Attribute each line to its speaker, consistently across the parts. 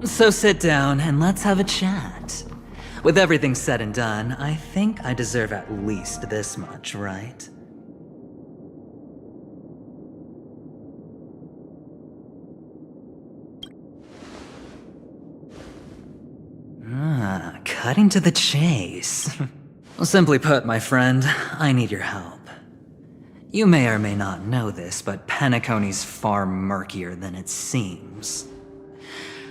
Speaker 1: So sit down and let's have a chat. With everything said and done, I think I deserve at least this much, right? Cutting to the chase. Simply put, my friend, I need your help. You may or may not know this, but Penacony's far murkier than it seems.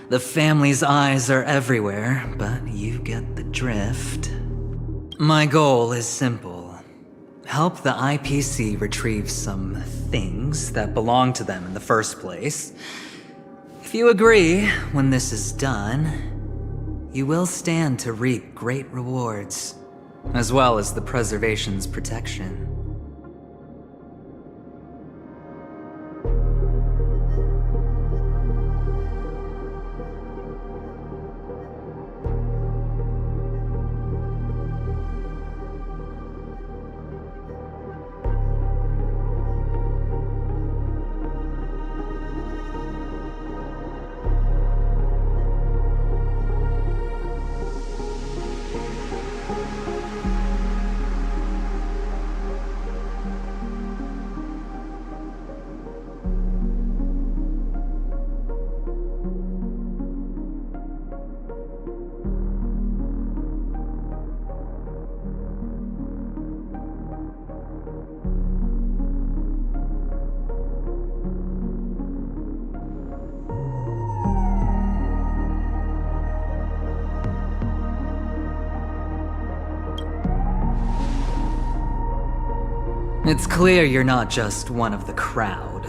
Speaker 1: The family's eyes are everywhere, but you get the drift. My goal is simple. Help the IPC retrieve some things that belong to them in the first place. If you agree, when this is done, you will stand to reap great rewards, as well as the preservation's protection. It's clear you're not just one of the crowd.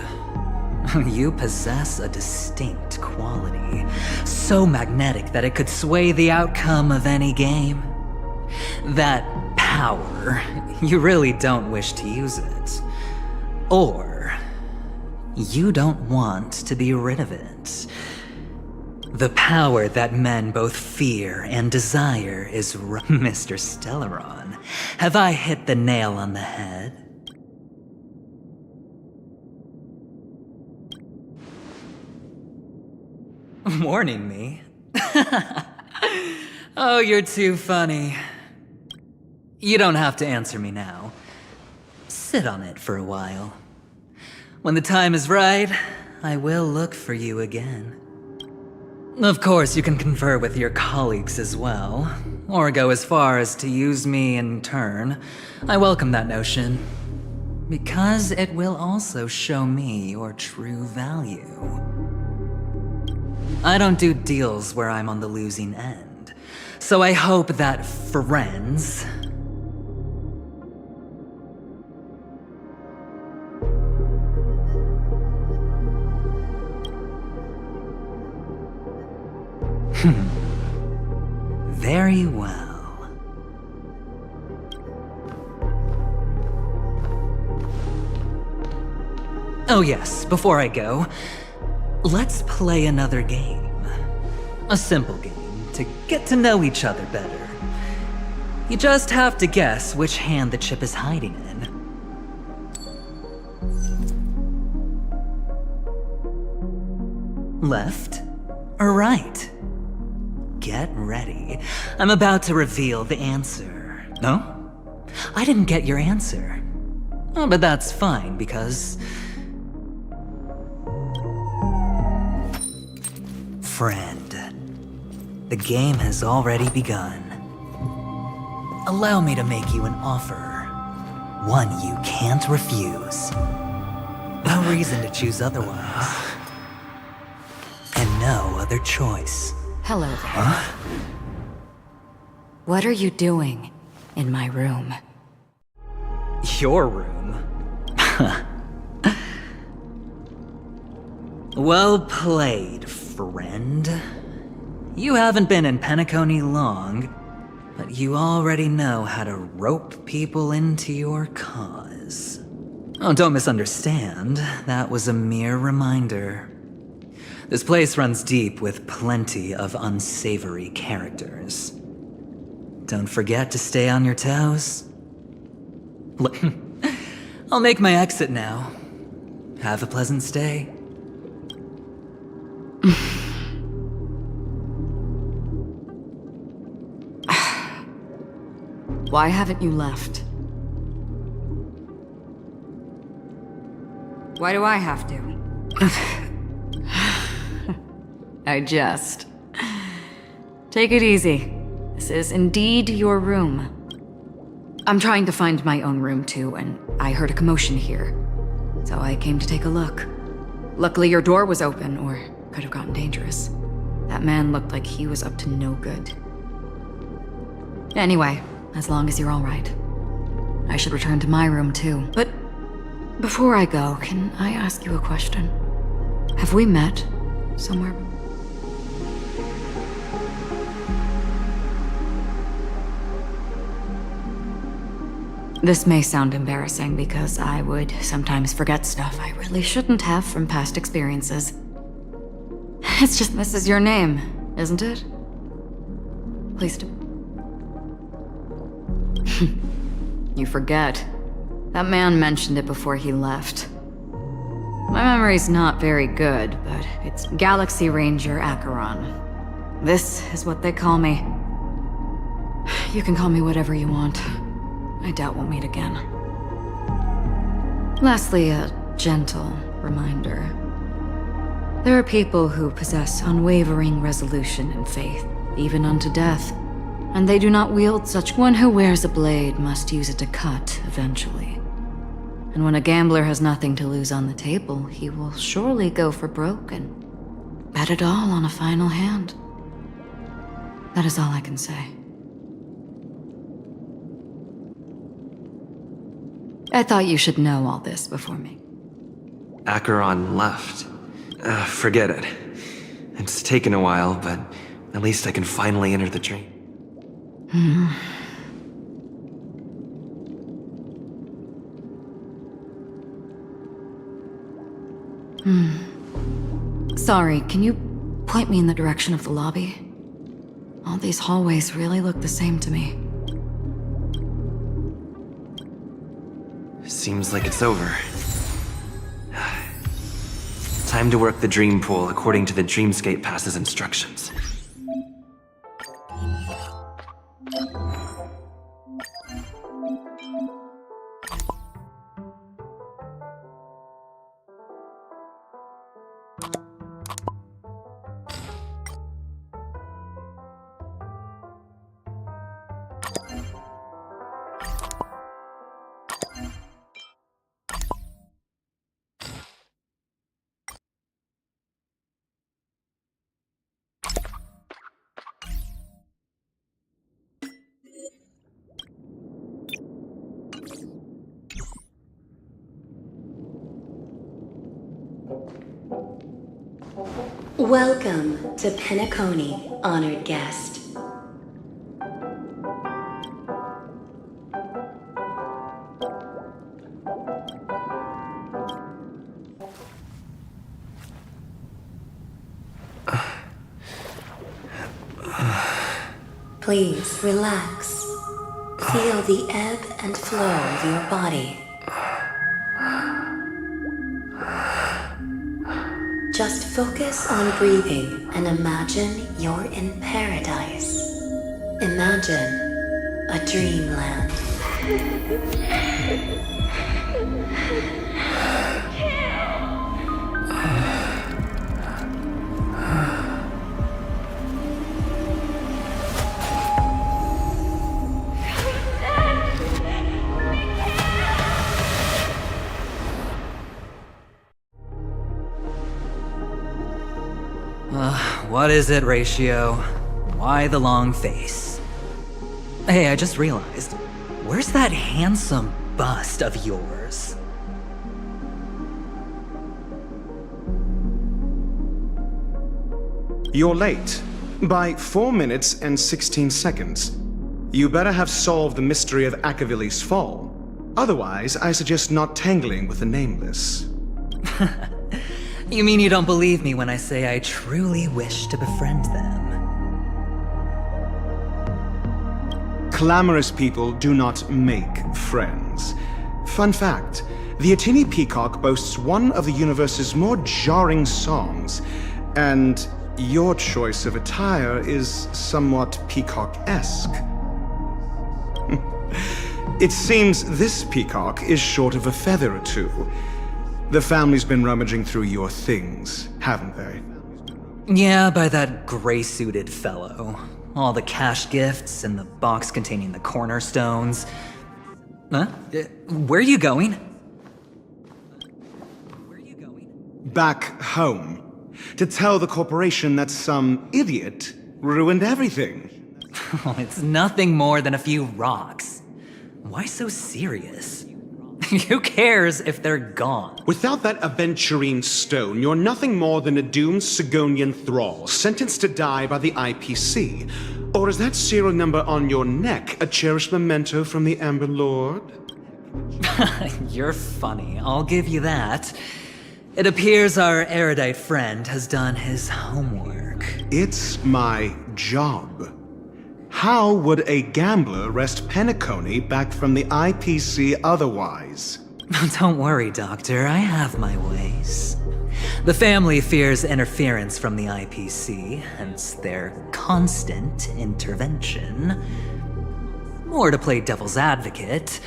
Speaker 1: You possess a distinct quality, so magnetic that it could sway the outcome of any game. That power, you really don't wish to use it. Or, you don't want to be rid of it. The power that men both fear and desire is Mr. Stellaron. Have I hit the nail on the head? Warning me? Oh, you're too funny. You don't have to answer me now. Sit on it for a while. When the time is right, I will look for you again. Of course, you can confer with your colleagues as well, or go as far as to use me in turn. I welcome that notion, because it will also show me your true value. I don't do deals where I'm on the losing end, so I hope that friends very well. Oh yes, before I go, let's play another game. A simple game to get to know each other better. You just have to guess which hand the chip is hiding in. Left or right? Get ready. I'm about to reveal the answer. No? I didn't get your answer. Oh, but that's fine because friend, the game has already begun. Allow me to make you an offer. One you can't refuse. No reason to choose otherwise. And no other choice.
Speaker 2: Hello there.
Speaker 1: Huh?
Speaker 2: What are you doing in my room?
Speaker 1: Your room? Well played, friend. You haven't been in Penacony long, but you already know how to rope people into your cause. Oh, don't misunderstand. That was a mere reminder. This place runs deep with plenty of unsavory characters. Don't forget to stay on your toes. I'll make my exit now. Have a pleasant stay.
Speaker 2: Why haven't you left? Why do I have to? I jest. Take it easy. This is indeed your room. I'm trying to find my own room too, and I heard a commotion here. So I came to take a look. Luckily your door was open, or could have gotten dangerous. That man looked like he was up to no good. Anyway, as long as you're all right. I should return to my room too. But before I go, can I ask you a question? Have we met somewhere? This may sound embarrassing because I would sometimes forget stuff I really shouldn't have from past experiences. It's just this is your name, isn't it? Please do. You forget. That man mentioned it before he left. My memory's not very good, but it's Galaxy Ranger Acheron. This is what they call me. You can call me whatever you want. I doubt we'll meet again. Lastly, a gentle reminder. There are people who possess unwavering resolution and faith, even unto death. And they do not wield such. One who wears a blade must use it to cut, eventually. And when a gambler has nothing to lose on the table, he will surely go for broke and bet it all on a final hand. That is all I can say. I thought you should know all this before me.
Speaker 3: Acheron left. Forget it. It's taken a while, but at least I can finally enter the dream.
Speaker 2: Sorry, can you point me in the direction of the lobby? All these hallways really look the same to me.
Speaker 3: Seems like it's over. Time to work the dream pool according to the Dreamscape Pass's instructions.
Speaker 4: Welcome to Penacony, honored guest. Please relax. Feel the ebb and flow of your body. Just focus on breathing and imagine you're in paradise. Imagine a dreamland.
Speaker 1: What is it, Ratio? Why the long face? Hey, I just realized, where's that handsome bust of yours?
Speaker 5: You're late. By 4 minutes and 16 seconds. You better have solved the mystery of Akavili's fall. Otherwise, I suggest not tangling with the nameless.
Speaker 1: You mean you don't believe me when I say I truly wish to befriend them?
Speaker 5: Clamorous people do not make friends. Fun fact, the Atini Peacock boasts one of the universe's more jarring songs, and your choice of attire is somewhat peacock-esque. It seems this peacock is short of a feather or two. The family's been rummaging through your things, haven't they?
Speaker 1: Yeah, by that gray-suited fellow. All the cash gifts and the box containing the cornerstones. Huh? Where are you going?
Speaker 5: Back home. To tell the corporation that some idiot ruined everything.
Speaker 1: Oh, it's nothing more than a few rocks. Why so serious? Who cares if they're gone?
Speaker 5: Without that aventurine stone, you're nothing more than a doomed Sigonian thrall, sentenced to die by the IPC. Or is that serial number on your neck a cherished memento from the Amber Lord?
Speaker 1: You're funny, I'll give you that. It appears our erudite friend has done his homework.
Speaker 5: It's my job. How would a gambler wrest Penacony back from the IPC otherwise?
Speaker 1: Don't worry, Doctor, I have my ways. The family fears interference from the IPC, hence their constant intervention. Or to play devil's advocate,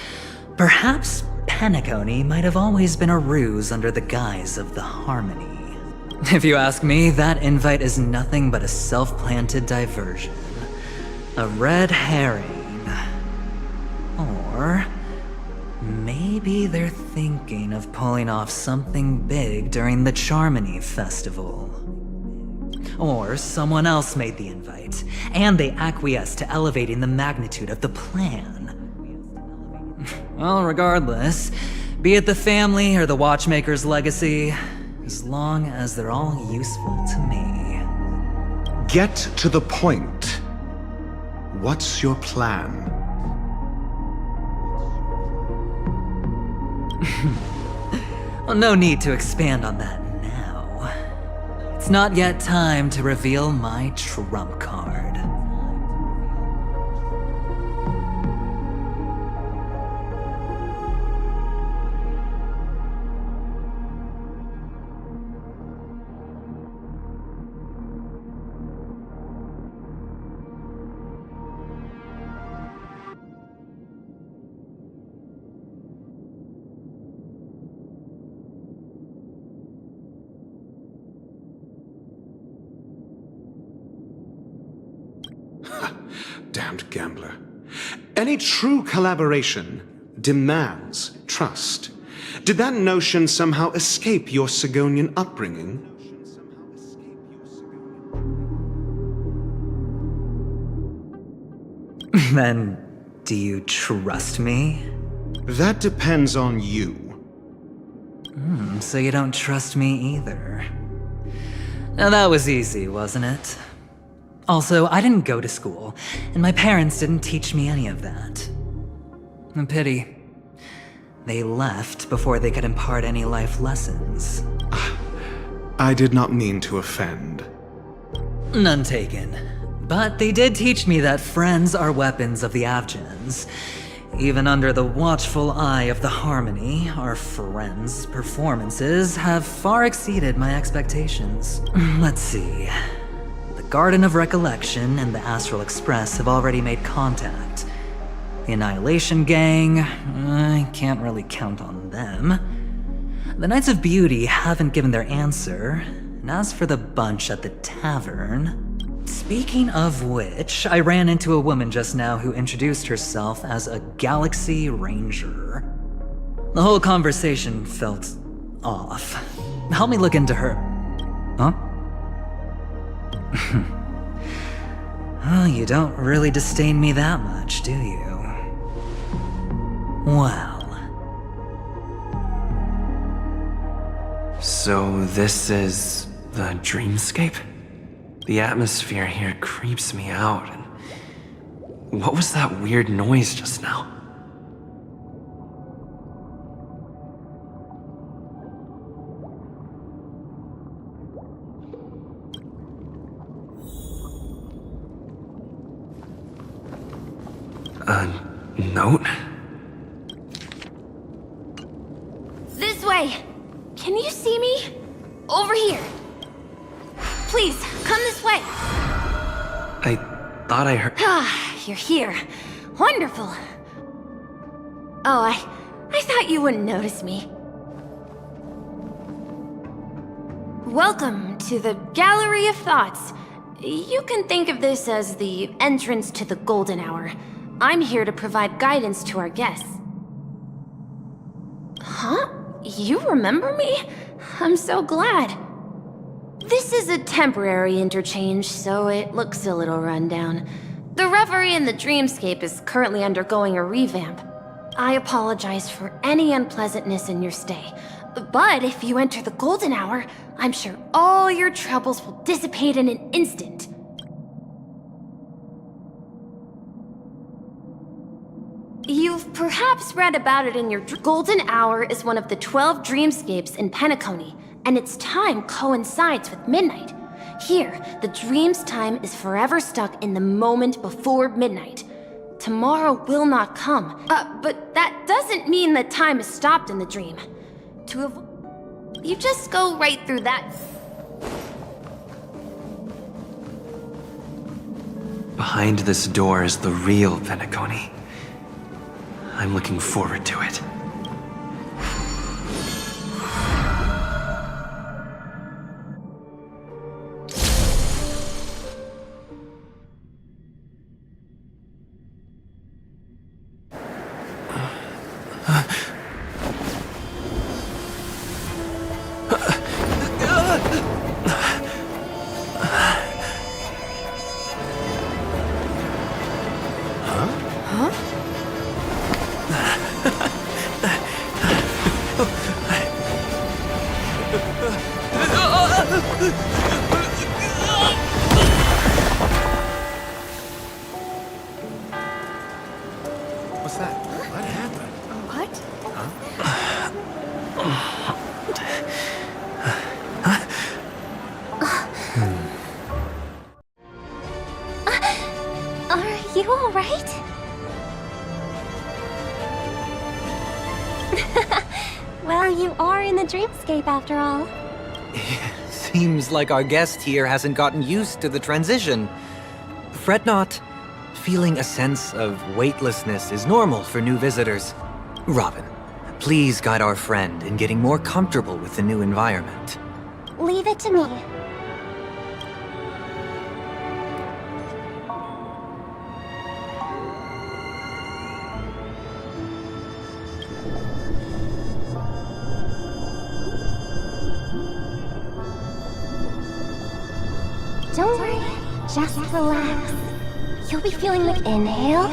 Speaker 1: perhaps Penacony might have always been a ruse under the guise of the Harmony. If you ask me, that invite is nothing but a self-planted diversion. A red herring. Or maybe they're thinking of pulling off something big during the Charmony Festival. Or someone else made the invite, and they acquiesced to elevating the magnitude of the plan. Well, regardless, be it the family or the watchmaker's legacy, as long as they're all useful to me.
Speaker 5: Get to the point. What's your plan?
Speaker 1: Well, no need to expand on that now. It's not yet time to reveal my trump card.
Speaker 5: Damned gambler. Any true collaboration demands trust. Did that notion somehow escape your Sigonian upbringing?
Speaker 1: Then, do you trust me?
Speaker 5: That depends on you.
Speaker 1: So you don't trust me either. Now that was easy, wasn't it? Also, I didn't go to school, and my parents didn't teach me any of that. A pity. They left before they could impart any life lessons.
Speaker 5: I did not mean to offend.
Speaker 1: None taken. But they did teach me that friends are weapons of the Avgens. Even under the watchful eye of the Harmony, our friends' performances have far exceeded my expectations. Let's see. The Garden of Recollection and the Astral Express have already made contact. The Annihilation Gang, I can't really count on them. The Knights of Beauty haven't given their answer, and as for the bunch at the tavern... Speaking of which, I ran into a woman just now who introduced herself as a Galaxy Ranger. The whole conversation felt off. Help me look into her... Huh? Oh, you don't really disdain me that much, do you? Well...
Speaker 3: So this is the dreamscape? The atmosphere here creeps me out, and what was that weird noise just now? A note?
Speaker 4: This way! Can you see me? Over here! Please, come this way!
Speaker 3: I thought I heard...
Speaker 4: Ah, you're here. Wonderful. Oh, I thought you wouldn't notice me. Welcome to the Gallery of Thoughts. You can think of this as the entrance to the Golden Hour. I'm here to provide guidance to our guests. Huh? You remember me? I'm so glad. This is a temporary interchange, so it looks a little rundown. The Reverie in the Dreamscape is currently undergoing a revamp. I apologize for any unpleasantness in your stay. But if you enter the Golden Hour, I'm sure all your troubles will dissipate in an instant. You've perhaps read about it in your Golden Hour is one of the 12 dreamscapes in Penacony, and its time coincides with midnight. Here, the dream's time is forever stuck in the moment before midnight. Tomorrow will not come. But that doesn't mean that time is stopped in the dream. You just go right through that.
Speaker 3: Behind this door is the real Penacony. I'm looking forward to it.
Speaker 5: What's that? What happened?
Speaker 4: What? Are you all right? Well, you are in the dreamscape after all.
Speaker 6: Seems like our guest here hasn't gotten used to the transition. Fret not. Feeling a sense of weightlessness is normal for new visitors. Robin, please guide our friend in getting more comfortable with the new environment.
Speaker 4: Leave it to me. Don't worry, just relax. You'll be feeling the inhale.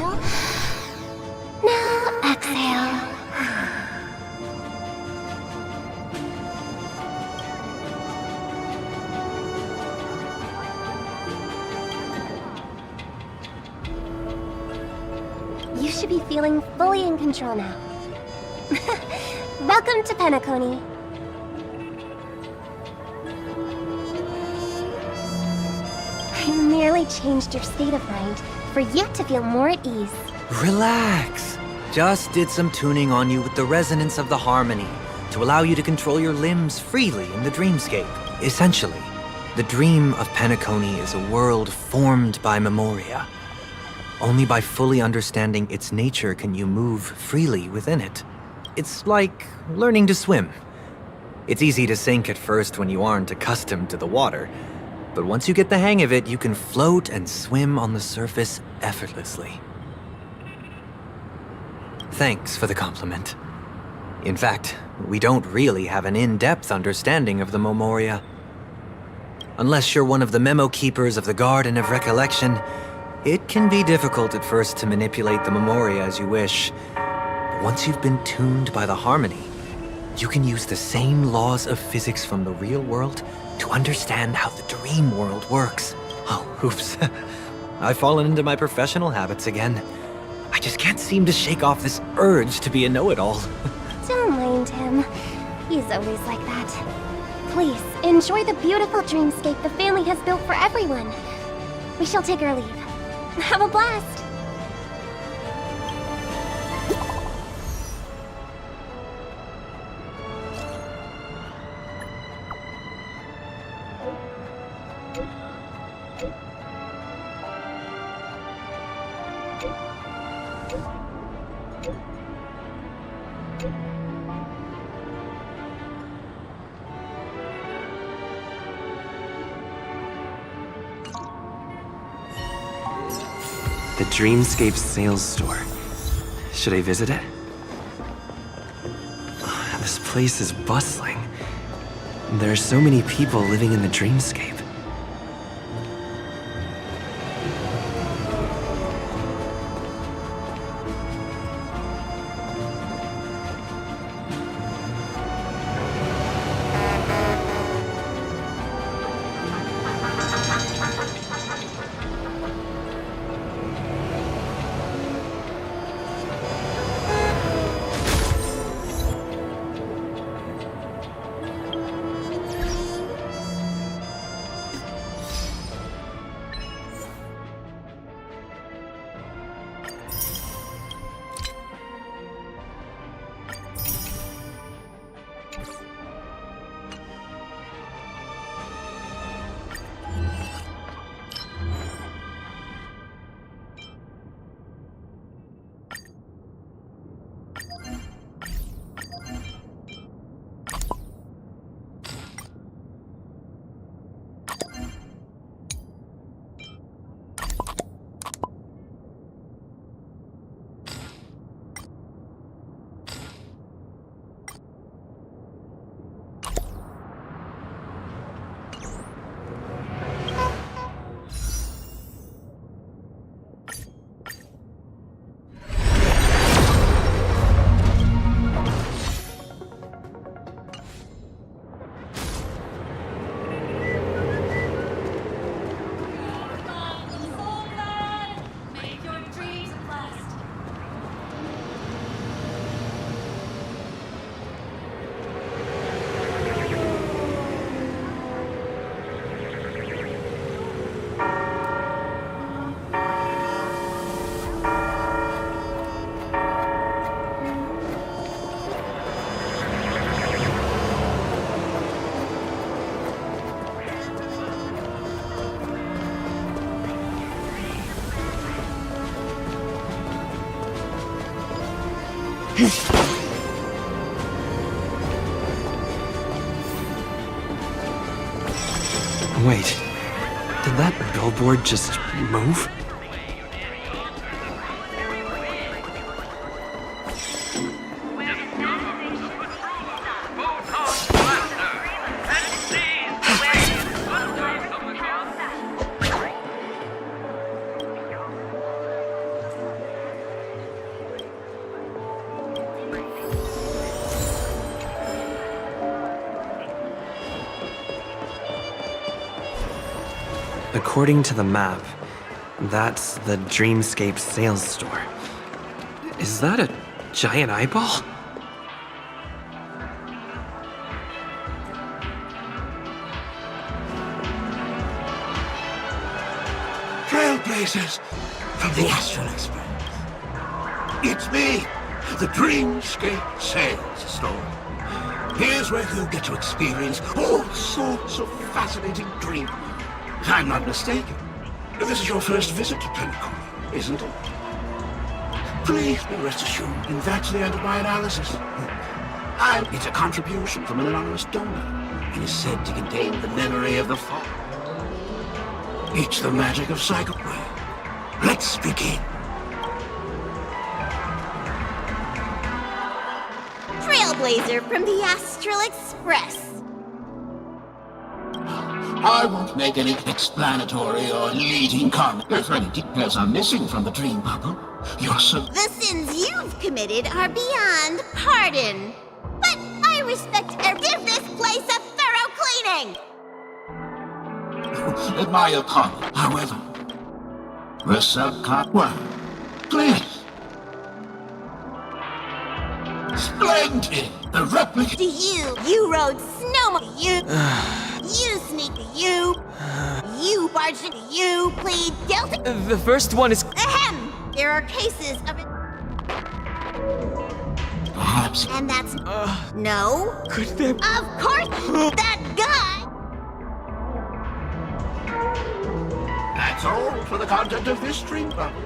Speaker 4: Now exhale. You should be feeling fully in control now. Welcome to Penacony. I merely changed your state of mind for you to feel more at ease.
Speaker 6: Relax. Just did some tuning on you with the resonance of the harmony to allow you to control your limbs freely in the dreamscape. Essentially, the dream of Penacony is a world formed by memoria. Only by fully understanding its nature can you move freely within it. It's like learning to swim. It's easy to sink at first when you aren't accustomed to the water, but once you get the hang of it, you can float and swim on the surface effortlessly. Thanks for the compliment. In fact, we don't really have an in-depth understanding of the memoria. Unless you're one of the memo keepers of the Garden of Recollection, it can be difficult at first to manipulate the memoria as you wish. But once you've been tuned by the harmony, you can use the same laws of physics from the real world to understand how the dream world works. Oh, oops. I've fallen into my professional habits again. I just can't seem to shake off this urge to be a know-it-all.
Speaker 4: Don't mind him. He's always like that. Please, enjoy the beautiful dreamscape the family has built for everyone. We shall take our leave. Have a blast!
Speaker 3: The Dreamscape sales store. Should I visit it? This place is bustling. There are so many people living in the Dreamscape. Wait, did that billboard just move? According to the map, that's the Dreamscape sales store. Is that a giant eyeball?
Speaker 7: Trailblazers from the Astral Expert. It's me, the Dreamscape sales store. Here's where you'll get to experience all sorts of fascinating dreams. If I'm not mistaken, this is your first visit to Penacony, isn't it? Please be rest assured, and that's the end of my analysis. It's a contribution from an anonymous donor. It is said to contain the memory of the fall. It's the magic of psychoplay. Let's begin.
Speaker 8: Trailblazer from the Astral Express.
Speaker 7: I won't make any explanatory or leading comment. If any details are missing from the dream bubble, you're so...
Speaker 8: The sins you've committed are beyond pardon. But I respect and give this place a thorough cleaning!
Speaker 7: My apologies. However, the subcon... Well, please. Splendid! The replica...
Speaker 8: You rode snowmobile, you sneak, you barged into, you plead guilty.
Speaker 9: The first one is...
Speaker 8: Ahem! There are cases of it.
Speaker 7: Perhaps...
Speaker 8: And that's... No?
Speaker 9: Could there...
Speaker 8: Of course! That guy!
Speaker 7: That's all for the content of this dream bubble.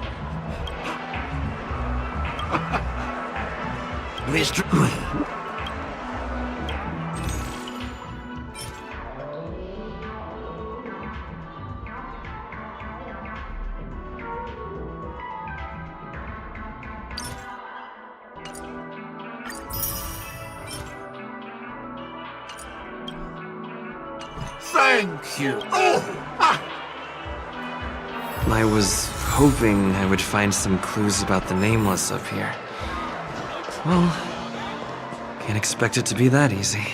Speaker 7: Mr. Green. Thank you.
Speaker 3: I was hoping I would find some clues about the Nameless up here. Well, can't expect it to be that easy.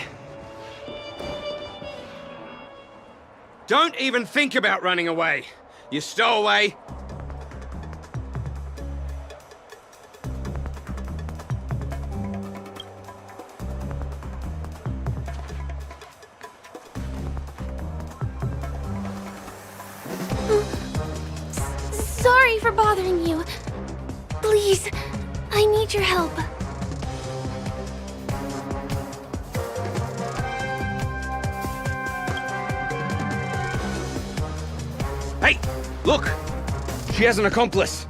Speaker 9: Don't even think about running away. You stowaway.
Speaker 4: Sorry for bothering you. Please, I need your help.
Speaker 9: Hey, look! She has an accomplice.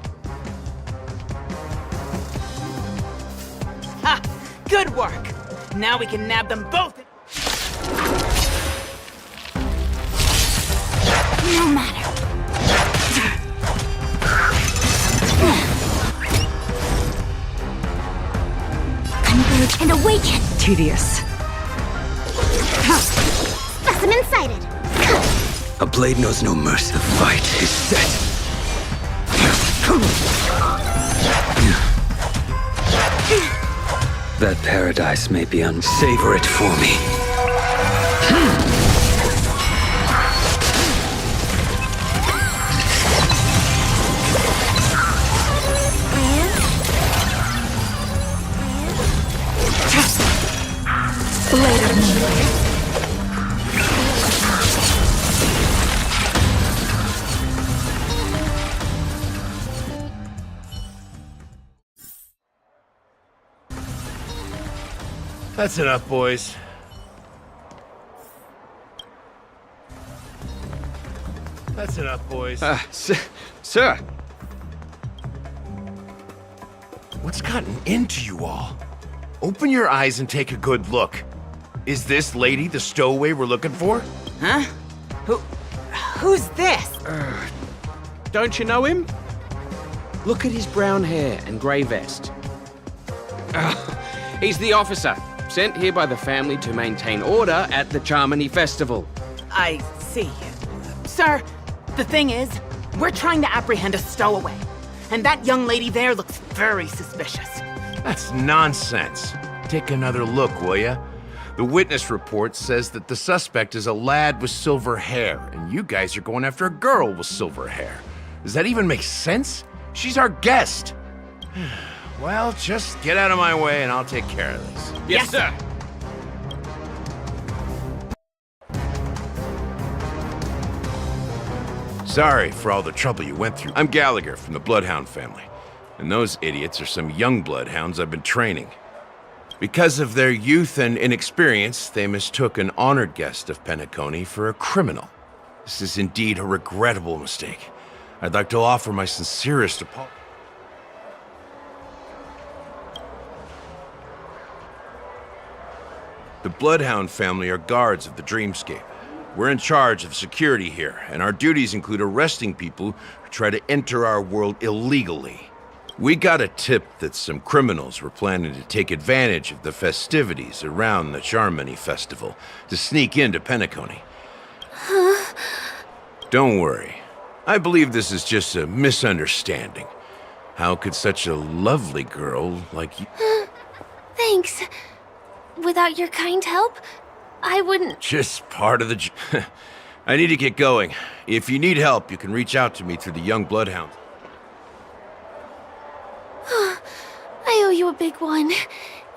Speaker 10: Ha! Good work! Now we can nab them both!
Speaker 4: No matter. Converge and awaken.
Speaker 2: Tedious.
Speaker 8: Specimen sighted.
Speaker 7: A blade knows no mercy. The fight is set. That paradise may be unsavor it for me.
Speaker 2: Blade of me.
Speaker 11: That's enough, boys. That's enough, boys.
Speaker 9: Sir.
Speaker 11: What's gotten into you all? Open your eyes and take a good look. Is this lady the stowaway we're looking for?
Speaker 10: Huh? Who's this?
Speaker 9: Don't you know him? Look at his brown hair and grey vest. He's the officer, sent here by the family to maintain order at the Charmony Festival.
Speaker 10: I see. Sir, the thing is, we're trying to apprehend a stowaway. And that young lady there looks very suspicious.
Speaker 11: That's nonsense. Take another look, will ya? The witness report says that the suspect is a lad with silver hair, and you guys are going after a girl with silver hair. Does that even make sense? She's our guest. Well, just get out of my way and I'll take care of this.
Speaker 9: Yes, sir.
Speaker 11: Sorry for all the trouble you went through. I'm Gallagher from the Bloodhound family, and those idiots are some young Bloodhounds I've been training. Because of their youth and inexperience, they mistook an honored guest of Penacony for a criminal. This is indeed a regrettable mistake. I'd like to offer my sincerest apology. The Bloodhound family are guards of the Dreamscape. We're in charge of security here, and our duties include arresting people who try to enter our world illegally. We got a tip that some criminals were planning to take advantage of the festivities around the Charmony Festival to sneak into Penacony. Don't worry. I believe this is just a misunderstanding. How could such a lovely girl like you...
Speaker 4: Thanks. Without your kind help, I wouldn't...
Speaker 11: Just part of the... I need to get going. If you need help, you can reach out to me through the Young Bloodhound.
Speaker 4: I owe you a big one.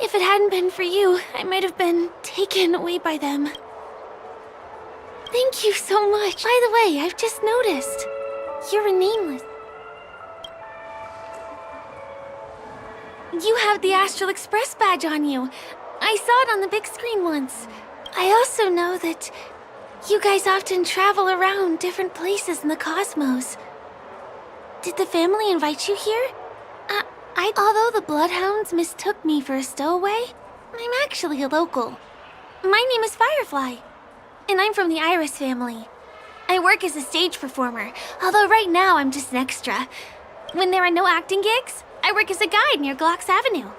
Speaker 4: If it hadn't been for you, I might have been taken away by them. Thank you so much. By the way, I've just noticed. You're a Nameless. You have the Astral Express badge on you. I saw it on the big screen once. I also know that you guys often travel around different places in the cosmos. Did the family invite you here? Although the Bloodhounds mistook me for a stowaway, I'm actually a local. My name is Firefly, and I'm from the Iris family. I work as a stage performer, although right now I'm just an extra. When there are no acting gigs, I work as a guide near Glox Avenue.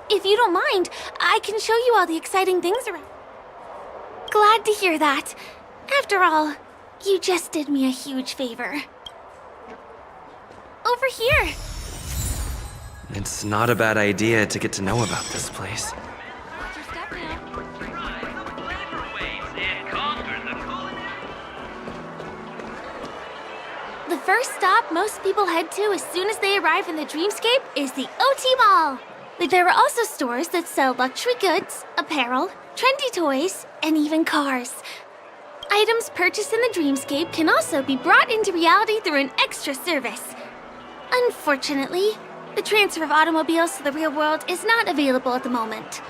Speaker 4: If you don't mind, I can show you all the exciting things around. Glad to hear that. After all, you just did me a huge favor. Over here!
Speaker 3: It's not a bad idea to get to know about this place.
Speaker 4: Watch your step now. The first stop most people head to as soon as they arrive in the dreamscape is the OT Mall. There are also stores that sell luxury goods, apparel, trendy toys, and even cars. Items purchased in the dreamscape can also be brought into reality through an extra service. Unfortunately, the transfer of automobiles to the real world is not available at the moment.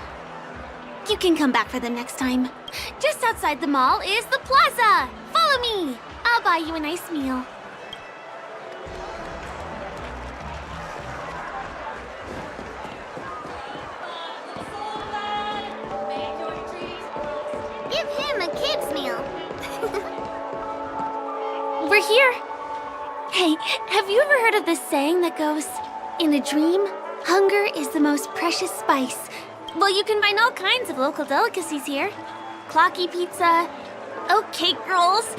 Speaker 4: You can come back for them next time. Just outside the mall is the plaza. Follow me. I'll buy you a nice meal.
Speaker 8: Give him a kid's meal.
Speaker 4: We're here. Hey, have you ever heard of this saying that goes, in a dream, hunger is the most precious spice? Well, you can find all kinds of local delicacies here. Clocky pizza, oat cake rolls,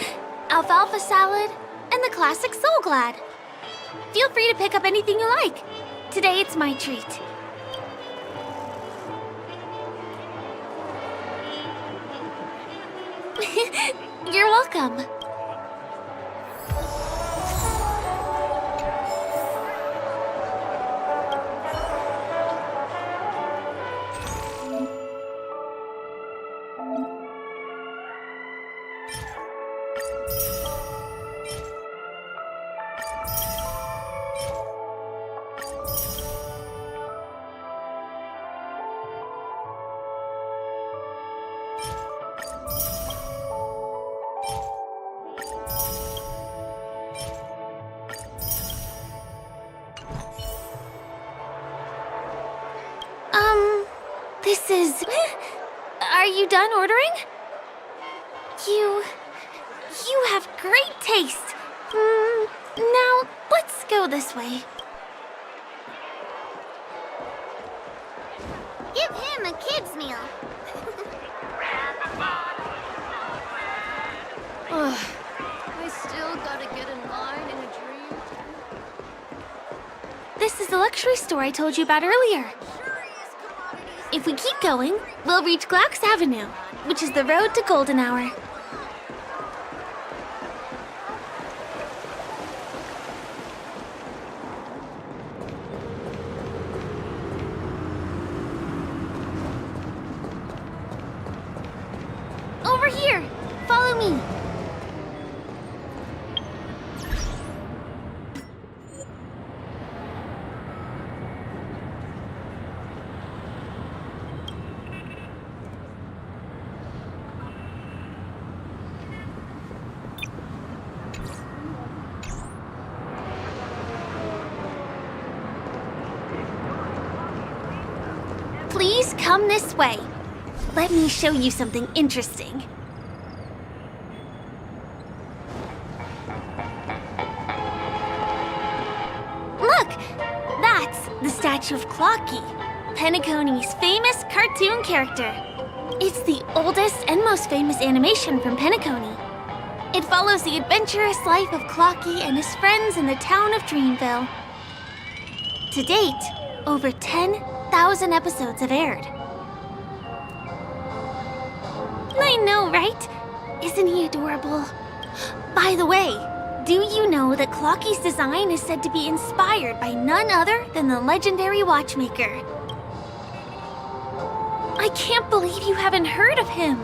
Speaker 4: alfalfa salad, and the classic Soul Glad. Feel free to pick up anything you like. Today it's my treat. You're welcome. This is... Are you done ordering? You have great taste. Now, let's go this way.
Speaker 8: Give him a kid's meal.
Speaker 2: Ugh. I still gotta get in line in a dream.
Speaker 4: This is the luxury store I told you about earlier. If we keep going, we'll reach Glauc's Avenue, which is the road to Golden Hour. Over here! Follow me! Please come this way. Let me show you something interesting. Look! That's the statue of Clocky, Penacony's famous cartoon character. It's the oldest and most famous animation from Penacony. It follows the adventurous life of Clocky and his friends in the town of Dreamville. To date, over 10,000 episodes have aired. I know, right? Isn't he adorable? By the way, do you know that Clocky's design is said to be inspired by none other than the legendary watchmaker? I can't believe you haven't heard of him.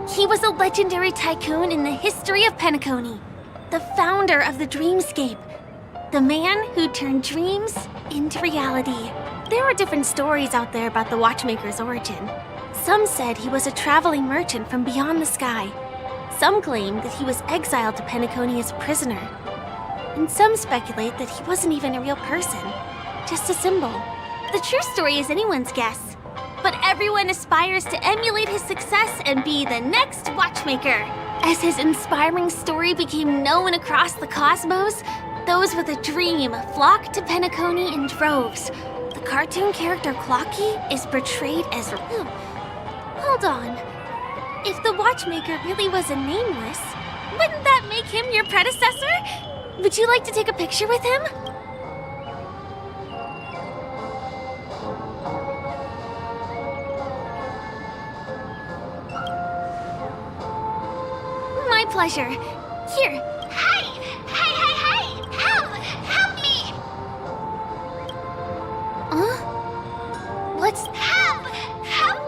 Speaker 4: He was a legendary tycoon in the history of Penacony, the founder of the Dreamscape, the man who turned dreams into reality. There are different stories out there about the watchmaker's origin. Some said he was a traveling merchant from beyond the sky. Some claim that he was exiled to Penacony as a prisoner. And some speculate that he wasn't even a real person, just a symbol. The true story is anyone's guess. But everyone aspires to emulate his success and be the next watchmaker. As his inspiring story became known across the cosmos, those with a dream flocked to Penacony in droves. The cartoon character Clocky is portrayed as... Hold on. If the watchmaker really was a nameless, wouldn't that make him your predecessor? Would you like to take a picture with him? My pleasure. Here.
Speaker 8: Hey! Hey, hey, hey! Help! Help me!
Speaker 4: Huh? What's...
Speaker 8: Help! Help!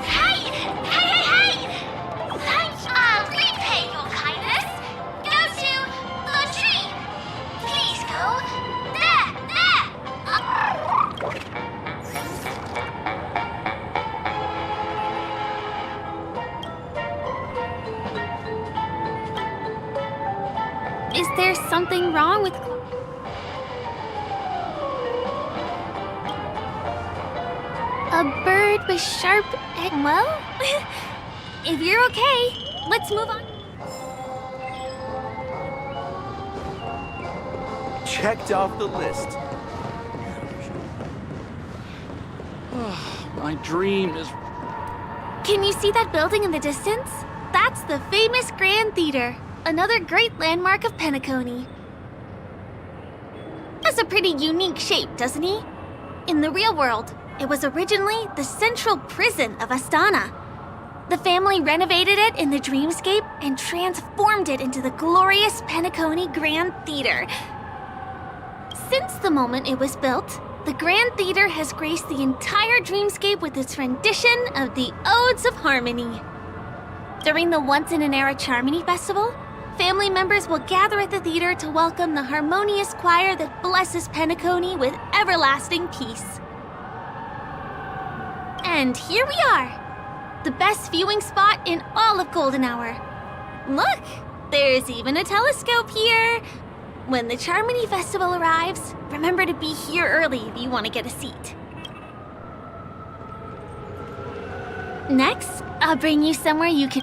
Speaker 8: Hey! Hey, hey, hey! Thanks, repay your kindness. Go to latrine. Please go. There, there.
Speaker 4: Is there something wrong with... A bird with sharp egg... Well, if you're okay, let's move on.
Speaker 12: Checked off the list. My dream is...
Speaker 4: Can you see that building in the distance? That's the famous Grand Theater, another great landmark of Penacony. Has a pretty unique shape, doesn't he? In the real world, it was originally the central prison of Astana. The family renovated it in the dreamscape and transformed it into the glorious Penacony Grand Theater. Since the moment it was built, the Grand Theater has graced the entire dreamscape with its rendition of the Odes of Harmony. During the Once-in-an-Era Charmony Festival, family members will gather at the theater to welcome the harmonious choir that blesses Penacony with everlasting peace. And here we are, the best viewing spot in all of Golden Hour. Look, there's even a telescope here. When the Charmony Festival arrives, remember to be here early if you want to get a seat. Next, I'll bring you somewhere you can...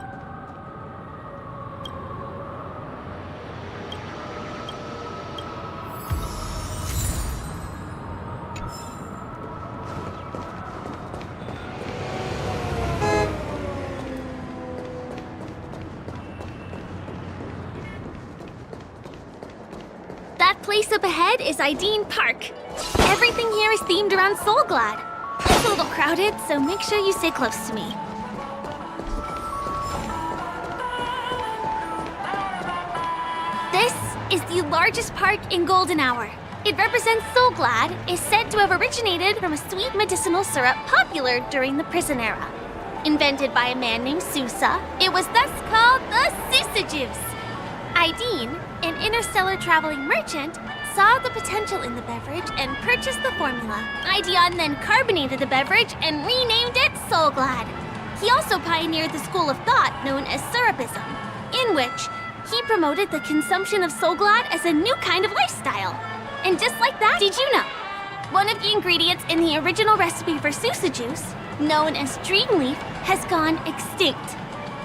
Speaker 4: That place up ahead is Ideen Park. Everything here is themed around Soulglad. It's a little crowded, so make sure you stay close to me. This is the largest park in Golden Hour. It represents Soulglad, is said to have originated from a sweet medicinal syrup popular during the prison era. Invented by a man named Sousa, it was thus called the Sousa Juice. Ideen, an interstellar traveling merchant, saw the potential in the beverage and purchased the formula. Ideon then carbonated the beverage and renamed it Soulglad. He also pioneered the school of thought known as Syrupism, in which he promoted the consumption of Soulglad as a new kind of lifestyle. And just like that, did you know? One of the ingredients in the original recipe for Sousa Juice, known as Dreamleaf, has gone extinct.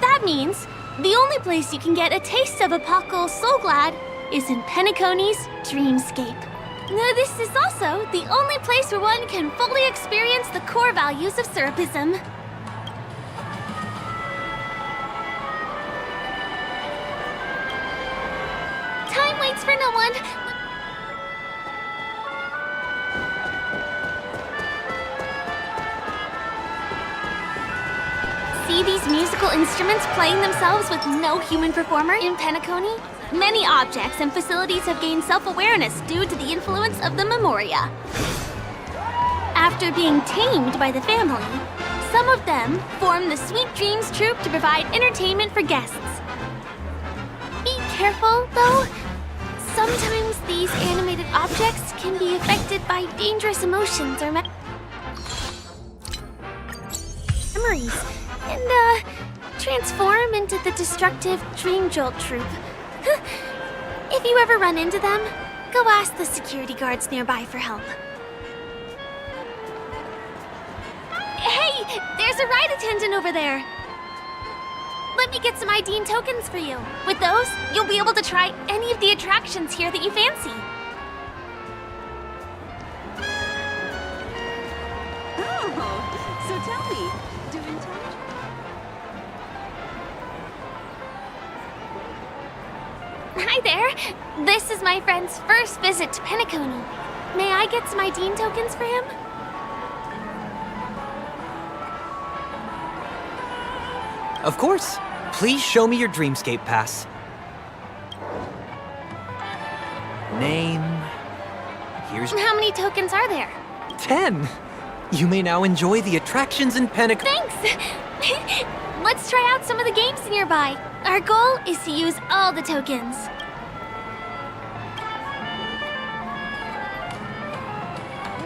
Speaker 4: That means the only place you can get a taste of Apocal Soulglad is in Penacony's Dreamscape. Now, this is also the only place where one can fully experience the core values of Syrupism. Time waits for no one. See these musical instruments playing themselves with no human performer in Penacony? Many objects and facilities have gained self-awareness due to the influence of the Memoria. After being tamed by the family, some of them form the Sweet Dreams Troupe to provide entertainment for guests. Be careful, though. Sometimes these animated objects can be affected by dangerous emotions or memories, and transform into the destructive Dream Jolt Troupe. If you ever run into them, go ask the security guards nearby for help. Hey, there's a ride attendant over there. let me get some ID and tokens for you. With those, you'll be able to try any of the attractions here that you fancy.
Speaker 13: Oh, so tell me, do intelligence...
Speaker 4: Hi there. This is my friend's first visit to Penacony. May I get some ID and tokens for him?
Speaker 6: Of course. Please show me your Dreamscape pass. Name... Here's...
Speaker 4: How many tokens are there?
Speaker 6: 10! You may now enjoy the attractions in Penacony.
Speaker 4: Thanks! Let's try out some of the games nearby. Our goal is to use all the tokens.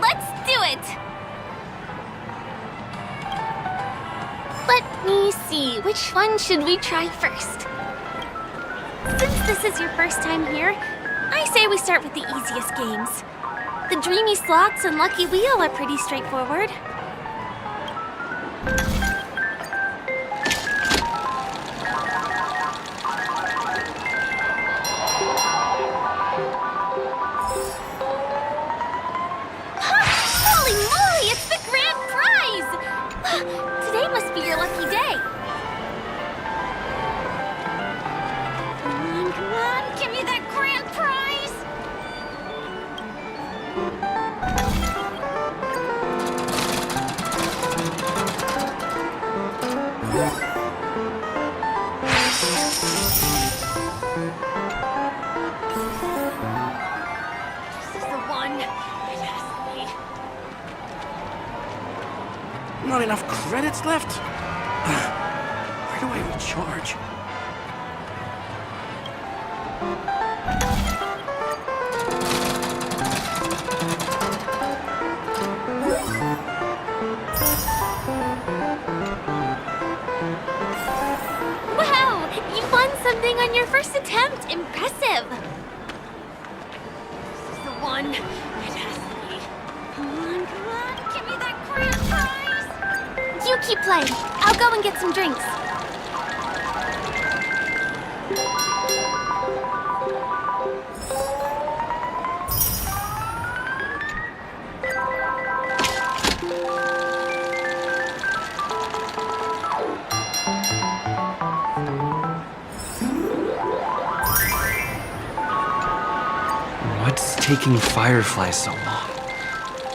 Speaker 4: Let's do it! Let me see, which one should we try first? Since this is your first time here, I say we start with the easiest games. The Dreamy Slots and Lucky Wheel are pretty straightforward. Holy moly, it's the grand prize! Today must be your lucky day.
Speaker 8: Come on, give me that grand prize!
Speaker 4: This is the one. It has to be.
Speaker 9: Not enough credits left? Where do I recharge?
Speaker 4: Wow! You won something on your first attempt! Impressive! This is the one. It has to be.
Speaker 8: Come on, give me that grand prize!
Speaker 4: You keep playing. I'll go and get some drinks.
Speaker 3: What's taking Firefly so long?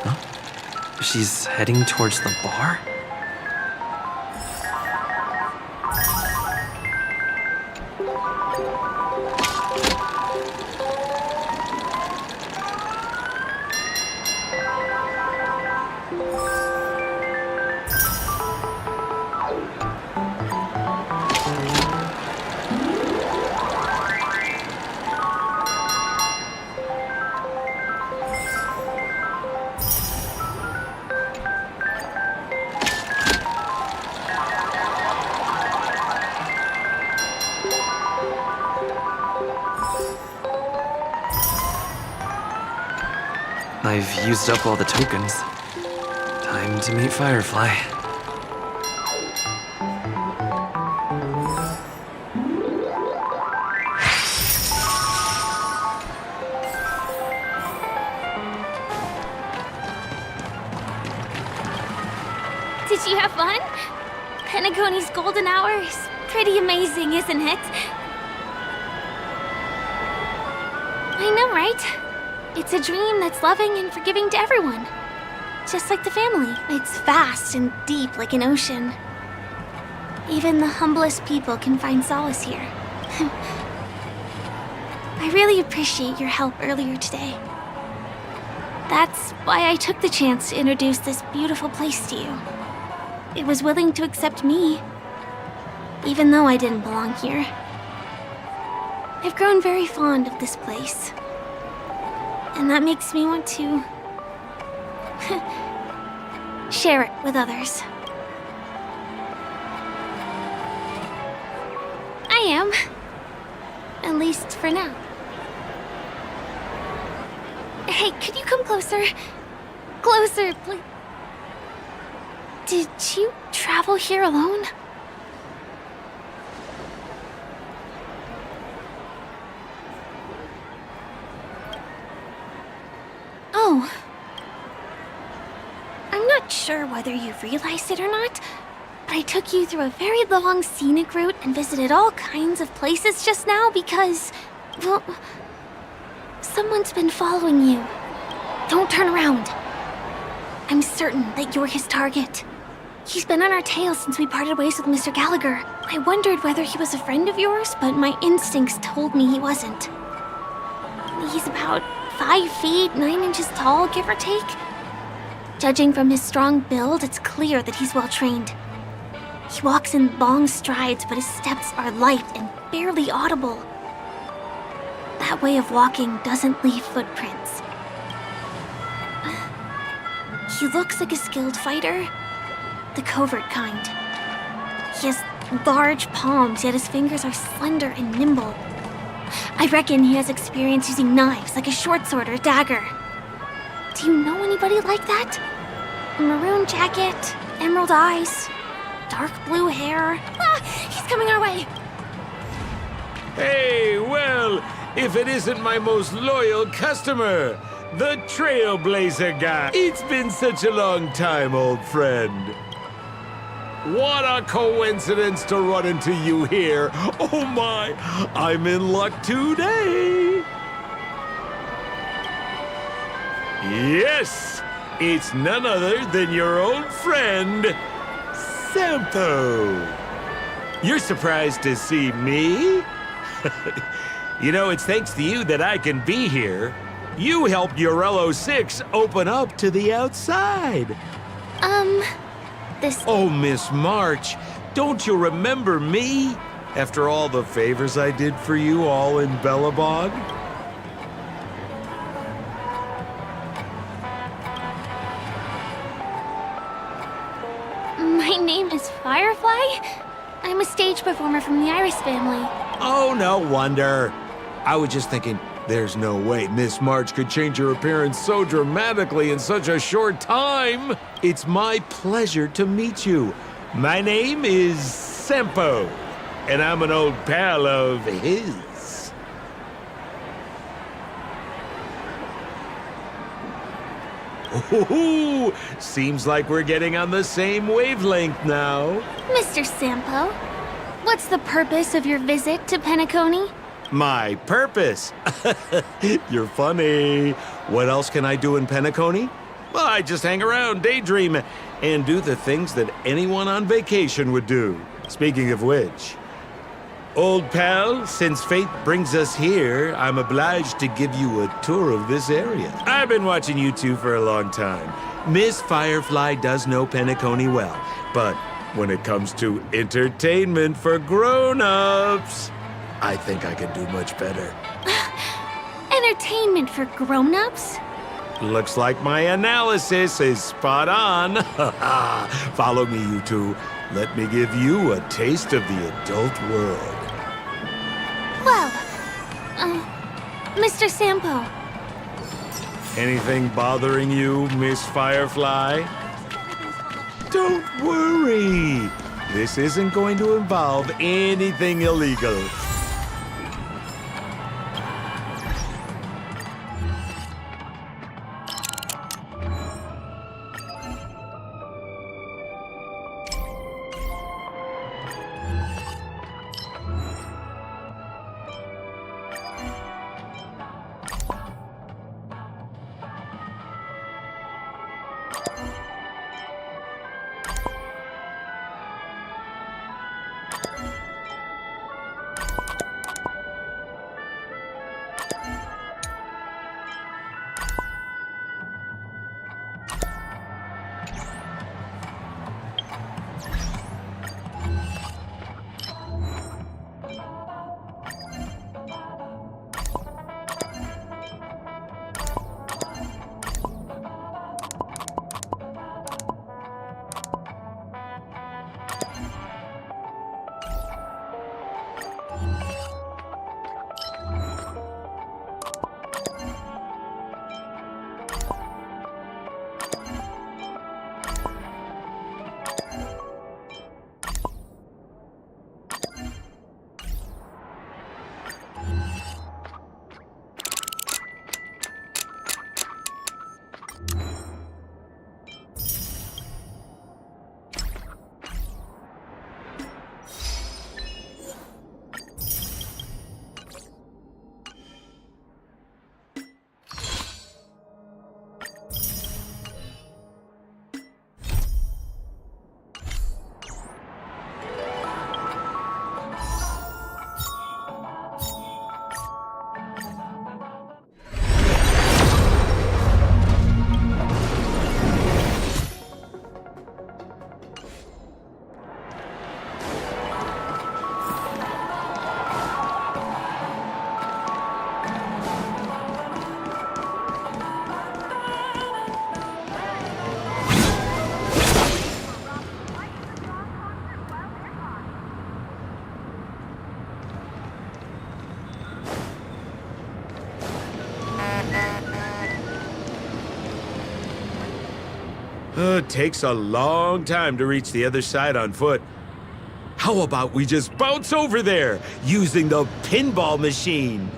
Speaker 3: Huh? She's heading towards the bar? I've used up all the tokens. Time to meet Firefly.
Speaker 4: Did you have fun? Penacony's golden hour is pretty amazing, isn't it? I know, right? It's a dream that's loving and forgiving to everyone. Just like the family. It's vast and deep like an ocean. Even the humblest people can find solace here. I really appreciate your help earlier today. That's why I took the chance to introduce this beautiful place to you. It was willing to accept me, even though I didn't belong here. I've grown very fond of this place. And that makes me want to share it with others. I am. At least for now. Hey, could you come closer? Closer, please. Did you travel here alone? Oh. I'm not sure whether you realized it or not, but I took you through a very long scenic route and visited all kinds of places just now because, well, someone's been following you. Don't turn around. I'm certain that you're his target. He's been on our tail since we parted ways with Mr. Gallagher. I wondered whether he was a friend of yours, but my instincts told me he wasn't. He's about 5 feet, 9 inches tall, give or take. Judging from his strong build, it's clear that he's well trained. He walks in long strides, but his steps are light and barely audible. That way of walking doesn't leave footprints. He looks like a skilled fighter, the covert kind. He has large palms, yet his fingers are slender and nimble. I reckon he has experience using knives, like a short sword or a dagger. Do you know anybody like that? A maroon jacket, emerald eyes, dark blue hair. Ah, he's coming our way.
Speaker 12: Hey, well, if it isn't my most loyal customer, the Trailblazer guy. It's been such a long time, old friend. What a coincidence to run into you here. Oh my, I'm in luck today. Yes, it's none other than your old friend, Sampo. You're surprised to see me? You know, it's thanks to you that I can be here. You helped Urello 6 open up to the outside. Oh, Miss March, don't you remember me? After all the favors I did for you all in Bellabog?
Speaker 4: My name is Firefly. I'm a stage performer from the Iris family.
Speaker 12: Oh, no wonder. I was just thinking, there's no way Miss March could change her appearance so dramatically in such a short time. It's my pleasure to meet you. My name is Sampo, and I'm an old pal of his. Ooh, seems like we're getting on the same wavelength now.
Speaker 4: Mr. Sampo, what's the purpose of your visit to Penacony?
Speaker 12: My purpose? You're funny. What else can I do in Penacony? Well, I just hang around, daydream, and do the things that anyone on vacation would do. Speaking of which, old pal, since fate brings us here, I'm obliged to give you a tour of this area. I've been watching you two for a long time. Miss Firefly does know Penacony well, but when it comes to entertainment for grown-ups, I think I can do much better.
Speaker 4: Entertainment for grown-ups?
Speaker 12: Looks like my analysis is spot on. Follow me, you two. Let me give you a taste of the adult world.
Speaker 4: Well, Mr. Sampo.
Speaker 12: Anything bothering you, Miss Firefly? Don't worry. This isn't going to involve anything illegal. It takes a long time to reach the other side on foot. How about we just bounce over there using the pinball machine?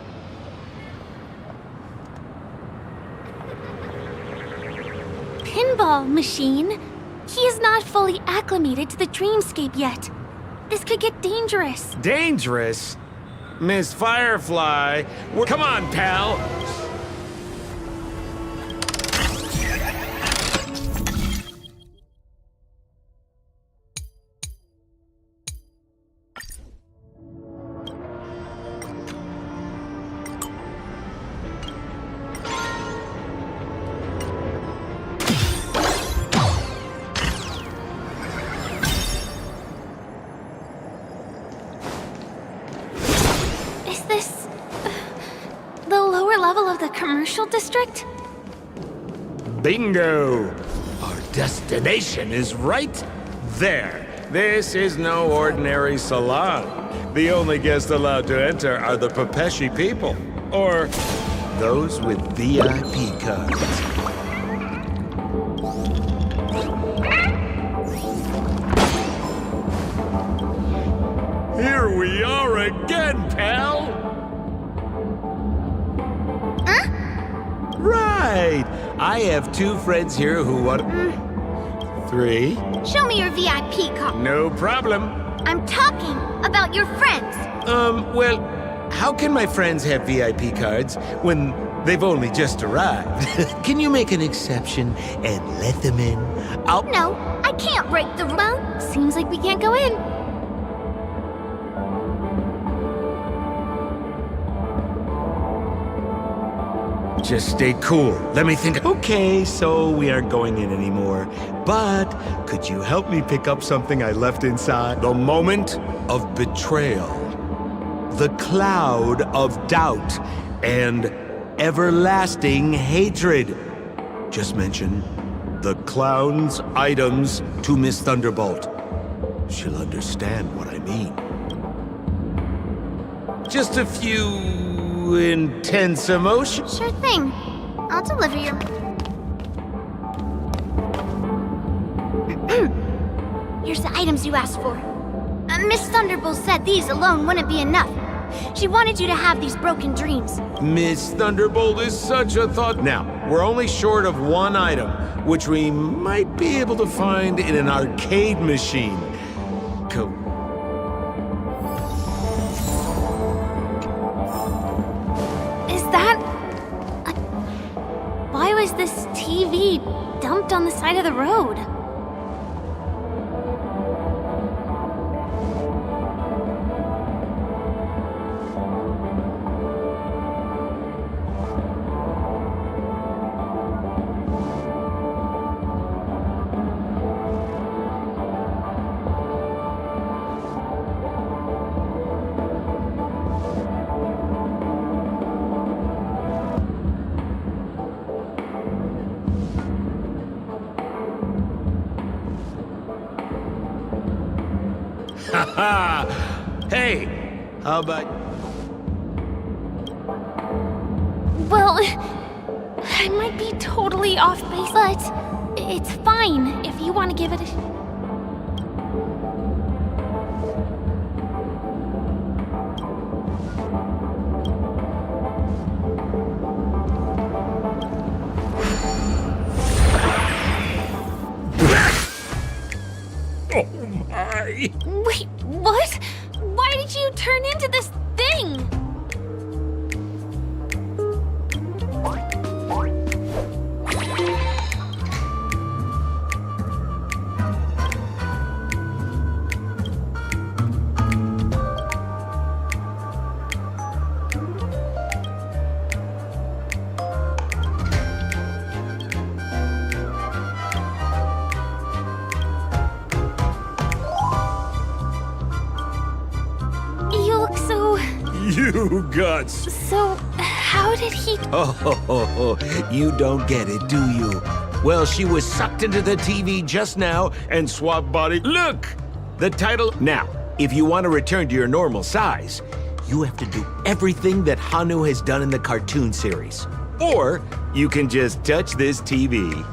Speaker 4: Pinball machine? He is not fully acclimated to the dreamscape yet. This could get dangerous.
Speaker 12: Dangerous? Miss Firefly, come on, pal.
Speaker 4: Is this the lower level of the commercial district?
Speaker 12: Bingo! Our destination is right there. This is no ordinary salon. The only guests allowed to enter are the Pepeshi people, or those with VIP cards. Here we are again, pal!
Speaker 8: Huh?
Speaker 12: Right! I have 2 friends here who want... 3?
Speaker 8: Show me your VIP card.
Speaker 12: No problem.
Speaker 8: I'm talking about your friends.
Speaker 12: Well, how can my friends have VIP cards when they've only just arrived? Can you make an exception and let them in?
Speaker 8: No, I can't break the rule.
Speaker 4: Well, seems like we can't go in.
Speaker 12: Just stay cool. Let me think. Okay, so we aren't going in anymore. But could you help me pick up something I left inside? The moment of betrayal. The cloud of doubt. And everlasting hatred. Just mention the clown's items to Miss Thunderbolt. She'll understand what I mean. Just a few intense emotions.
Speaker 8: Sure thing. I'll deliver your... Here's the items you asked for. Miss Thunderbolt said these alone wouldn't be enough. She wanted you to have these broken dreams.
Speaker 12: Miss Thunderbolt is such a thought. Now, we're only short of 1 item, which we might be able to find in an arcade machine.
Speaker 4: Is that... Why was this TV dumped on the side of the road?
Speaker 12: Hey, how about...
Speaker 4: Well, I might be totally off base, but it's fine if you want to give it a...
Speaker 12: Oh my!
Speaker 4: Wait, what? Why did you turn into this thing?
Speaker 12: You guts!
Speaker 4: So, how did he...
Speaker 12: Oh, you don't get it, do you? Well, she was sucked into the TV just now and swapped body. Look! The title... Now, if you want to return to your normal size, you have to do everything that Hanu has done in the cartoon series. Or you can just touch this TV.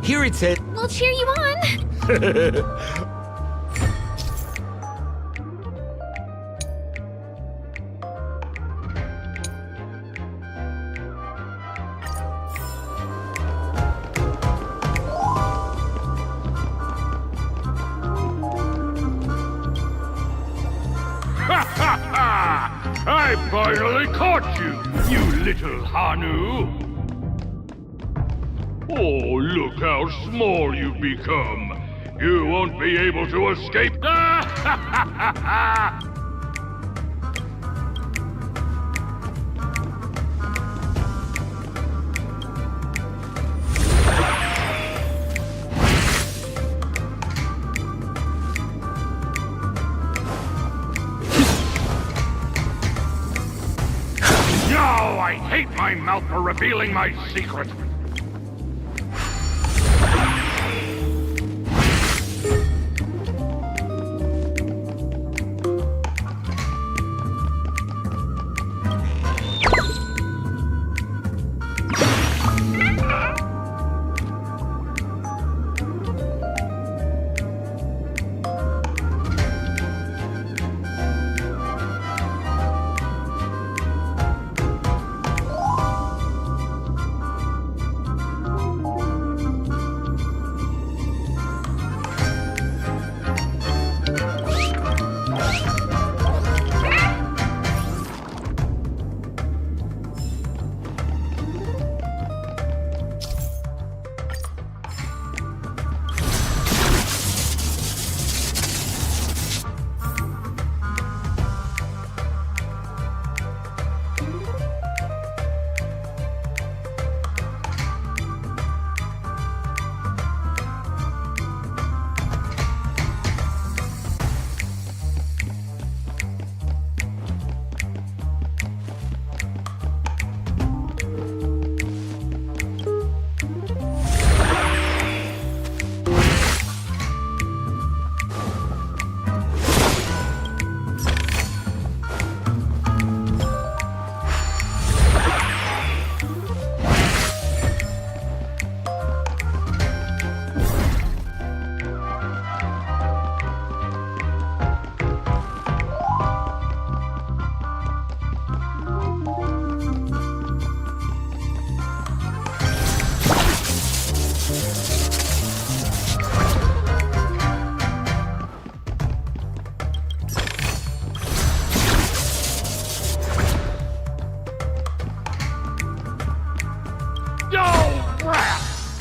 Speaker 12: Here it's it.
Speaker 4: We'll cheer you on.
Speaker 14: I finally caught you, you little Hanu! Oh, look how small you've become! You won't be able to escape! No, I hate my mouth for revealing my secret!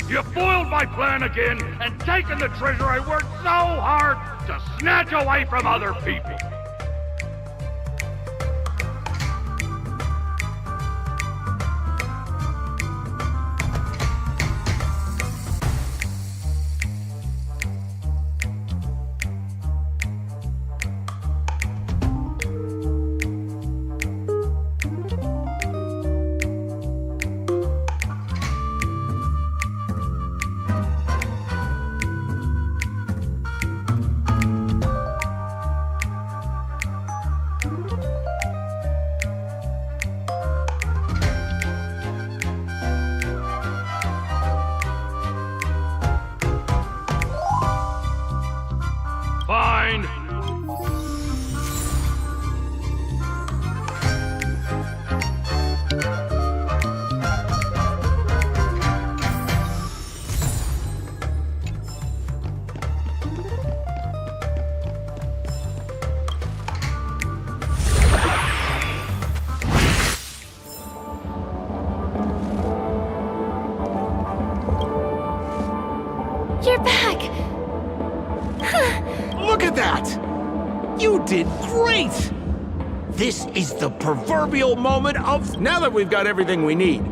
Speaker 14: You foiled my plan again and taken the treasure I worked so hard to snatch away from other people. Fine.
Speaker 4: You're back!
Speaker 12: Look at that! You did great! This is the proverbial moment of... Now that we've got everything we need.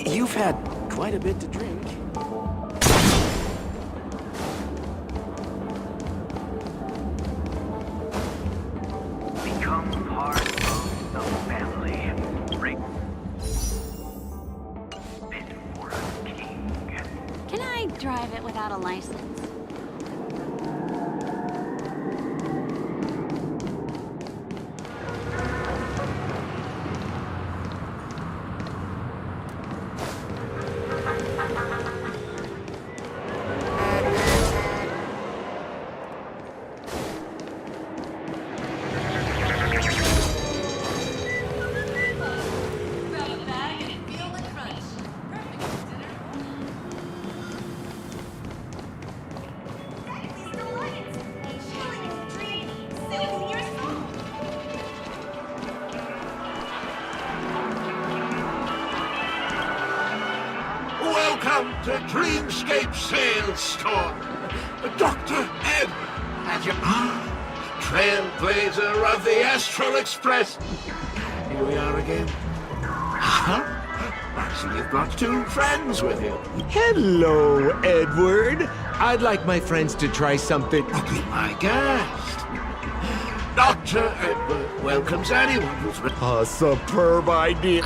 Speaker 12: You've had quite a bit to drink.
Speaker 15: Become part of the family. Fit for a king.
Speaker 13: Can I drive it without a license?
Speaker 7: the Dreamscape Sales Store. Dr. Ed, at your trailblazer of the Astral Express. Here we are again. Huh? I see you've brought two friends with you.
Speaker 12: Hello, Edward. I'd like my friends to try something.
Speaker 7: Be my guest. Dr. Edward welcomes anyone who's been...
Speaker 12: A superb idea.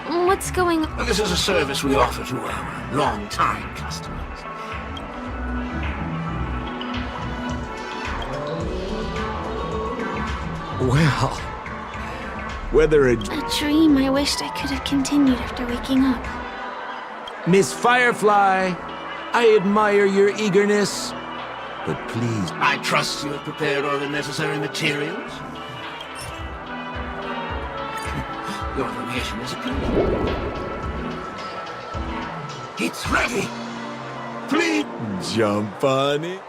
Speaker 4: What's going on?
Speaker 7: This is a service we offer to our long-time customers.
Speaker 12: Well, whether
Speaker 4: A dream I wished I could have continued after waking up.
Speaker 12: Miss Firefly, I admire your eagerness, but please...
Speaker 7: I trust you have prepared all the necessary materials. Your information is approved. It's ready. Please
Speaker 12: jump on it.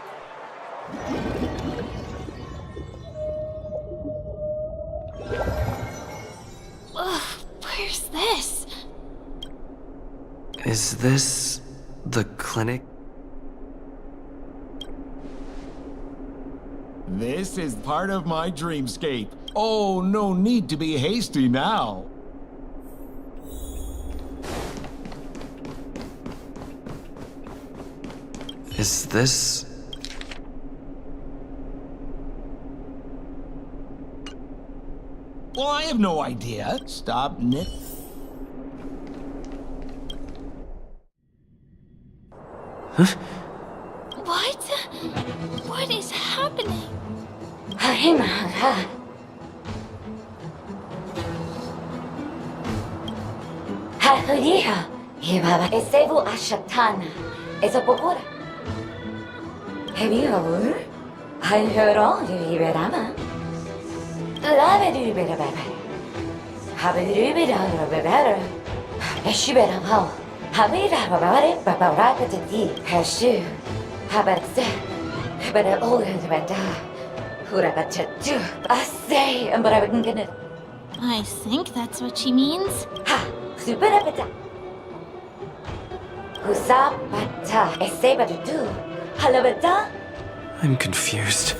Speaker 4: Where's this?
Speaker 3: Is this the clinic?
Speaker 16: This is part of my dreamscape. Oh, no need to be hasty now.
Speaker 3: Is this...
Speaker 16: Well, I have no idea. Stop nit.
Speaker 4: What? What is happening? I think that's what she means.
Speaker 3: I'm confused.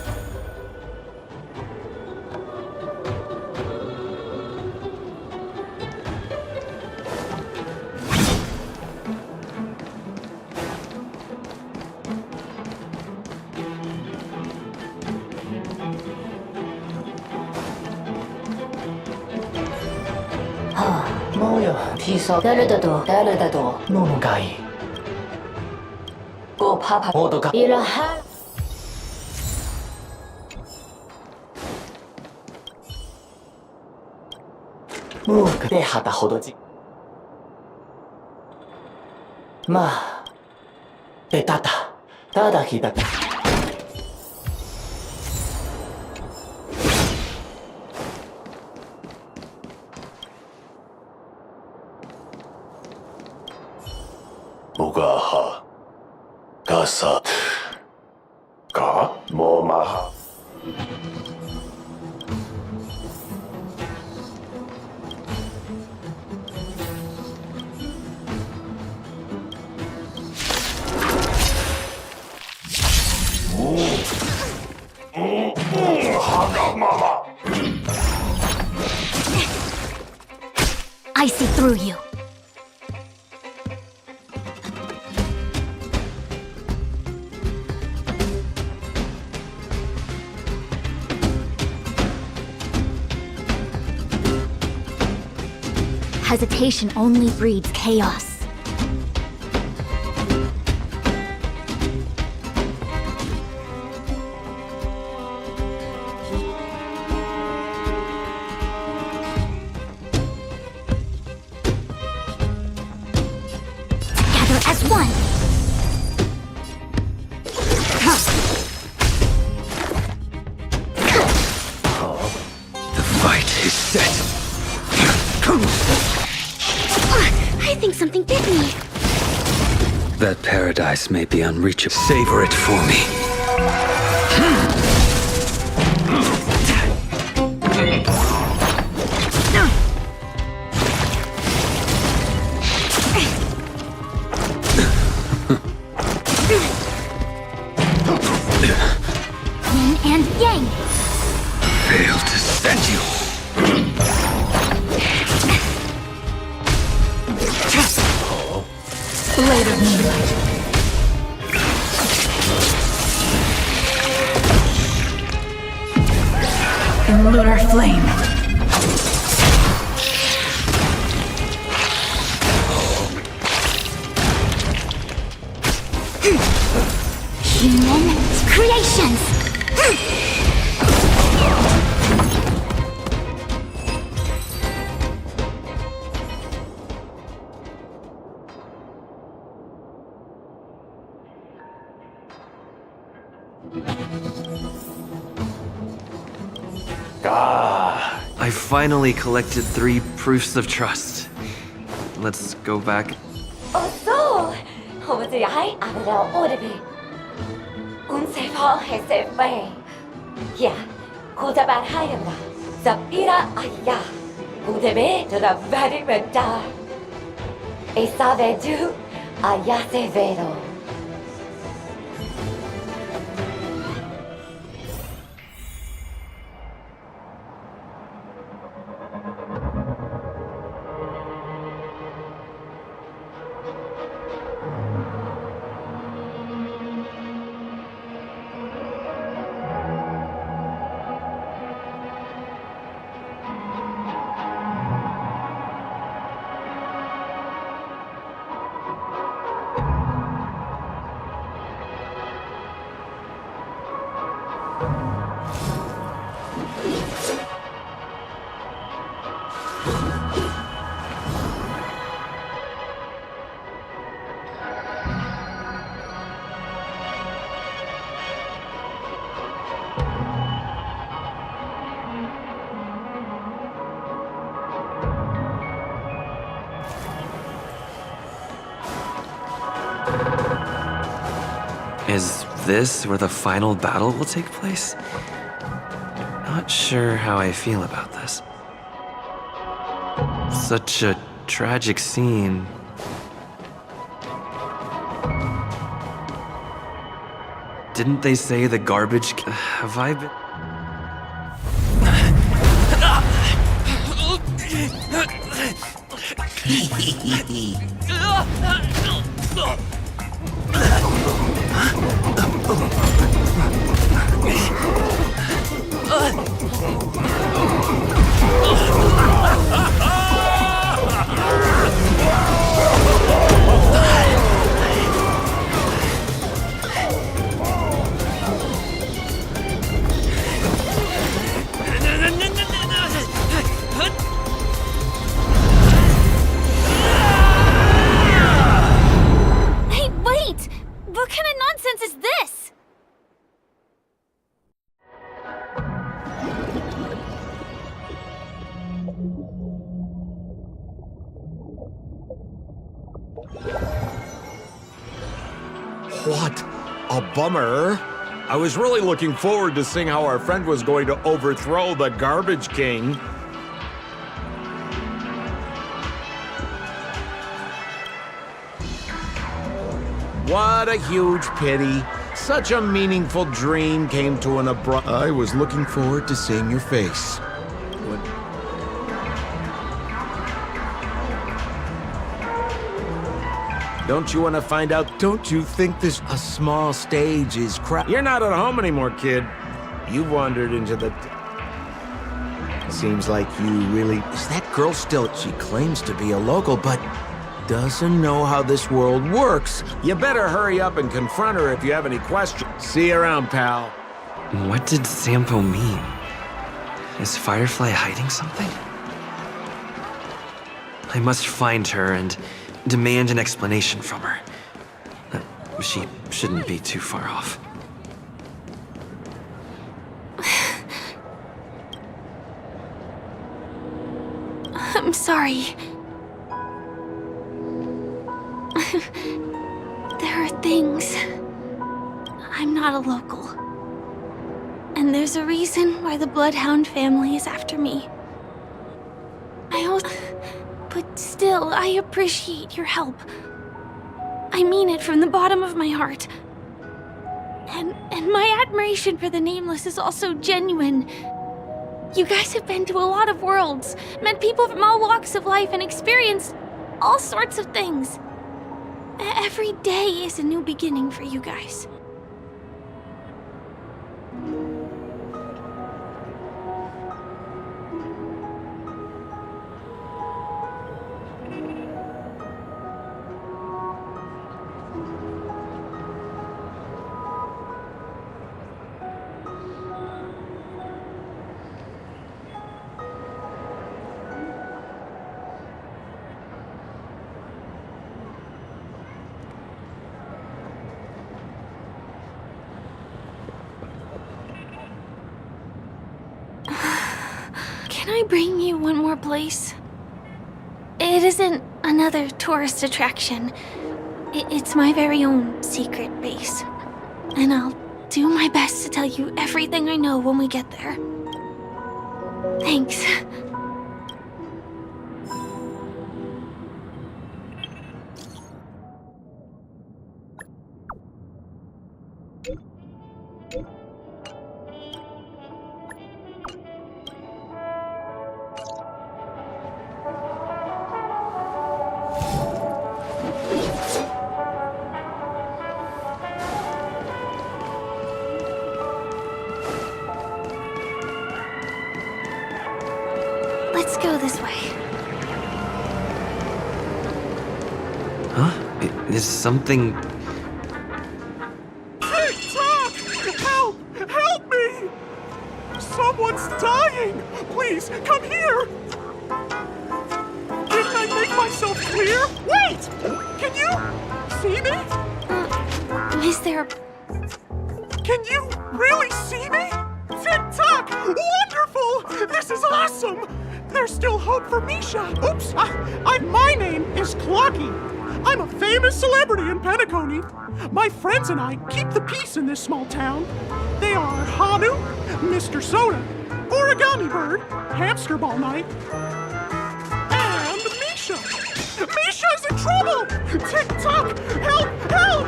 Speaker 4: I see through you. Hesitation only breeds chaos. Together as one.
Speaker 6: The fight is set.
Speaker 4: I think something bit me.
Speaker 6: That paradise may be unreachable. Savor it for me.
Speaker 4: and yang.
Speaker 7: Failed to send you.
Speaker 2: Blade of Moonlight. In lunar flame.
Speaker 4: Human creations.
Speaker 3: I finally collected 3 proofs of trust. Let's go back.
Speaker 17: 어서 호즈야이 아브라 오르비 운세파 헤세페 야 고자반 하였나 잡이라 아야 우데베 저다 바리메다 에사베두 아야세베로
Speaker 3: Is this where the final battle will take place? Not sure how I feel about this. Such a tragic scene. Didn't they say the garbage... Have I been...
Speaker 4: Hey, wait! What kind of nonsense is this?
Speaker 12: What a bummer. I was really looking forward to seeing how our friend was going to overthrow the Garbage King. What a huge pity. Such a meaningful dream came to an abrupt... I was looking forward to seeing your face. Don't you want to find out? Don't you think this a small stage is crap? You're not at home anymore, kid. You wandered into the... Seems like you really... Is that girl still... She claims to be a local, but doesn't know how this world works. You better hurry up and confront her if you have any questions. See you around, pal.
Speaker 3: What did Sampo mean? Is Firefly hiding something? I must find her and demand an explanation from her. She shouldn't be too far off.
Speaker 4: I'm sorry. There are things. I'm not a local. And there's a reason why the Bloodhound family is after me. But still, I appreciate your help. I mean it from the bottom of my heart.
Speaker 18: And my admiration for the Nameless is also genuine. You guys have been to a lot of worlds, met people from all walks of life, and experienced all sorts of things. Every day is a new beginning for you guys. Can I bring you one more place? It isn't another tourist attraction. It's my very own secret base. And I'll do my best to tell you everything I know when we get there. Thanks. Let's go this way.
Speaker 3: Huh? Is something...
Speaker 19: TikTok! Help! Help me! Someone's dying! Please, come here! Didn't I make myself clear? Wait! Can you see me?
Speaker 18: Is there...
Speaker 19: Can you really see me? TikTok! Wonderful! This is awesome! There's still hope for Misha. Oops! My name is Clocky. I'm a famous celebrity in Penacony. My friends and I keep the peace in this small town. They are Hanu, Mr. Soda, Origami Bird, Hamster Ball Night, and Misha. Misha's in trouble! TikTok! Help! Help!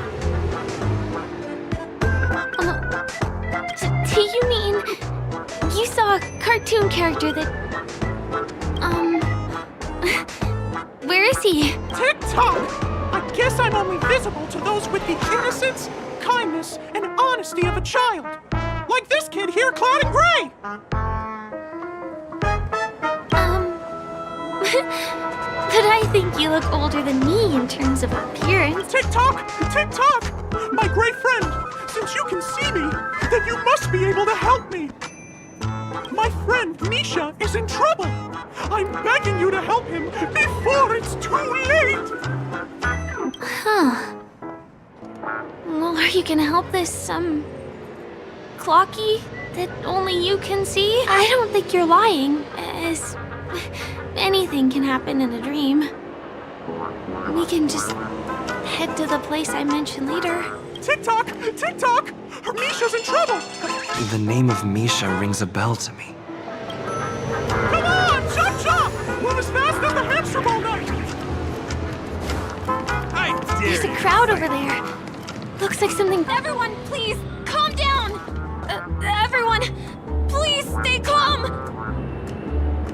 Speaker 18: Do you mean you saw a cartoon character that... Where is he?
Speaker 19: TikTok! I guess I'm only visible to those with the innocence, kindness, and honesty of a child. Like this kid here clad in gray!
Speaker 18: But I think you look older than me in terms of appearance.
Speaker 19: TikTok! TikTok! My gray friend, since you can see me, then you must be able to help me. My friend Misha is in trouble. I'm begging you to help him before it's too late.
Speaker 18: Huh. Well, are you gonna help this, Clocky that only you can see? I don't think you're lying, as anything can happen in a dream. We can just head to the place I mentioned later.
Speaker 19: TikTok! TikTok! Misha's in trouble!
Speaker 3: The name of Misha rings a bell to me.
Speaker 19: Come on! Chop chop! Move as fast as the hamster ball night!
Speaker 18: There's a crowd over there. Looks like something... Everyone, please, calm down! Everyone, please stay calm!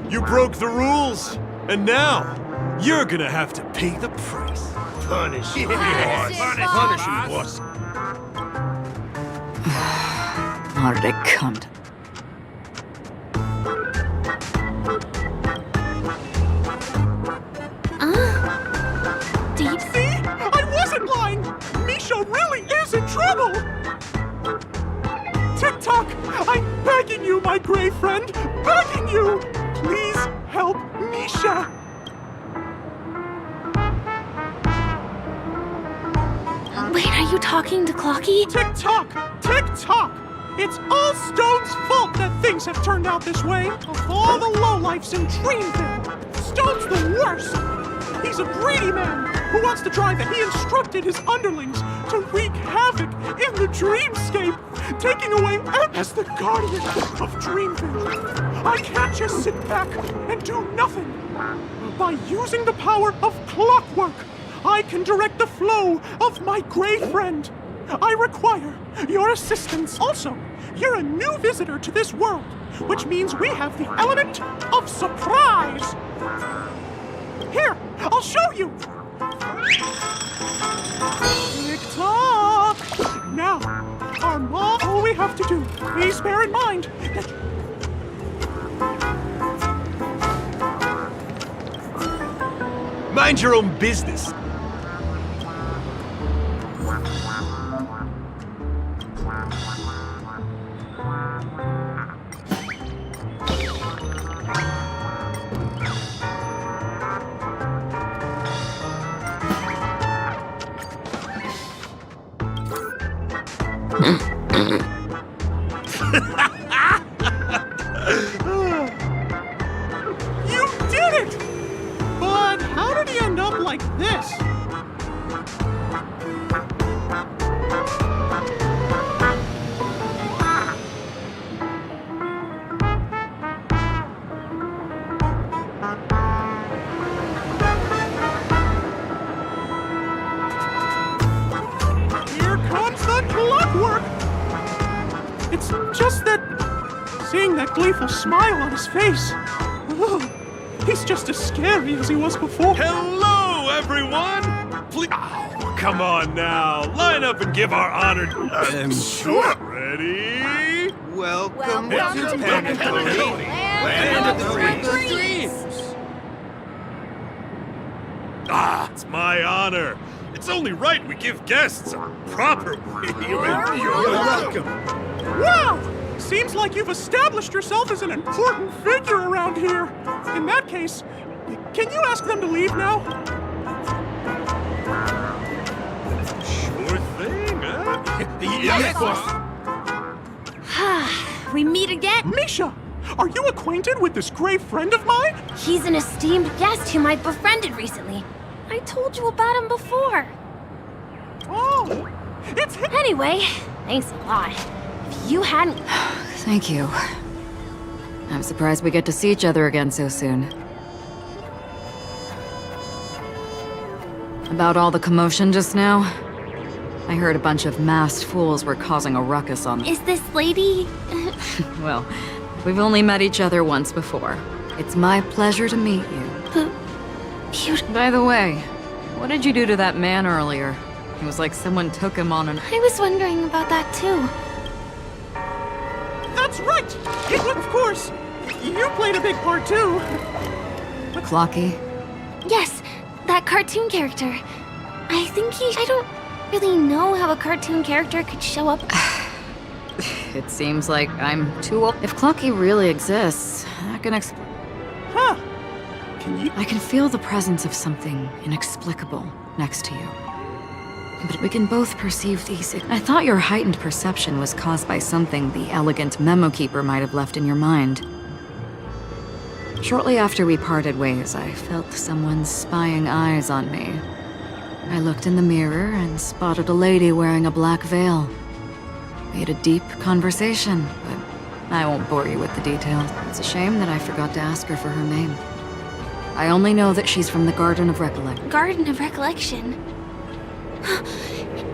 Speaker 20: You broke the rules, and now you're gonna have to pay the price.
Speaker 7: Punish him,
Speaker 20: Punish him, boss.
Speaker 2: Not a cunt.
Speaker 18: Deep.
Speaker 19: See? I wasn't lying! Misha really is in trouble! TikTok, I'm begging you, my gray friend! Begging you! Please help Misha!
Speaker 18: Wait, are you talking to Clocky?
Speaker 19: TikTok! TikTok! It's all Stone's fault that things have turned out this way. Of all the lowlifes in Dreamville, Stone's the worst! He's a greedy man who wants to drive and he instructed his underlings to wreak havoc in the dreamscape, taking away as the guardian of Dreamville. I can't just sit back and do nothing. By using the power of clockwork, I can direct the flow of my gray friend. I require your assistance. Also, you're a new visitor to this world, which means we have the element of surprise. Here, I'll show you. Tick-tock. Now, our mom, all we have to do, please bear in mind that...
Speaker 20: Mind your own business.
Speaker 19: You did it! But how did he end up like this? Here comes the clockwork! It's just that... seeing that gleeful smile on his face... he's just as scary as he was before.
Speaker 20: Hello, everyone! Please. Oh, come on now. Line up and give our honor.
Speaker 11: Sure.
Speaker 20: Ready?
Speaker 11: Welcome
Speaker 20: to Penacony,
Speaker 11: land of the
Speaker 20: dreams. Ah, it's my honor. It's only right we give guests a proper
Speaker 11: You're welcome.
Speaker 19: Wow! Seems like you've established yourself as an important figure around here. In that case, can you ask them to leave now?
Speaker 20: Sure thing, huh?
Speaker 11: Yes, boss.
Speaker 4: We meet again?
Speaker 19: Misha, are you acquainted with this gray friend of mine?
Speaker 4: He's an esteemed guest whom I befriended recently. I told you about him before.
Speaker 19: Oh, it's him.
Speaker 4: Anyway, thanks a lot. If you hadn't...
Speaker 2: Thank you. I'm surprised we get to see each other again so soon. About all the commotion just now? I heard a bunch of masked fools were causing a ruckus on...
Speaker 18: Is this lady...
Speaker 2: Well, we've only met each other once before. It's my pleasure to meet you. By the way, what did you do to that man earlier? It was like someone took him on an...
Speaker 18: I was wondering about that too.
Speaker 19: That's right! Of course, you played a big part too.
Speaker 2: Clocky?
Speaker 18: Yes, that cartoon character. I think I don't really know how a cartoon character could show up.
Speaker 2: It seems like I'm too old. If Clocky really exists, that can explain...
Speaker 19: Huh.
Speaker 2: I can feel the presence of something inexplicable next to you. But we can both perceive these... I thought your heightened perception was caused by something the elegant memo keeper might have left in your mind. Shortly after we parted ways, I felt someone's spying eyes on me. I looked in the mirror and spotted a lady wearing a black veil. We had a deep conversation, but I won't bore you with the details. It's a shame that I forgot to ask her for her name. I only know that she's from the Garden of Recollection.
Speaker 18: Garden of Recollection?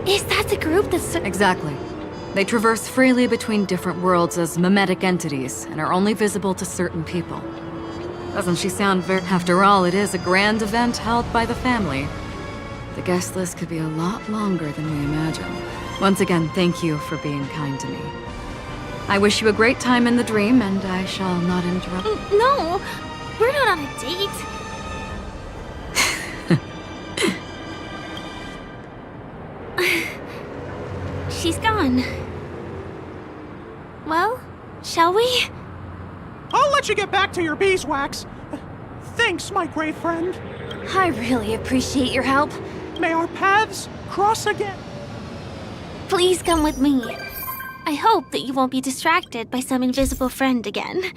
Speaker 18: Is that the group that's...
Speaker 2: Exactly. They traverse freely between different worlds as mimetic entities and are only visible to certain people. Doesn't she sound very... After all, it is a grand event held by the family. The guest list could be a lot longer than we imagined. Once again, thank you for being kind to me. I wish you a great time in the dream, and I shall not interrupt.
Speaker 18: No, we're not on a date. She's gone. Well, shall we?
Speaker 19: I'll let you get back to your beeswax. Thanks, my gray friend.
Speaker 4: I really appreciate your help.
Speaker 19: May our paths cross again.
Speaker 18: Please come with me. I hope that you won't be distracted by some invisible friend again.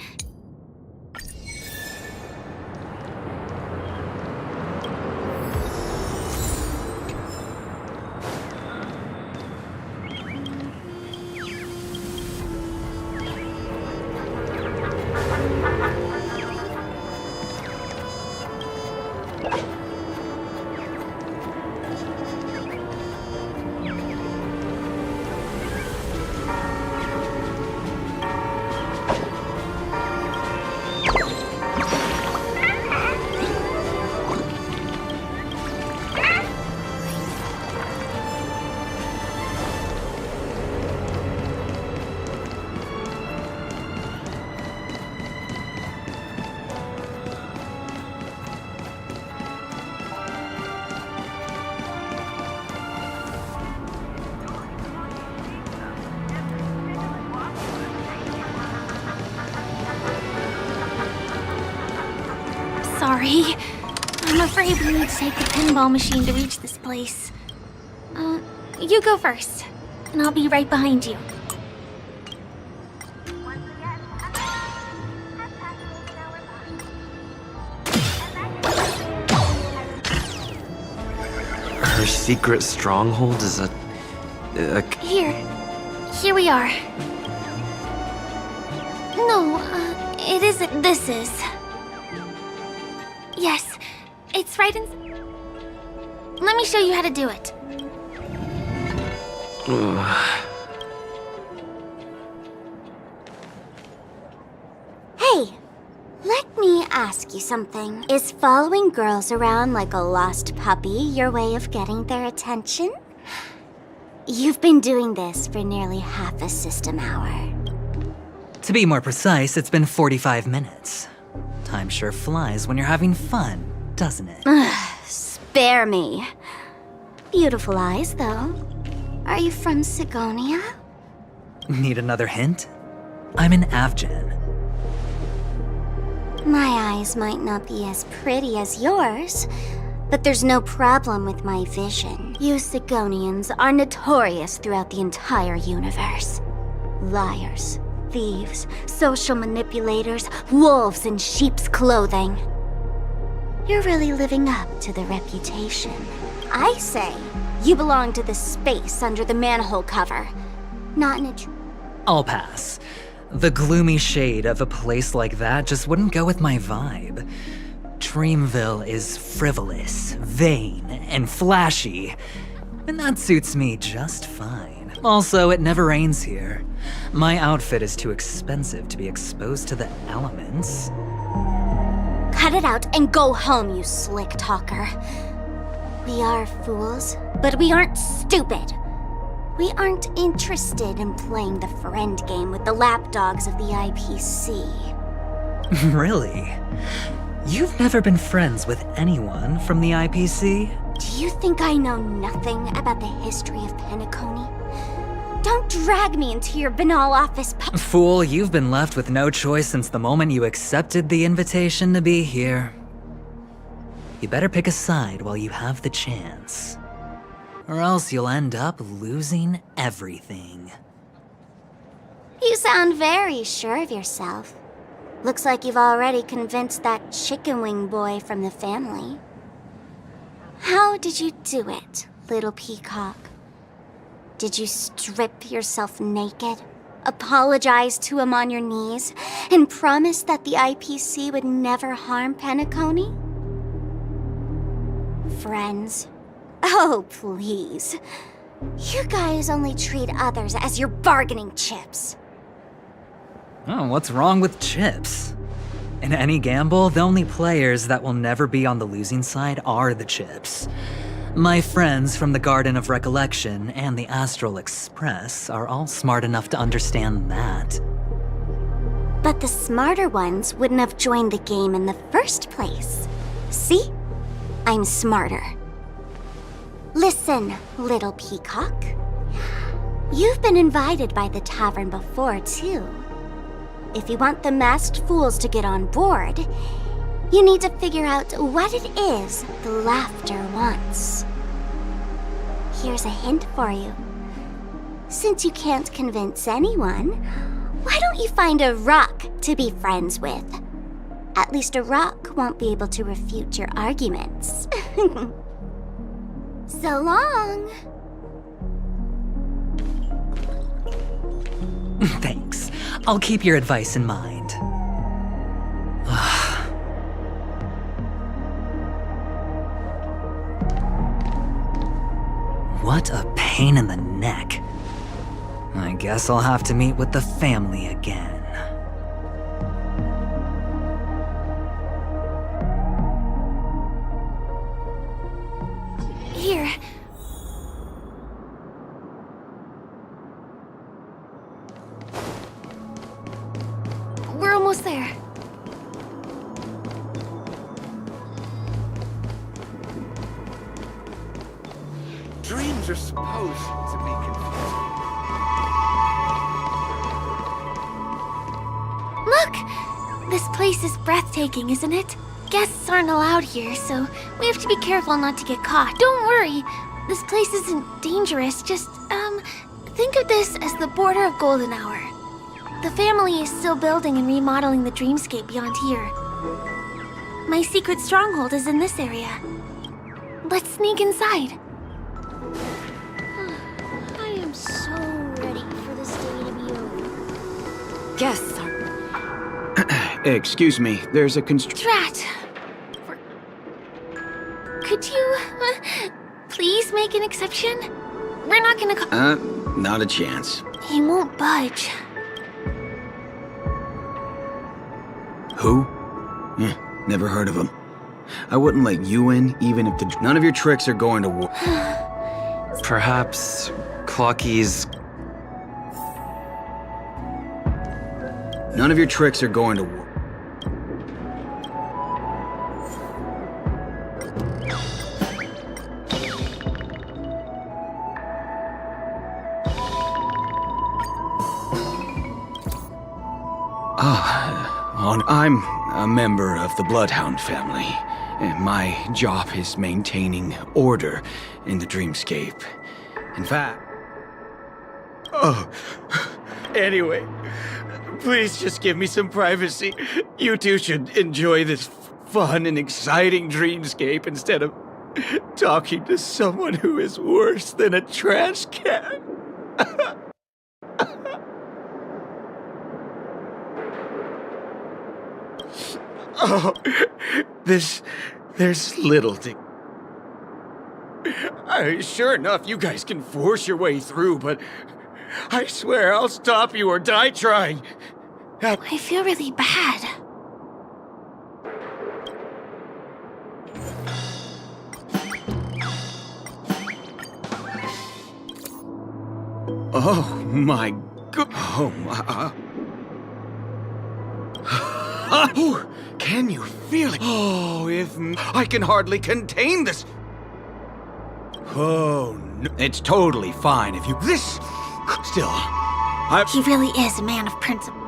Speaker 18: sorry. I'm afraid we need to take the pinball machine to reach this place. You go first, and I'll be right behind you.
Speaker 3: Her secret stronghold is a
Speaker 18: Here we are. No, it isn't. This is. Yes, it's right in. Let me show you how to do it.
Speaker 8: Hey, let me ask you something. Is following girls around like a lost puppy your way of getting their attention? You've been doing this for nearly half a system hour.
Speaker 1: To be more precise, it's been 45 minutes. Time sure flies when you're having fun, doesn't it?
Speaker 8: Spare me. Beautiful eyes, though. Are you from Sigonia?
Speaker 1: Need another hint? I'm an Avgen.
Speaker 8: My eyes might not be as pretty as yours, but there's no problem with my vision. You Sigonians are notorious throughout the entire universe. Liars, thieves, social manipulators, wolves in sheep's clothing. You're really living up to the reputation. I say, you belong to the space under the manhole cover, not in a...
Speaker 1: I'll pass. The gloomy shade of a place like that just wouldn't go with my vibe. Dreamville is frivolous, vain, and flashy, and that suits me just fine. Also, it never rains here. My outfit is too expensive to be exposed to the elements.
Speaker 8: Cut it out and go home, you slick talker. We are fools, but we aren't stupid. We aren't interested in playing the friend game with the lapdogs of the IPC.
Speaker 1: Really? You've never been friends with anyone from the IPC?
Speaker 8: Do you think I know nothing about the history of Penacony? Don't drag me into your banal office.
Speaker 1: Fool, you've been left with no choice since the moment you accepted the invitation to be here. You better pick a side while you have the chance. Or else you'll end up losing everything.
Speaker 8: You sound very sure of yourself. Looks like you've already convinced that chicken wing boy from the family. How did you do it, little peacock? Did you strip yourself naked, apologize to him on your knees, and promise that the IPC would never harm Penacony? Friends? Oh, please. You guys only treat others as your bargaining chips.
Speaker 1: Oh, what's wrong with chips? In any gamble, the only players that will never be on the losing side are the chips. My friends from the Garden of Recollection and the Astral Express are all smart enough to understand that.
Speaker 8: But the smarter ones wouldn't have joined the game in the first place. See? I'm smarter. Listen, little peacock. You've been invited by the tavern before, too. If you want the masked fools to get on board, you need to figure out what it is the laughter wants. Here's a hint for you. Since you can't convince anyone, why don't you find a rock to be friends with? At least a rock won't be able to refute your arguments. So long!
Speaker 1: Thanks. I'll keep your advice in mind. What a pain in the neck. I guess I'll have to meet with the family again.
Speaker 18: Here. We're almost there.
Speaker 7: Dreams are supposed to be confusing.
Speaker 18: Look! This place is breathtaking, isn't it? guests aren't allowed here, so we have to be careful not to get caught. Don't worry, this place isn't dangerous. Just, think of this as the border of Golden Hour. The family is still building and remodeling the dreamscape beyond here. My secret stronghold is in this area. Let's sneak inside.
Speaker 8: I am so ready for this day to be over.
Speaker 2: Guests are...
Speaker 21: Excuse me, there's a
Speaker 18: Drat! Could you, please make an exception? We're not gonna
Speaker 21: not a chance.
Speaker 18: He won't budge.
Speaker 21: Who? Never heard of him. I wouldn't let you in, even if none of your tricks are going to work.
Speaker 3: Perhaps Clocky's...
Speaker 21: None of your tricks are going to work. I'm a member of the Bloodhound family, and my job is maintaining order in the dreamscape. In fact...
Speaker 12: Anyway, please just give me some privacy. You two should enjoy this fun and exciting dreamscape instead of talking to someone who is worse than a trash can. Oh, there's little to... Sure enough, you guys can force your way through, but I swear I'll stop you or die trying.
Speaker 18: I feel really bad.
Speaker 21: Oh my god. Oh my...
Speaker 12: Oh, can you feel it? Oh, if I can hardly contain this.
Speaker 21: Oh, no. It's totally fine if you...
Speaker 12: This... Still,
Speaker 18: He really is a man of principle.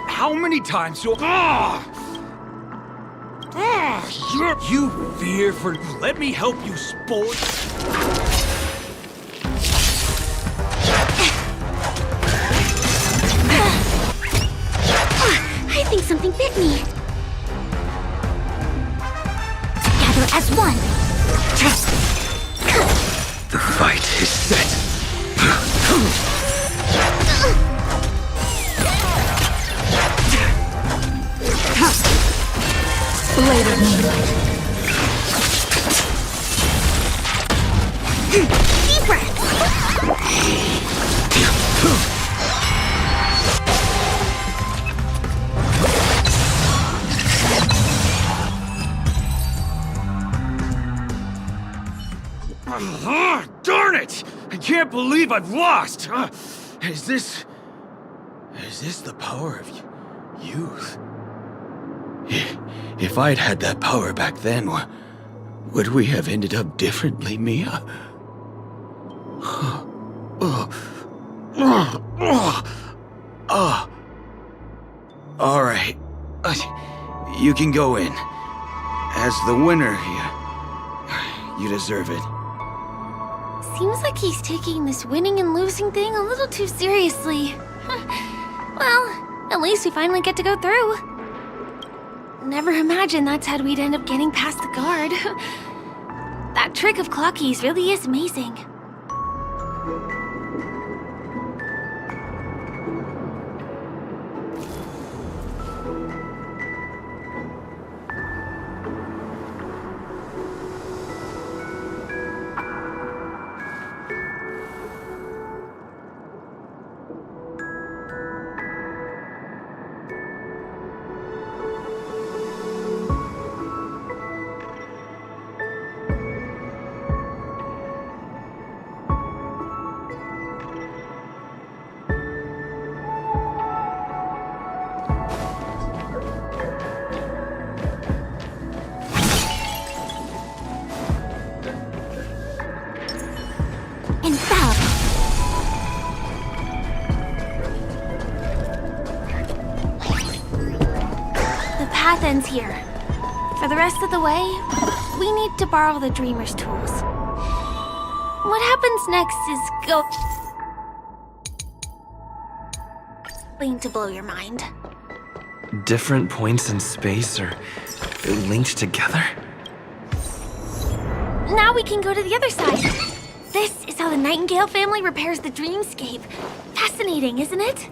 Speaker 12: How many times do...
Speaker 20: You fear for... Let me help you, sport.
Speaker 8: I think something bit me. Together as one.
Speaker 21: The fight is set.
Speaker 2: Blade of moonlight.
Speaker 8: Deep breath.
Speaker 20: Darn it! I can't believe I've lost! Is this the power of youth?
Speaker 21: If I'd had that power back then, would we have ended up differently, Mia? All right. You can go in. As the winner, you deserve it.
Speaker 18: Seems like he's taking this winning and losing thing a little too seriously. Well, at least we finally get to go through. Never imagined that's how we'd end up getting past the guard. That trick of Clocky's really is amazing. path ends here. For the rest of the way, we need to borrow the Dreamer's tools. What happens next is going to blow your mind.
Speaker 3: Different points in space are linked together?
Speaker 18: Now we can go to the other side. This is how the Nightingale family repairs the dreamscape. Fascinating, isn't it?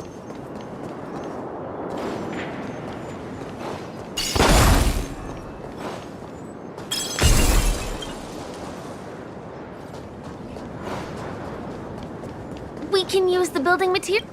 Speaker 18: We can use the building material.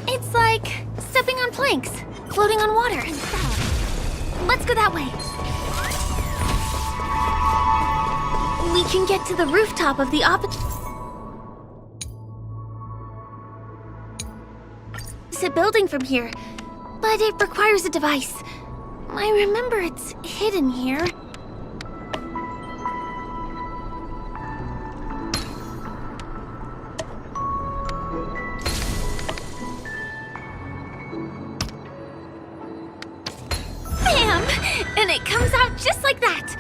Speaker 18: It's like stepping on planks, floating on water. Let's go that way. We can get to the rooftop of the opposite building from here, but it requires a device. I remember it's hidden here. And it comes out just like that.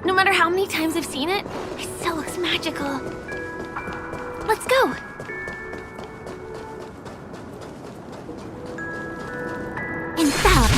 Speaker 18: No matter how many times I've seen it, it still looks magical. Let's go. Infallible.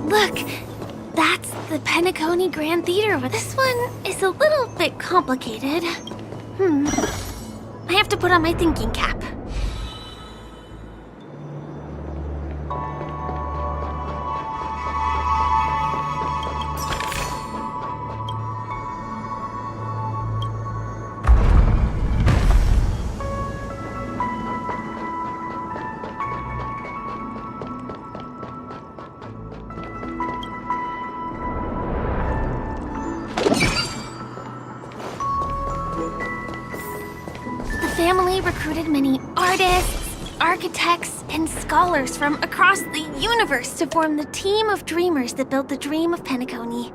Speaker 18: Look, that's the Penacony Grand Theater. This one is a little bit complicated. I have to put on my thinking cap. The family recruited many artists, architects, and scholars from across the universe to form the team of dreamers that built the dream of Penacony.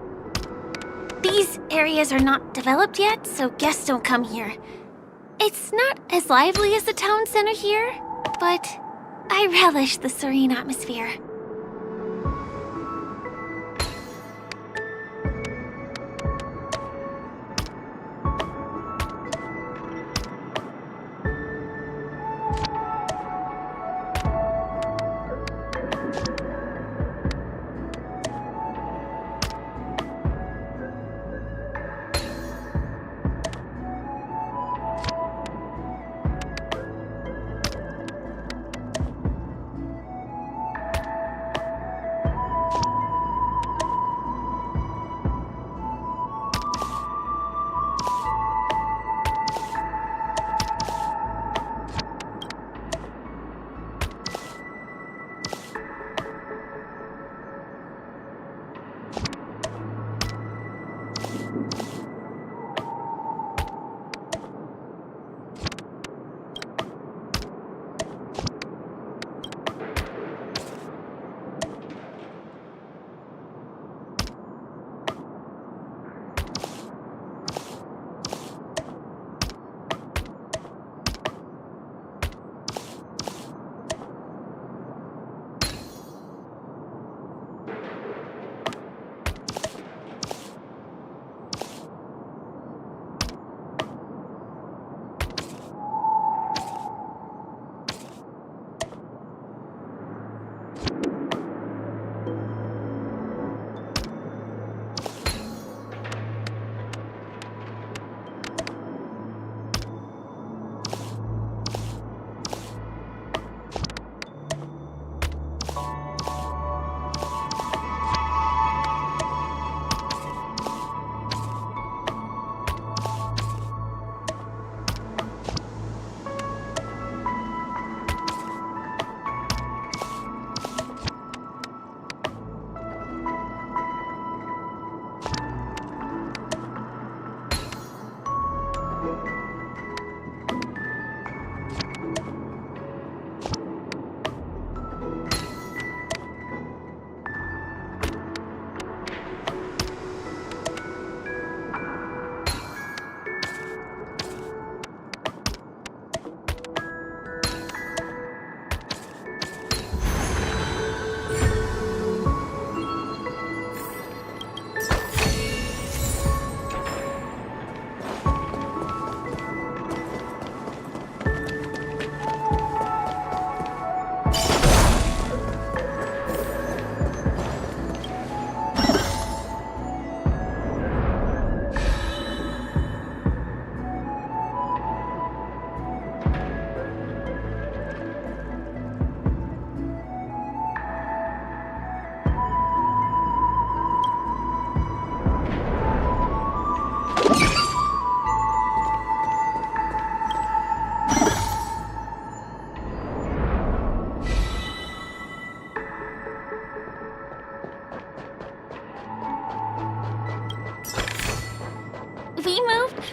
Speaker 18: These areas are not developed yet, so guests don't come here. It's not as lively as the town center here, but I relish the serene atmosphere.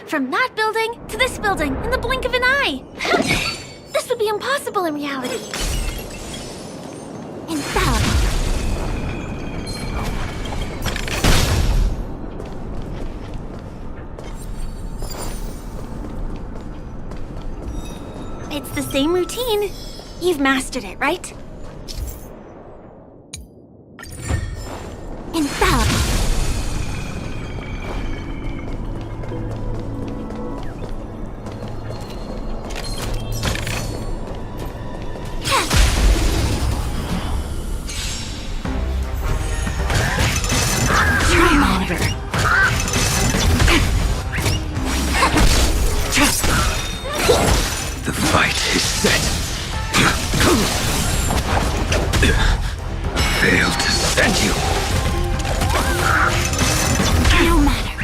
Speaker 18: From that building to this building in the blink of an eye. This would be impossible in reality.
Speaker 8: Infallible.
Speaker 18: It's the same routine. You've mastered it, right?
Speaker 8: Infallible.
Speaker 7: The fight is set. Failed to send you.
Speaker 8: No matter.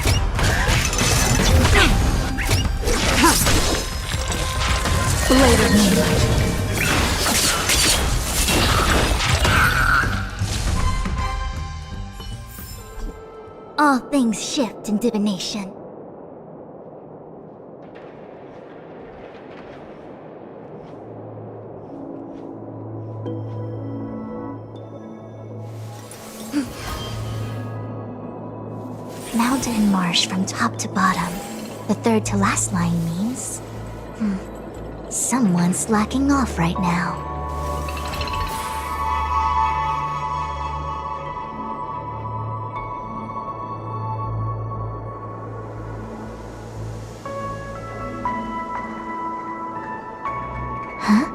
Speaker 8: Blade of Moonlight. All things shift in divination. Mountain and marsh from top to bottom. The third to last line means... someone's slacking off right now. Huh?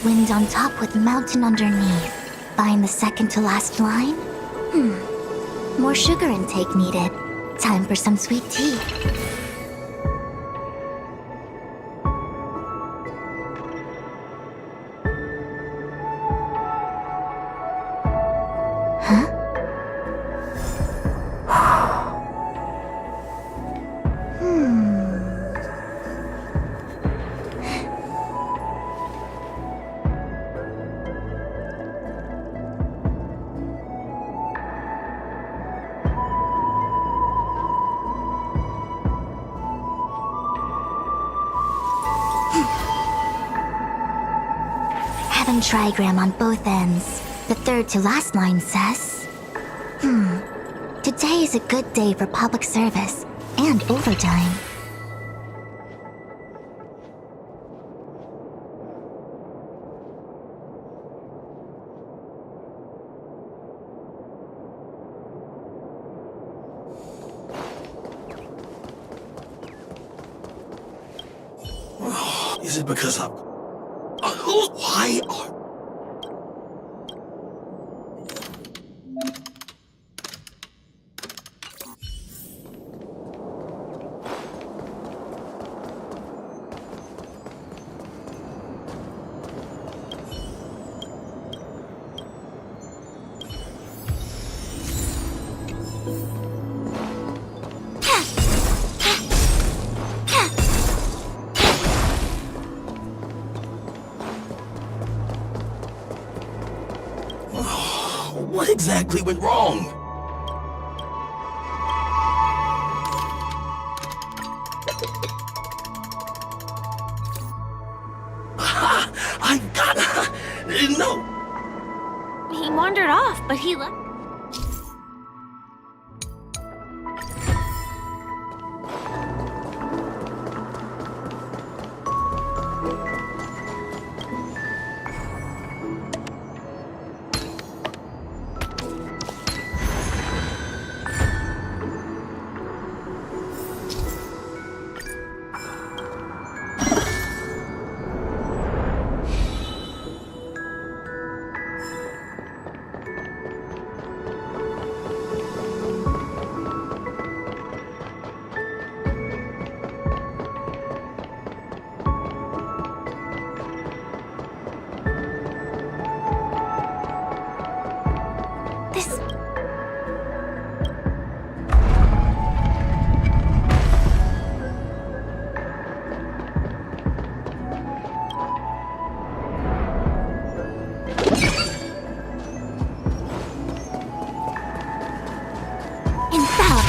Speaker 8: Wind on top with mountain underneath. Find the second to last line? More sugar intake needed. Time for some sweet tea. Huh? Heaven trigram on both ends. The third to last line says... Today is a good day for public service and overtime.
Speaker 7: Is it because I'm... Why are... What exactly went wrong? I gotta... No!
Speaker 18: He wandered off, but he left.
Speaker 8: Stop!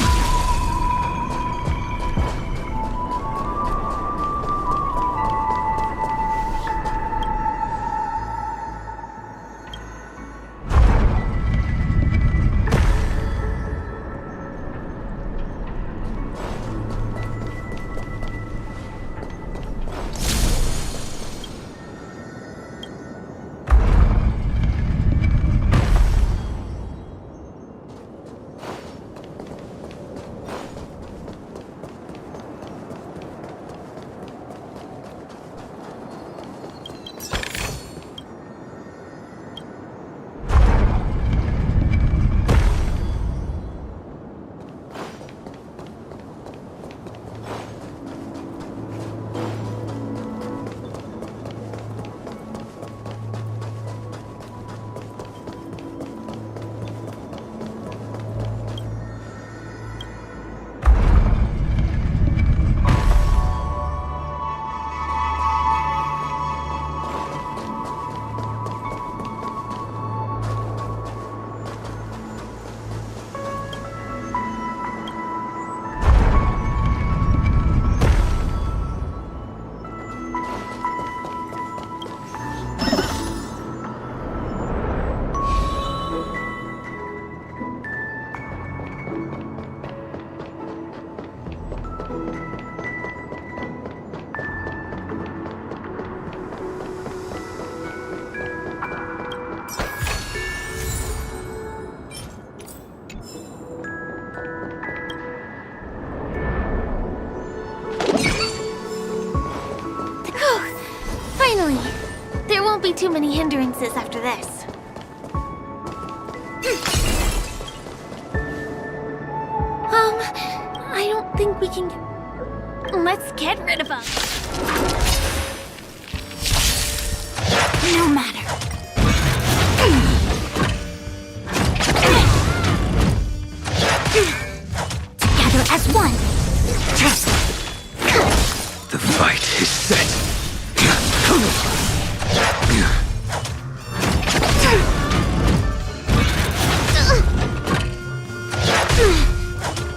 Speaker 18: Finally! There won't be too many hindrances after this. I don't think we can... Let's get rid of them. No matter.
Speaker 8: Together as one.
Speaker 20: The fight is set.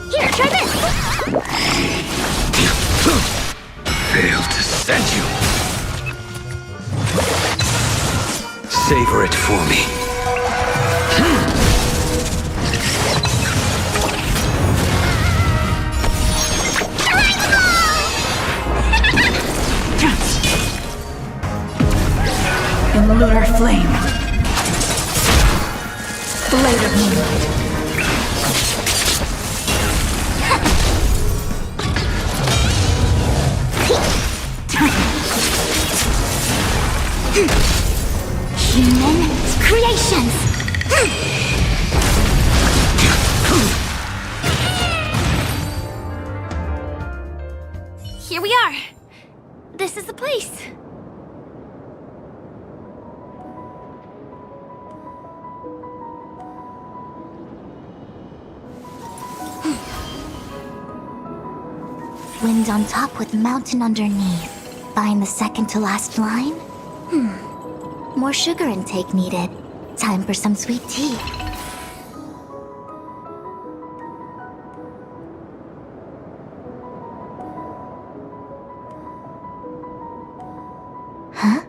Speaker 8: Here, try this.
Speaker 20: Failed to send you. Savor it for me.
Speaker 10: In lunar flame. Blade of moonlight.
Speaker 8: Human creations.
Speaker 18: Here we are. This is the place.
Speaker 8: Wind on top with mountain underneath. Find the second to last line? More sugar intake needed. Time for some sweet tea. Huh?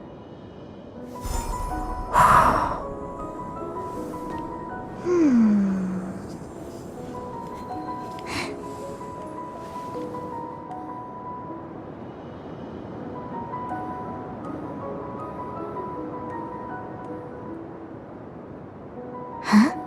Speaker 8: Huh?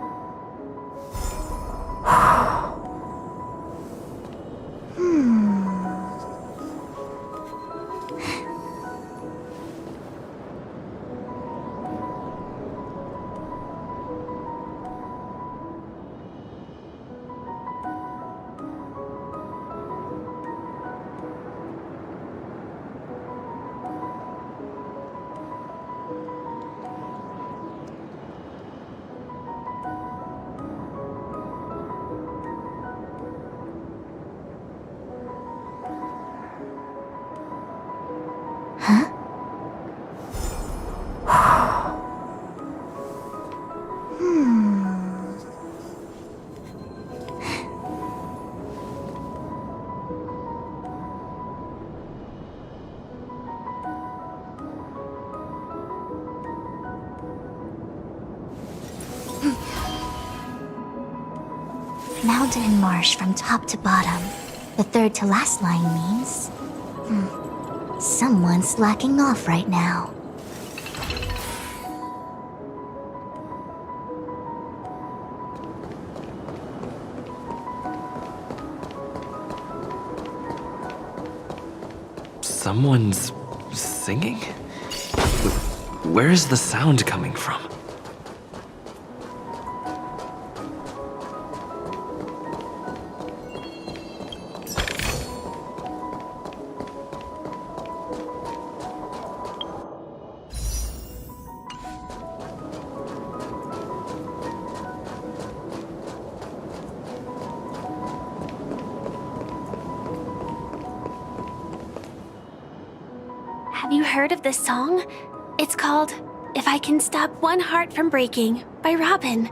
Speaker 8: Mountain marsh from top to bottom. The third to last line means... someone's slacking off right now.
Speaker 3: Someone's singing? Where is the sound coming from?
Speaker 18: Have you heard of this song? It's called If I Can Stop One Heart from Breaking by Robin.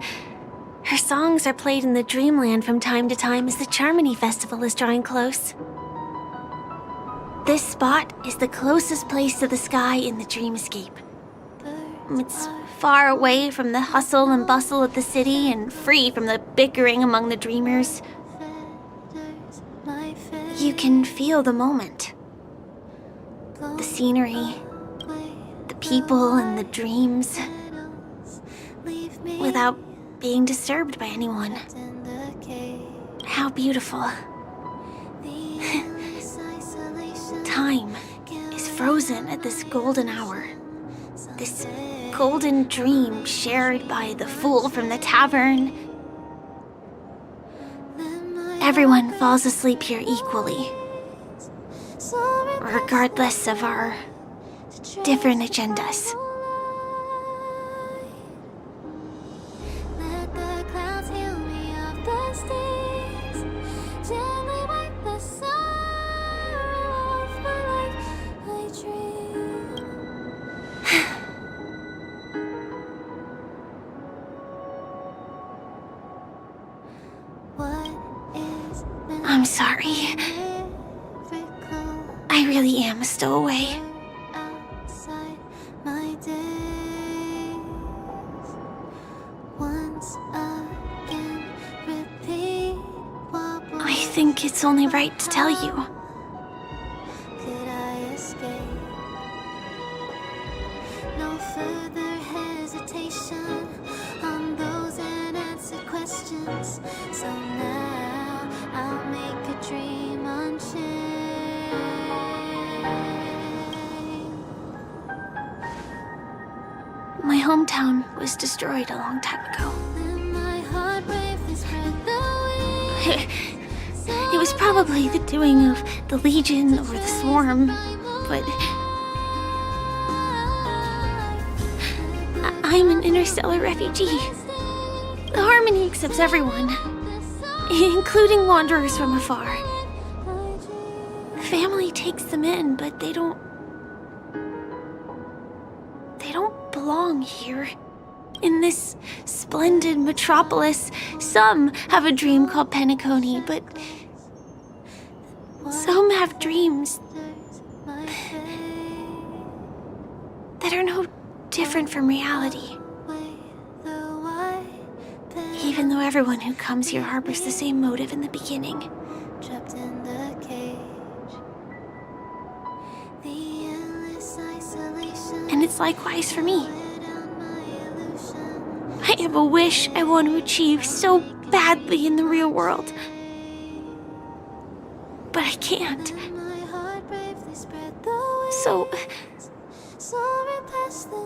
Speaker 18: Her songs are played in the Dreamland from time to time as the Charmony Festival is drawing close. This spot is the closest place to the sky in the dreamscape. It's far away from the hustle and bustle of the city and free from the bickering among the dreamers. You can feel the moment. The scenery, the people and the dreams, without being disturbed by anyone. How beautiful. Time is frozen at this golden hour. This golden dream shared by the fool from the tavern. Everyone falls asleep here equally, regardless of our different agendas. I'm sorry. I really am a stowaway. I think it's only right to tell you.
Speaker 5: No further hesitation on those unanswered questions. So now I'll make a dream unchained.
Speaker 18: My hometown was destroyed a long time ago. It was probably the doing of the Legion or the Swarm, but I'm an interstellar refugee. The Harmony accepts everyone, including wanderers from afar. Family takes them in, but they don't belong here. In this splendid metropolis, some have a dream called Penacony, but some have dreams that are no different from reality. Even though everyone who comes here harbors the same motive in the beginning.
Speaker 5: Trapped in the cage. The endless isolation.
Speaker 18: And it's likewise for me. I have a wish I want to achieve so badly in the real world. But I can't. So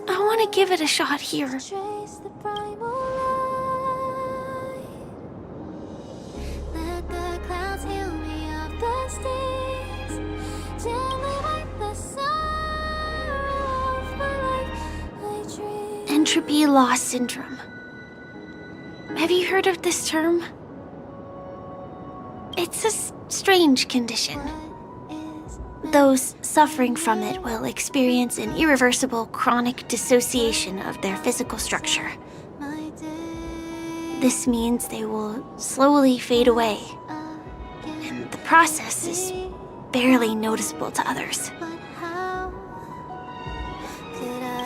Speaker 18: I want to give it a shot here.
Speaker 5: Let the clouds heal me of the stains. Gently wipe the sorrow of my life. I dream.
Speaker 18: Entropy loss syndrome. Have you heard of this term? It's a strange condition. Those suffering from it will experience an irreversible chronic dissociation of their physical structure. This means they will slowly fade away, and the process is barely noticeable to others.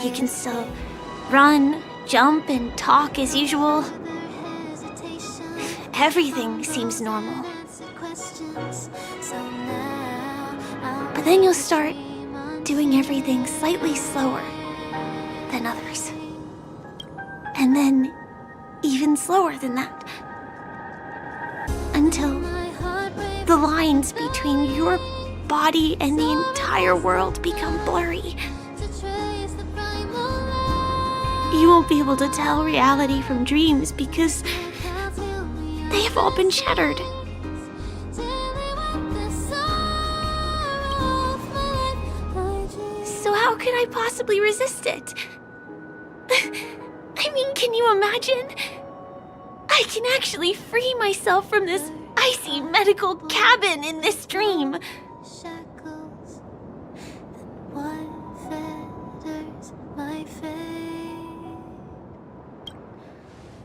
Speaker 18: You can still run, jump, and talk as usual. everything seems normal. But then you'll start doing everything slightly slower than others. And then even slower than that. Until the lines between your body and the entire world become blurry. You won't be able to tell reality from dreams because they have all been shattered. So how could I possibly resist it? I mean, can you imagine? I can actually free myself from this icy medical cabin in this dream.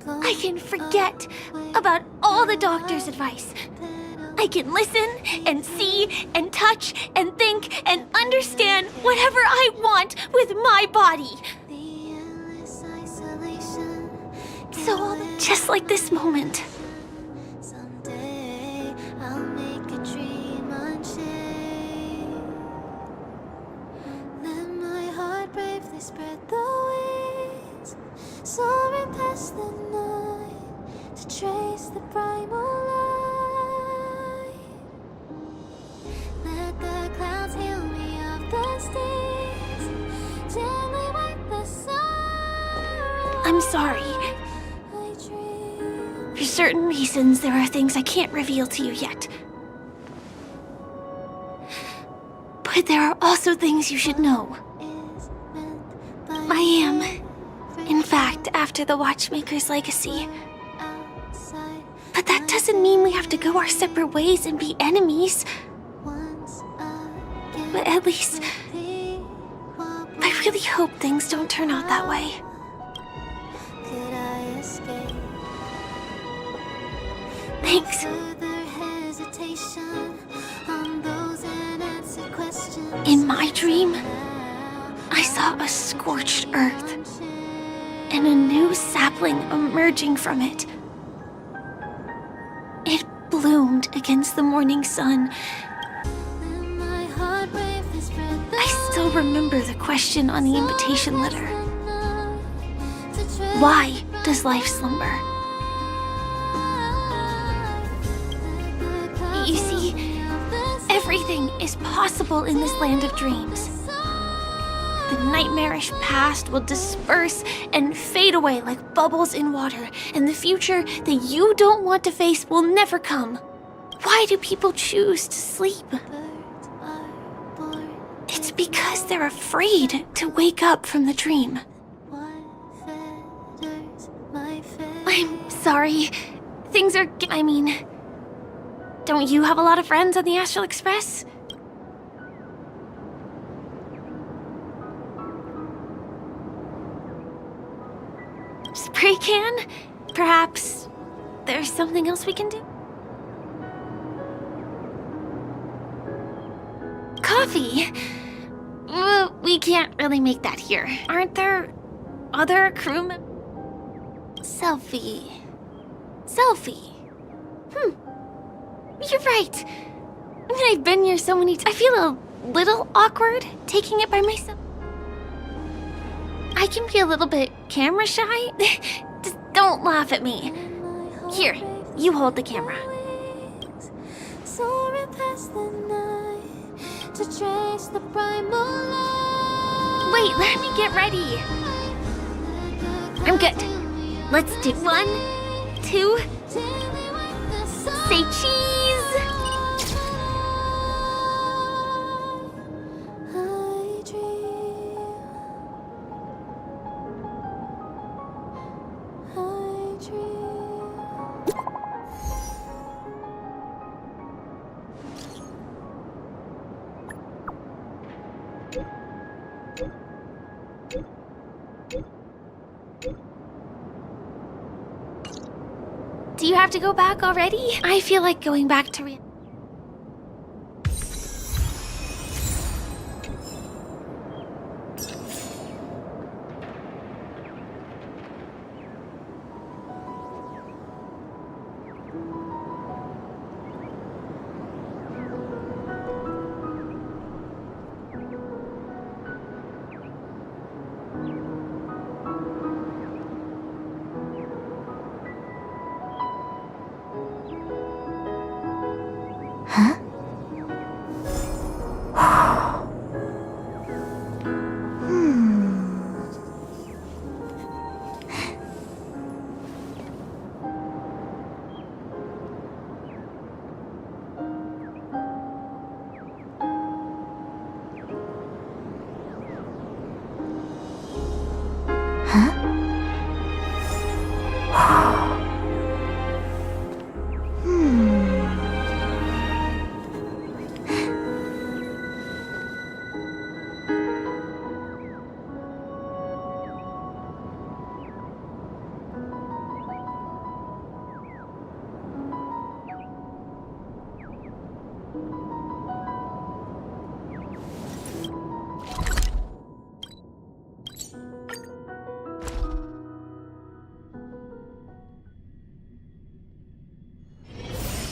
Speaker 18: I can forget about all the doctor's advice. I can listen and see and touch and think and understand whatever I want with my body. So, just like this moment.
Speaker 5: Spread the wings, soaring past the night to trace the primal light. Let the clouds heal me of the stings, gently wipe the sorrow.
Speaker 18: I'm sorry. For certain reasons, there are things I can't reveal to you yet. But there are also things you should know. I am, in fact, after the Watchmaker's legacy. But that doesn't mean we have to go our separate ways and be enemies. But at least, I really hope things don't turn out that way. Thanks. In my dream, I saw a scorched earth, and a new sapling emerging from it. It bloomed against the morning sun. I still remember the question on the invitation letter. Why does life slumber? You see, everything is possible in this land of dreams. The nightmarish past will disperse and fade away like bubbles in water, and the future that you don't want to face will never come. Why do people choose to sleep? It's because they're afraid to wake up from the dream. I'm sorry. Things are... don't you have a lot of friends on the Astral Express? Spray can? Perhaps there's something else we can do? Coffee? We can't really make that here. Aren't there other crew members? Selfie. You're right. I've been here so many times. I feel a little awkward taking it by myself. I can be a little bit camera shy. Just don't laugh at me. Here, you hold the camera.
Speaker 5: Soaring past the night to trace the primal light.
Speaker 18: Wait, let me get ready. I'm good. Let's do 1, 2. Say cheese. Do you have to go back already? I feel like going back to Huh?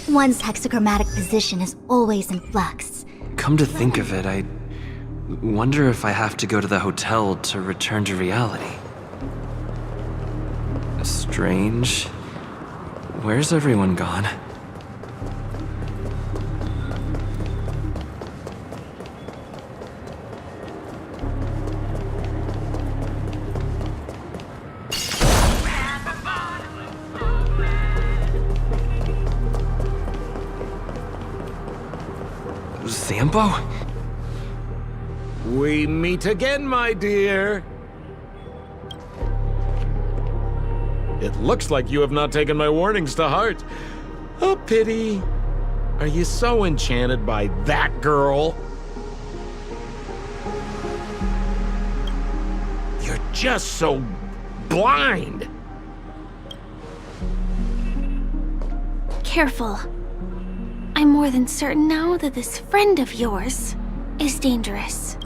Speaker 8: One's hexagrammatic position is always in flux.
Speaker 3: Come to think of it, I wonder if I have to go to the hotel to return to reality. Strange. Where's everyone gone? Sambo?
Speaker 12: We meet again, my dear. It looks like you have not taken my warnings to heart. A pity. Are you so enchanted by that girl? You're just so blind.
Speaker 18: Careful. I'm more than certain now that this friend of yours is dangerous.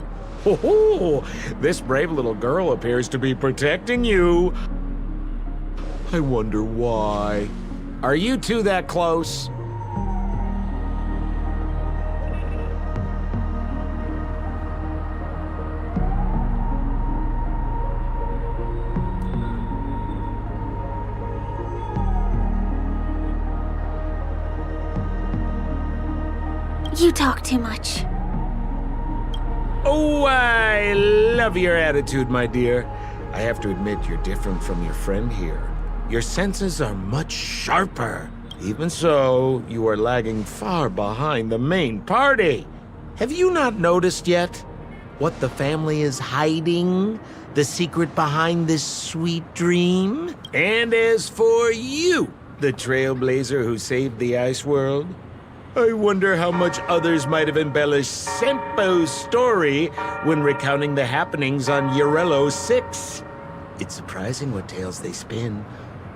Speaker 12: Oh, this brave little girl appears to be protecting you. I wonder why. Are you two that close?
Speaker 18: You talk too much.
Speaker 12: Oh, I love your attitude, my dear. I have to admit you're different from your friend here. Your senses are much sharper. Even so, you are lagging far behind the main party. Have you not noticed yet what the family is hiding? The secret behind this sweet dream? And as for you, the trailblazer who saved the ice world, I wonder how much others might have embellished Sempo's story when recounting the happenings on Urello 6. It's surprising what tales they spin.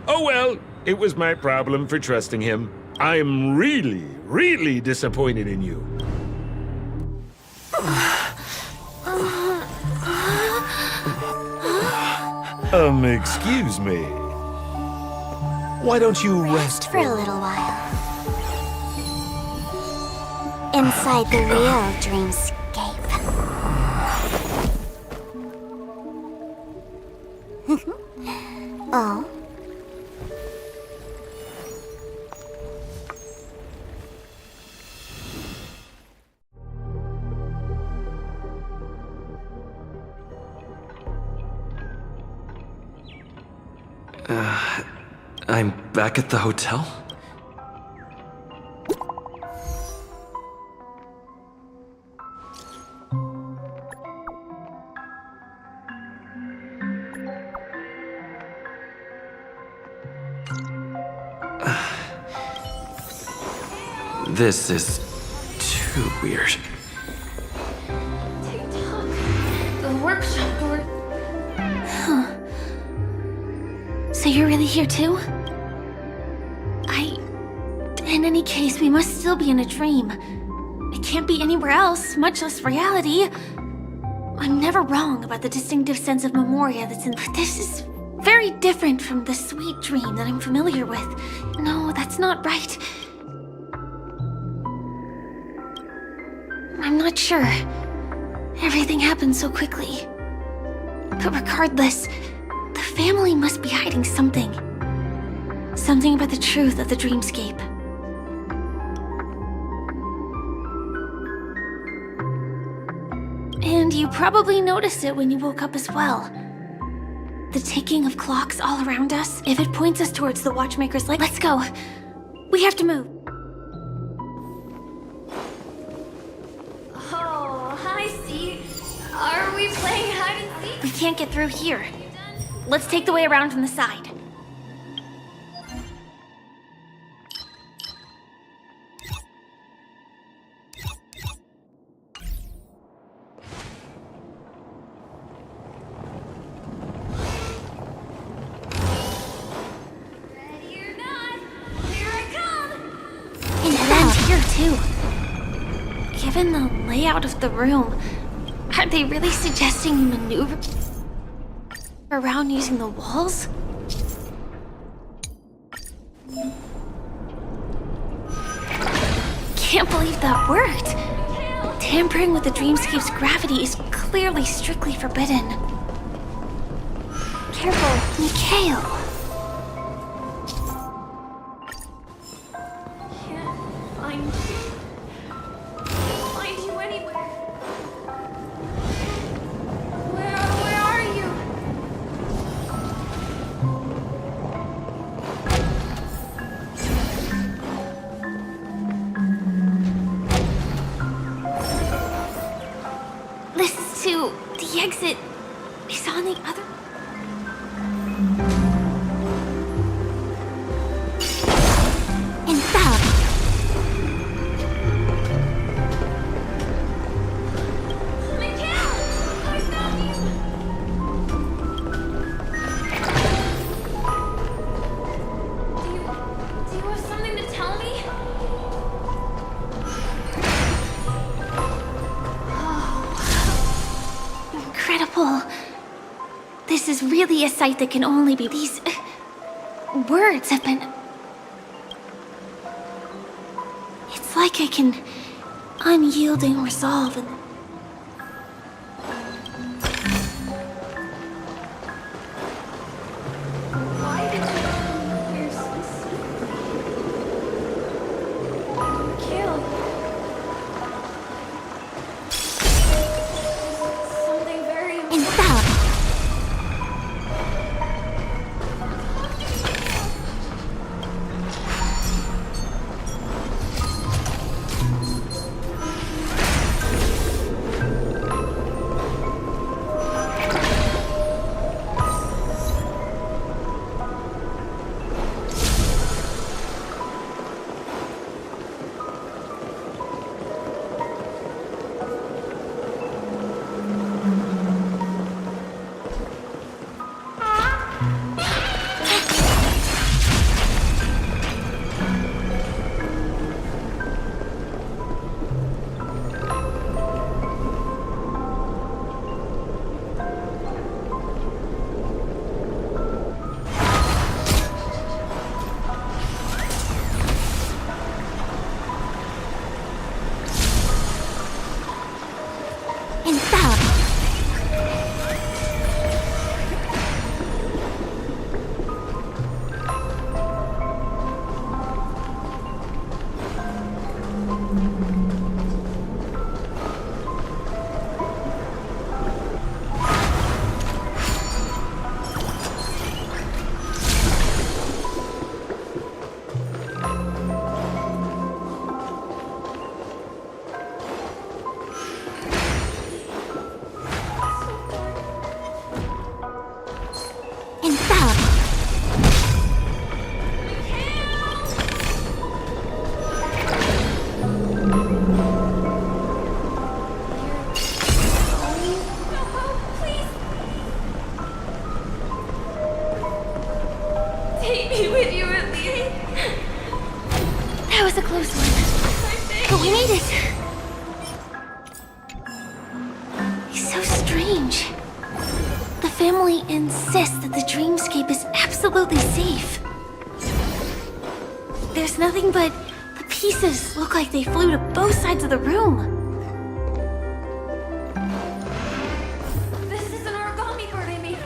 Speaker 12: Oh well, it was my problem for trusting him. I'm really, really disappointed in you. Excuse me. Why don't you rest
Speaker 8: For a little while. Inside the real dreamscape. Oh?
Speaker 3: I'm back at the hotel? This is too weird.
Speaker 18: The workshop door. Huh. So you're really here too? In any case, we must still be in a dream. It can't be anywhere else, much less reality. I'm never wrong about the distinctive sense of memoria that's in. But this is very different from the sweet dream that I'm familiar with. No, that's not right. I'm not sure. Everything happened so quickly. But regardless, the family must be hiding something. Something about the truth of the dreamscape. And you probably noticed it when you woke up as well. The ticking of clocks all around us. If it points us towards the Watchmaker's light, let's go. We have to move.
Speaker 4: Oh, hi, Steve. Are we playing hide and seek?
Speaker 18: We can't get through here. Let's take the way around from the side. Too. Given the layout of the room, are they really suggesting you maneuver around using the walls? Can't believe that worked. Tampering with the dreamscape's gravity is clearly strictly forbidden. Careful, Mikhail.
Speaker 4: Find you anywhere. Where are you?
Speaker 18: This is to the exit. Is on the other. This is really a sight that can only be. These words have been. It's like I can unyielding resolve and.
Speaker 4: Why did you hear some Kill. Something very important.
Speaker 18: That was a close one. But we made it. It's so strange. The family insists that the dreamscape is absolutely safe. There's nothing but the pieces look like they flew to both sides of the room.
Speaker 4: This is an origami bird I made.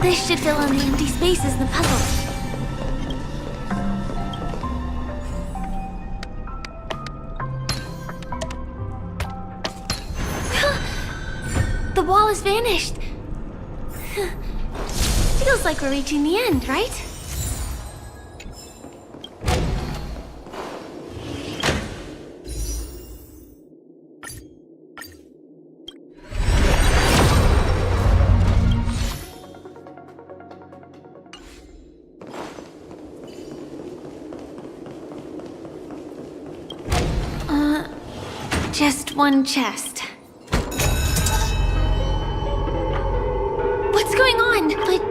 Speaker 18: This should fill in the empty spaces in the puzzle. The wall has vanished. Feels like we're reaching the end, right? Just one chest. What's going on? But...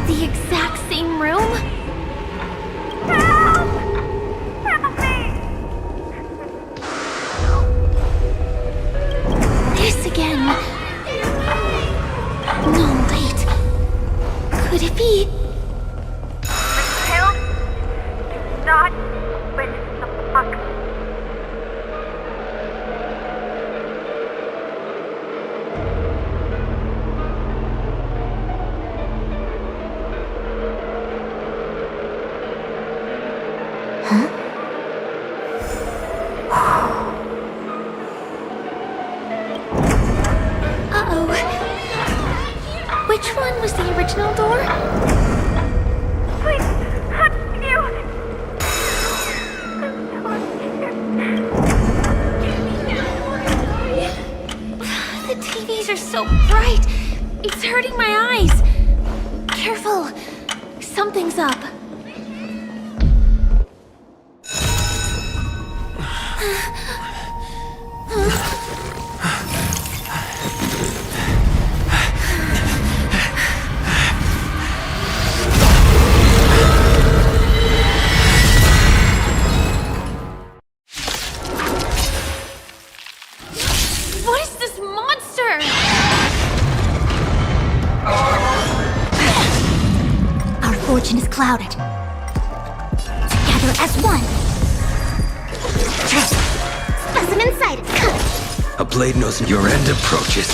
Speaker 18: the exact same room? This again. No, wait. Could it be?
Speaker 5: Help! Do not win the puck.
Speaker 18: Uh-oh. Which one was the original door?
Speaker 5: Please, you.
Speaker 18: The TVs are so bright. It's hurting my eyes. Careful. Something's up. What is this monster?
Speaker 8: Our fortune is clouded. Together as one. Specimen sighted.
Speaker 21: A blade knows your end approaches.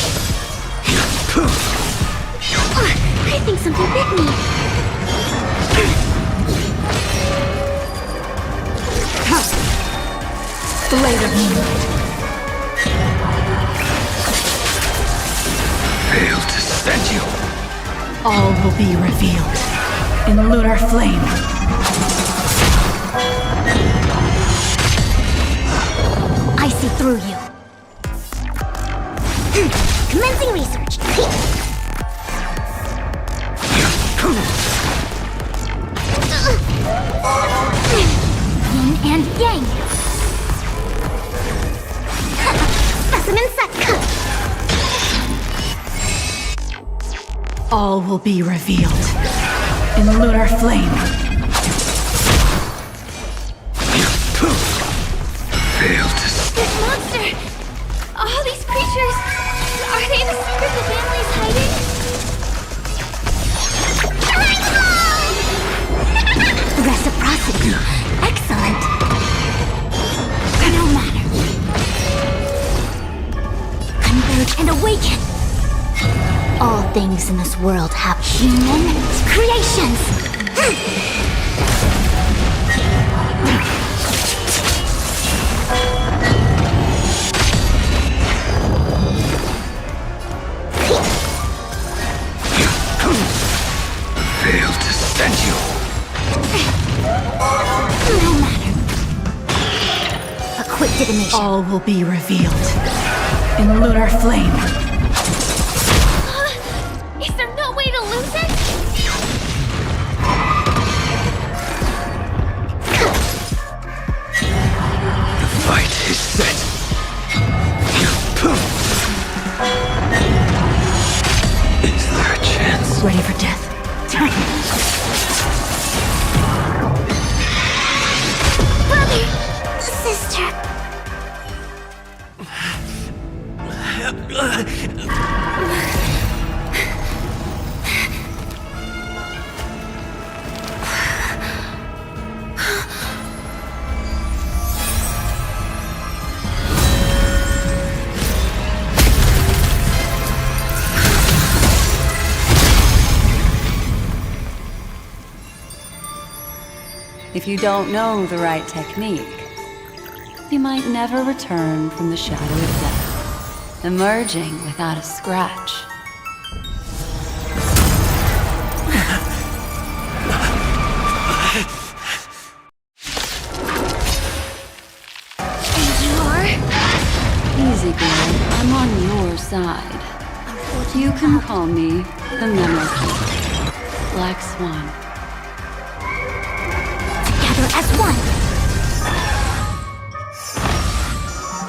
Speaker 8: I think something bit me. Blade of moonlight.
Speaker 21: Fail to send you.
Speaker 10: All will be revealed in lunar flame.
Speaker 8: I see through you. Commencing research. Yin and yang. Specimen set.
Speaker 10: All will be revealed in lunar flame.
Speaker 21: Fail to
Speaker 18: This monster! All these creatures! Are they the secret the family's hiding?
Speaker 8: Reciprocity. Excellent. No matter. Converge and awaken. All things in this world have human creations.
Speaker 21: fail to send you.
Speaker 8: No matter. A quick divination.
Speaker 10: All will be revealed in lunar flame.
Speaker 18: Is there no way to lose it?
Speaker 21: The fight is set. Is there a chance?
Speaker 10: Ready for death.
Speaker 18: Brother! Sister!
Speaker 9: If you don't know the right technique, you might never return from the shadow of death, emerging without a scratch. Easy, girl. I'm on your side. You can call me the Memo Keeper. Black Swan.
Speaker 8: Together as one!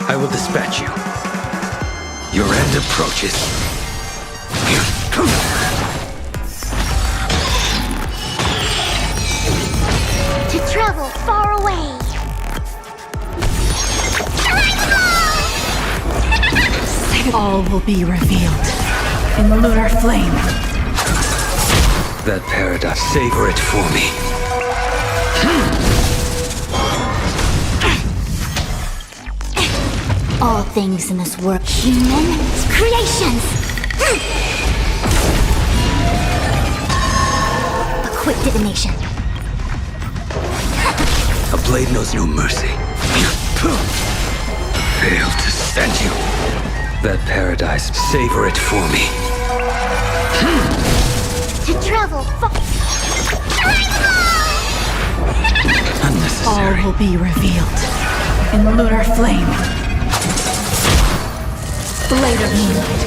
Speaker 21: I will dispatch you. Your end approaches.
Speaker 8: To travel far away!
Speaker 9: All will be revealed in the lunar flame.
Speaker 21: That paradise, savor it for me.
Speaker 8: All things in this world, human creations! A quick divination.
Speaker 21: A blade knows no mercy. Failed to send you. That paradise, savor it for me.
Speaker 8: To travel far...
Speaker 21: Unnecessary.
Speaker 9: All will be revealed in the lunar flame. Blade of moonlight.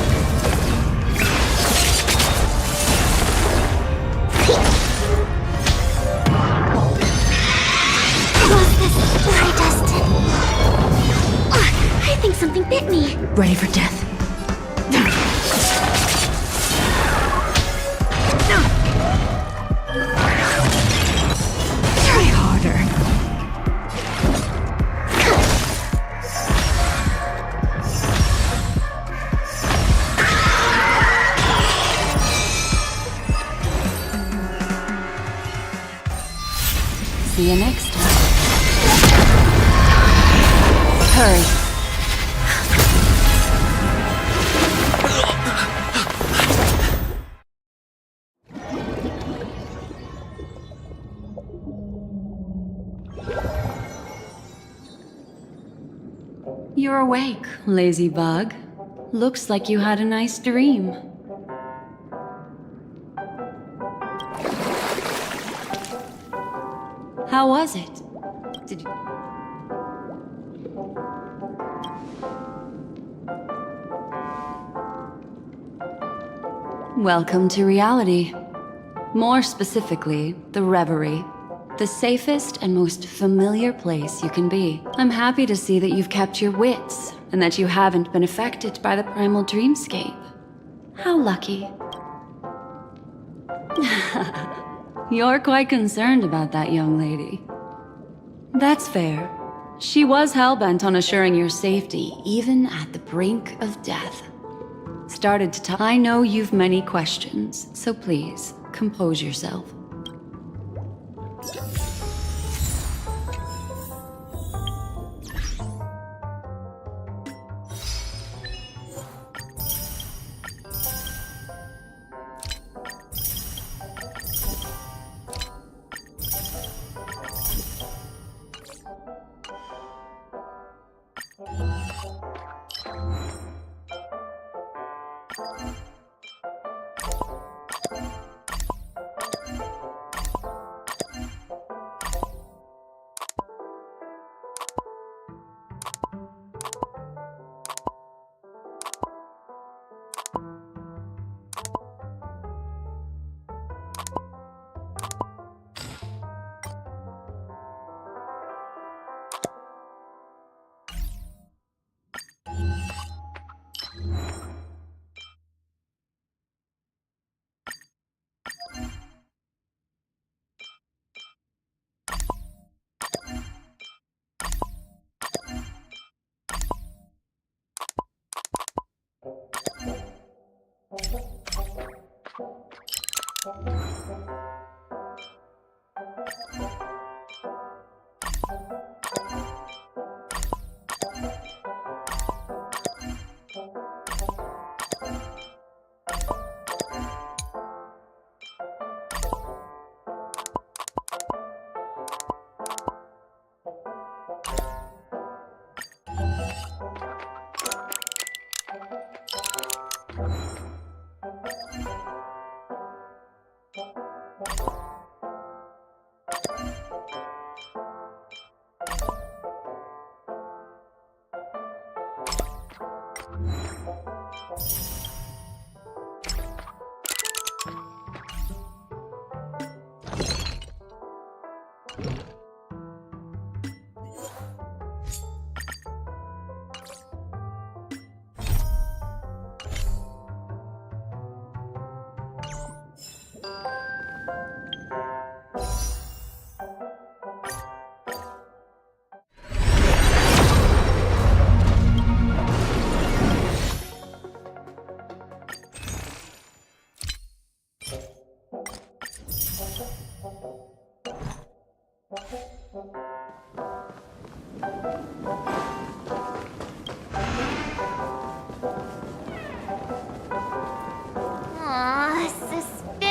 Speaker 8: Was this my destiny? I think something bit me.
Speaker 9: Ready for death. Try harder. See you next time. Hurry. You're awake, lazy bug. Looks like you had a nice dream. How was it? Did you... Welcome to reality. More specifically, the Reverie. The safest and most familiar place you can be. I'm happy to see that you've kept your wits, and that you haven't been affected by the primal dreamscape. How lucky. You're quite concerned about that young lady. That's fair. She was hell-bent on assuring your safety, even at the brink of death. Started to tell. I know you've many questions, so please, compose yourself.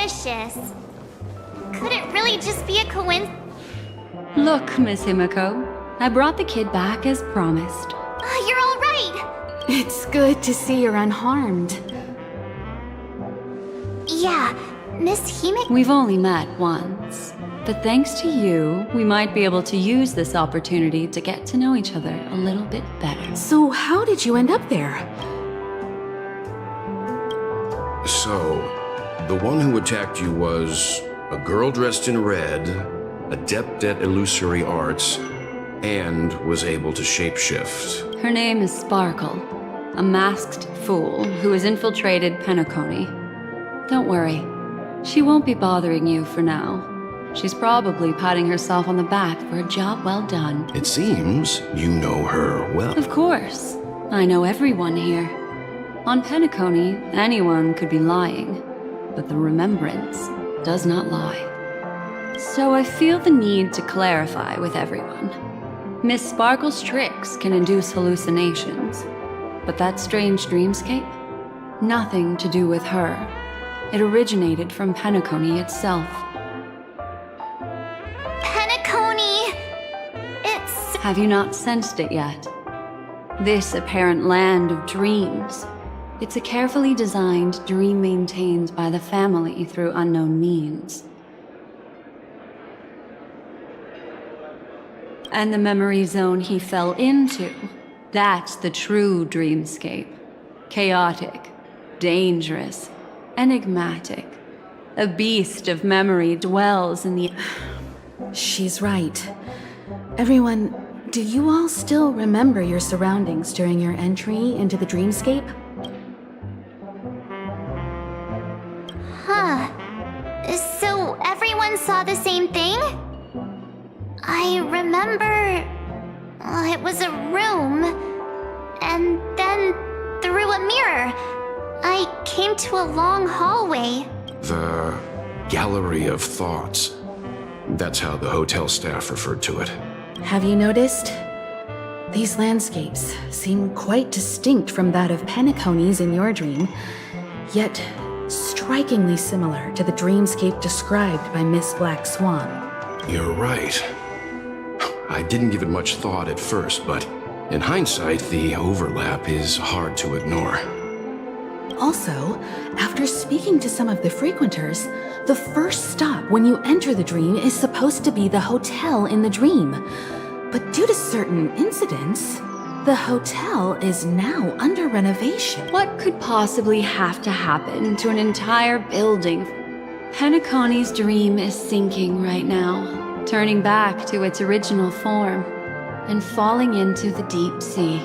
Speaker 5: suspicious. Could it really just be a coincidence?
Speaker 9: Look, Miss Himiko, I brought the kid back as promised.
Speaker 5: You're all right.
Speaker 2: It's good to see you're unharmed.
Speaker 5: Yeah, Miss Himiko.
Speaker 9: We've only met once, but thanks to you, we might be able to use this opportunity to get to know each other a little bit better.
Speaker 2: So how did you end up there?
Speaker 14: So, the one who attacked you was a girl dressed in red, adept at illusory arts, and was able to shapeshift.
Speaker 9: Her name is Sparkle, a masked fool who has infiltrated Penacony. Don't worry, she won't be bothering you for now. She's probably patting herself on the back for a job well done.
Speaker 14: It seems you know her well.
Speaker 9: Of course, I know everyone here. On Penacony, anyone could be lying, but the remembrance does not lie. So I feel the need to clarify with everyone. Miss Sparkle's tricks can induce hallucinations, but that strange dreamscape? Nothing to do with her. It originated from Penacony itself.
Speaker 5: Penacony! It's...
Speaker 9: Have you not sensed it yet? This apparent land of dreams. It's a carefully designed dream maintained by the family through unknown means. And the memory zone he fell into, that's the true dreamscape. Chaotic, dangerous, enigmatic. A beast of memory dwells in the...
Speaker 2: She's right. Everyone, do you all still remember your surroundings during your entry into the dreamscape?
Speaker 5: Huh. So everyone saw the same thing? I remember... it was a room. And then, through a mirror, I came to a long hallway.
Speaker 14: The Gallery of Thoughts. That's how the hotel staff referred to it.
Speaker 2: Have you noticed? These landscapes seem quite distinct from that of Penacony's in your dream, yet strikingly similar to the dreamscape described by Miss Black Swan.
Speaker 14: You're right. I didn't give it much thought at first, but in hindsight, the overlap is hard to ignore.
Speaker 2: Also, after speaking to some of the frequenters, the first stop when you enter the dream is supposed to be the hotel in the dream. But due to certain incidents, the hotel is now under renovation.
Speaker 9: What could possibly have to happen to an entire building? Penacony's dream is sinking right now, turning back to its original form, and falling into the deep sea.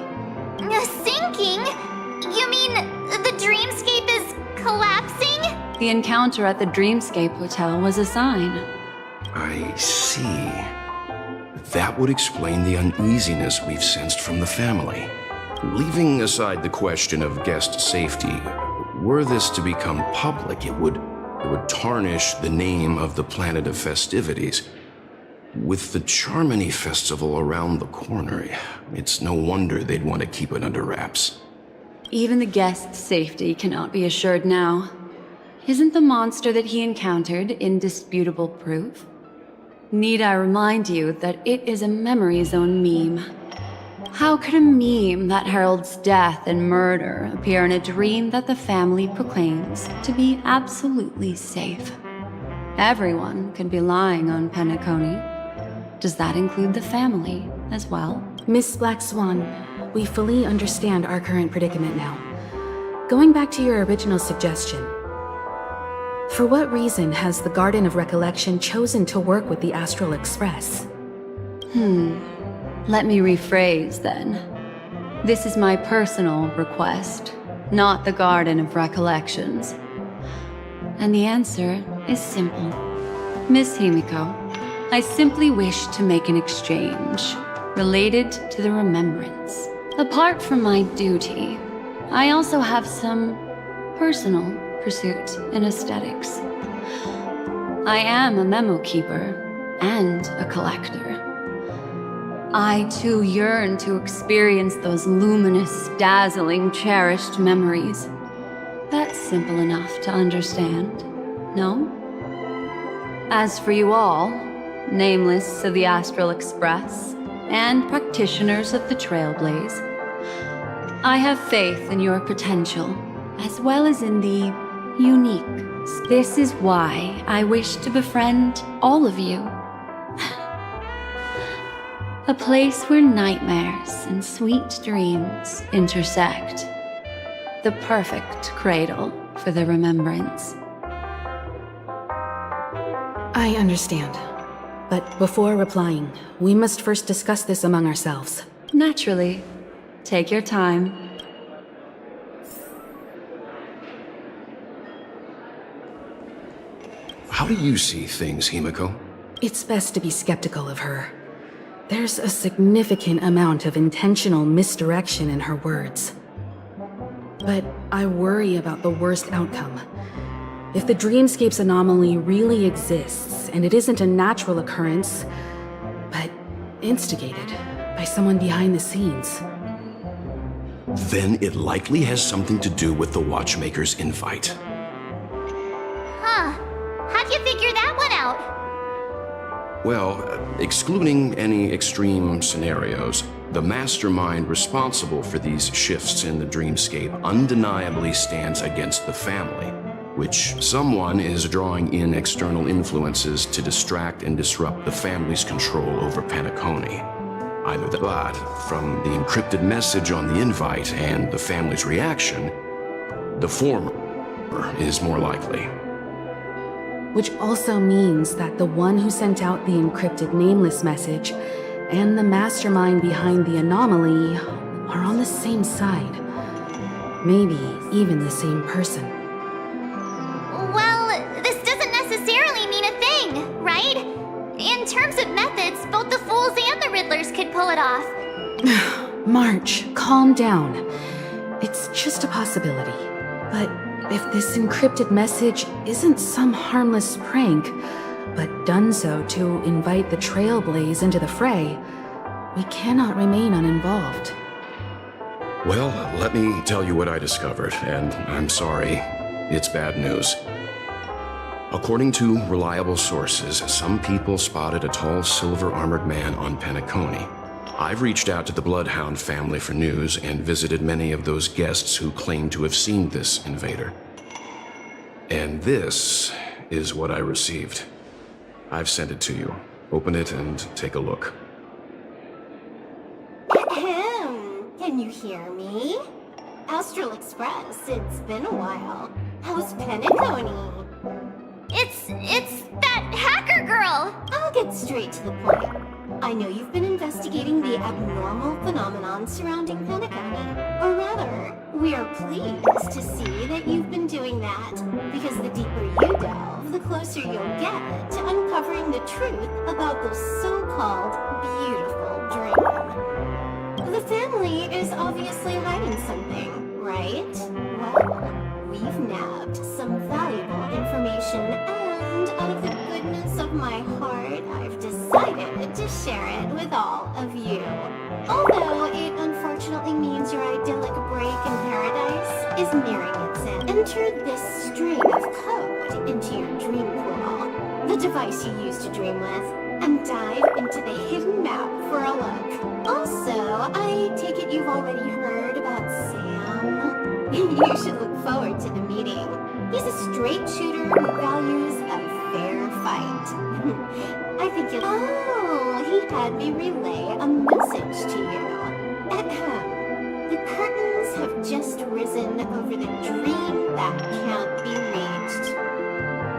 Speaker 5: Sinking? You mean the dreamscape is collapsing?
Speaker 9: The encounter at the Dreamscape Hotel was a sign.
Speaker 14: I see. That would explain the uneasiness we've sensed from the family. Leaving aside the question of guest safety, were this to become public, it would tarnish the name of the planet of festivities. With the Charmony Festival around the corner, it's no wonder they'd want to keep it under wraps.
Speaker 9: Even the guest's safety cannot be assured now. Isn't the monster that he encountered indisputable proof? Need I remind you that it is a memory zone meme? How could a meme that heralds death and murder appear in a dream that the family proclaims to be absolutely safe? Everyone could be lying on Penacony. Does that include the family as well?
Speaker 2: Miss Black Swan, we fully understand our current predicament now. Going back to your original suggestion, for what reason has the Garden of Recollection chosen to work with the Astral Express?
Speaker 9: Let me rephrase then. This is my personal request, not the Garden of Recollections. And the answer is simple. Miss Himiko, I simply wish to make an exchange related to the remembrance. Apart from my duty, I also have some personal pursuit in aesthetics. I am a memo keeper and a collector. I too yearn to experience those luminous, dazzling, cherished memories. That's simple enough to understand. No? As for you all, nameless of the Astral Express, and practitioners of the Trailblaze, I have faith in your potential, as well as in the unique. This is why I wish to befriend all of you. A place where nightmares and sweet dreams intersect. The perfect cradle for the remembrance.
Speaker 2: I understand. But before replying, we must first discuss this among ourselves.
Speaker 9: Naturally. Take your time.
Speaker 14: How do you see things, Himiko?
Speaker 2: It's best to be skeptical of her. There's a significant amount of intentional misdirection in her words. But I worry about the worst outcome. If the Dreamscape's anomaly really exists, and it isn't a natural occurrence, but instigated by someone behind the scenes.
Speaker 14: Then it likely has something to do with the Watchmaker's invite.
Speaker 5: Huh. How'd you figure that one out?
Speaker 14: Well, excluding any extreme scenarios, the mastermind responsible for these shifts in the Dreamscape undeniably stands against the family, which someone is drawing in external influences to distract and disrupt the family's control over Penacony. Either that, from the encrypted message on the invite and the family's reaction, the former is more likely.
Speaker 2: Which also means that the one who sent out the encrypted nameless message and the mastermind behind the anomaly are on the same side. Maybe even the same person.
Speaker 5: Well, this doesn't necessarily mean a thing, right? In terms of methods, both the Fools and the Riddlers could pull it off.
Speaker 2: March, calm down. It's just a possibility. But if this encrypted message isn't some harmless prank, but done so to invite the Trailblaze into the fray, we cannot remain uninvolved.
Speaker 14: Well, let me tell you what I discovered, and I'm sorry, it's bad news. According to reliable sources, some people spotted a tall silver-armored man on Penacony. I've reached out to the Bloodhound family for news and visited many of those guests who claim to have seen this invader. And this is what I received. I've sent it to you. Open it and take a look.
Speaker 15: Ahem. Can you hear me? Astral Express, it's been a while. How's Penacony?
Speaker 5: It's that hacker girl!
Speaker 15: I'll get straight to the point. I know you've been investigating the abnormal phenomenon surrounding Penacony. Or rather, we are pleased to see that you've been doing that, because the deeper you delve, the closer you'll get to uncovering the truth about this so-called beautiful dream. The family is obviously hiding something, right? Well, we've nabbed some valuable information, and out of the goodness of my heart, I've decided to share it with all of you. Although it unfortunately means your idyllic break in paradise is nearing its end. Enter this string of code into your dream pool, the device you use to dream with, and dive into the hidden map for a look. Also, I take it you've already heard about Sam. You should look forward to the meeting. He's a straight shooter who values a fair fight. I think you'll... Oh, he had me relay a message to you. Ahem. The curtains have just risen over the dream that can't be reached.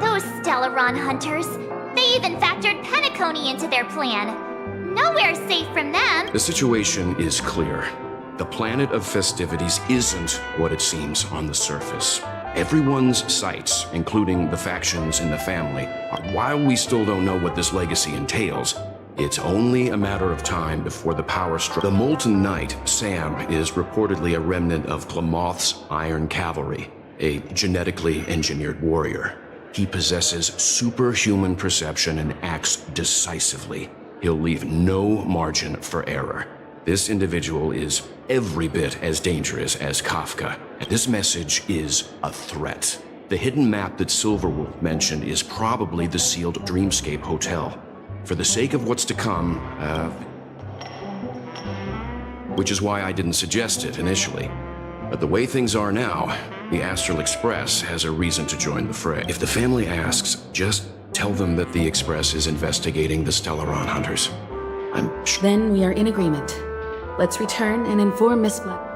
Speaker 5: Those Stellaron hunters, they even factored Penacony into their plan. Nowhere's safe from them.
Speaker 14: The situation is clear. The planet of festivities isn't what it seems on the surface. Everyone's sights, including the factions in the family, are, while we still don't know what this legacy entails, it's only a matter of time before the power strike. The Molten Knight, Sam, is reportedly a remnant of Klamoth's Iron Cavalry, a genetically engineered warrior. He possesses superhuman perception and acts decisively. He'll leave no margin for error. This individual is every bit as dangerous as Kafka. This message is a threat. The hidden map that Silverwolf mentioned is probably the sealed Dreamscape Hotel. For the sake of what's to come, which is why I didn't suggest it initially. But the way things are now, the Astral Express has a reason to join the fray. If the family asks, just tell them that the Express is investigating the Stellaron hunters.
Speaker 10: Then we are in agreement. Let's return and inform Miss Black.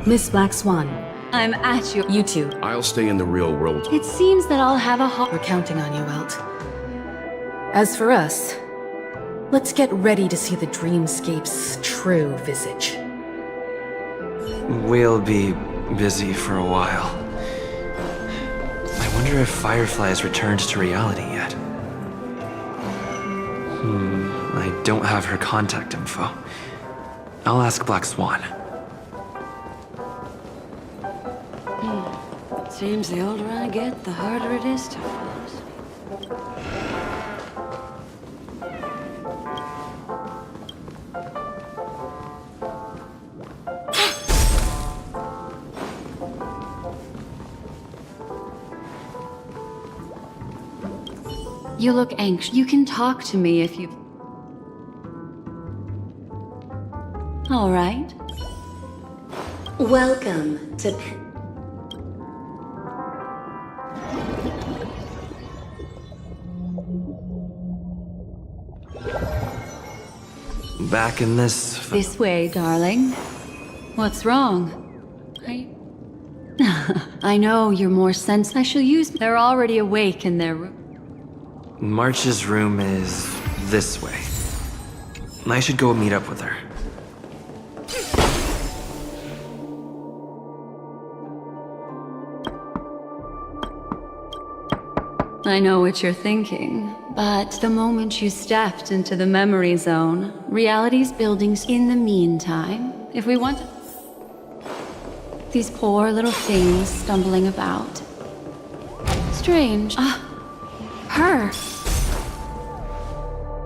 Speaker 10: Miss Black Swan.
Speaker 9: I'm at you.
Speaker 10: You two.
Speaker 14: I'll stay in the real world.
Speaker 9: It seems that I'll have a
Speaker 10: We're counting on you, Welt. As for us, let's get ready to see the Dreamscape's true visage.
Speaker 3: We'll be busy for a while. I wonder if Firefly has returned to reality yet. I don't have her contact info. I'll ask Black Swan.
Speaker 9: Seems the older I get, the harder it is to fall asleep. You look anxious. You can talk to me if you... All right.
Speaker 17: Welcome to
Speaker 3: Back in this...
Speaker 9: This way, darling. What's wrong? I know you're more I shall use... They're already awake in their room.
Speaker 3: March's room is this way. I should go meet up with her.
Speaker 9: I know what you're thinking, but the moment you stepped into the memory zone, reality's buildings in the meantime, if we want these poor little things stumbling about. Strange.
Speaker 2: Her.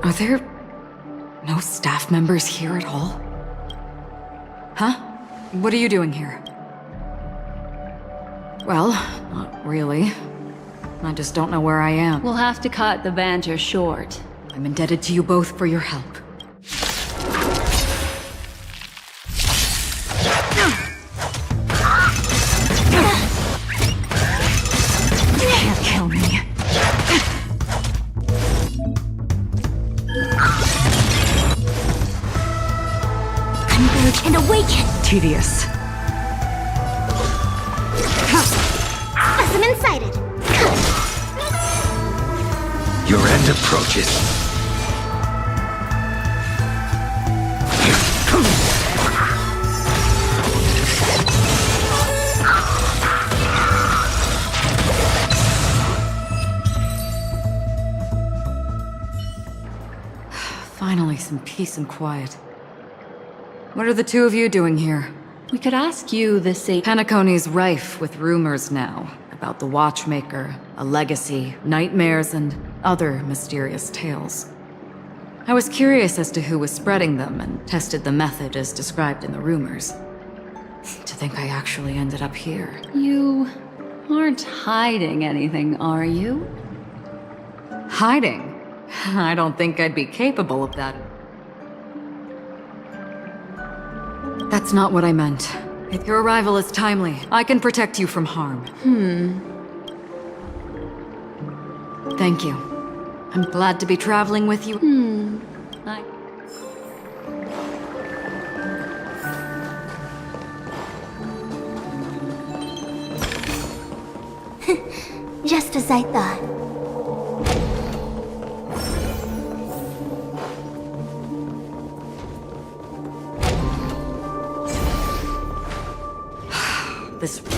Speaker 2: Are there no staff members here at all? Huh? What are you doing here? Well, not really. I just don't know where I am.
Speaker 9: We'll have to cut the banter short.
Speaker 2: I'm indebted to you both for your help. Can't kill me.
Speaker 8: Converge and awaken!
Speaker 2: Tedious.
Speaker 8: Specimen sighted!
Speaker 7: Your end approaches.
Speaker 2: Finally, some peace and quiet. What are the two of you doing here?
Speaker 9: We could ask you the same.
Speaker 2: Penacony's rife with rumors now about the Watchmaker, a legacy, nightmares, and other mysterious tales. I was curious as to who was spreading them and tested the method as described in the rumors. To think I actually ended up here.
Speaker 9: You aren't hiding anything, are you?
Speaker 2: Hiding? I don't think I'd be capable of that. That's not what I meant. If your arrival is timely, I can protect you from harm. Thank you. I'm glad to be traveling with you.
Speaker 8: Just as I thought.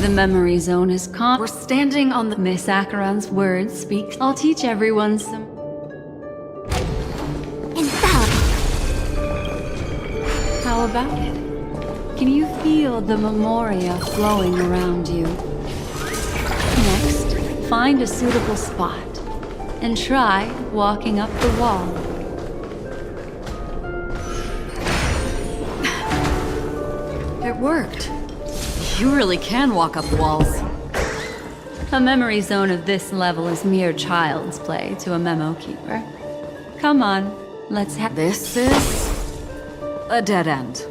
Speaker 9: The memory zone is calm.
Speaker 2: We're standing on the...
Speaker 9: Miss Acheron's words speak. I'll teach everyone some... How about it? Can you feel the memoria flowing around you? Next, find a suitable spot and try walking up the wall.
Speaker 2: It worked. You really can walk up walls.
Speaker 9: A memory zone of this level is mere child's play to a memo keeper. Come on, let's have—
Speaker 2: This is a dead end.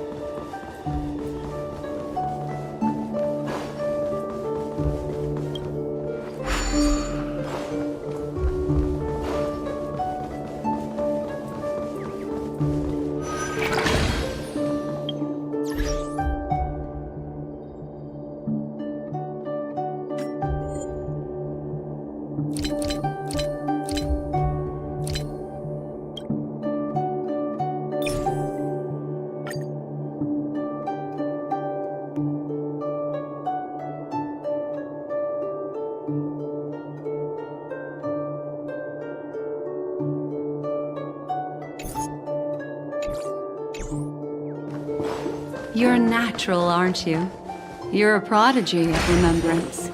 Speaker 9: You're a natural, aren't you? You're a prodigy of remembrance.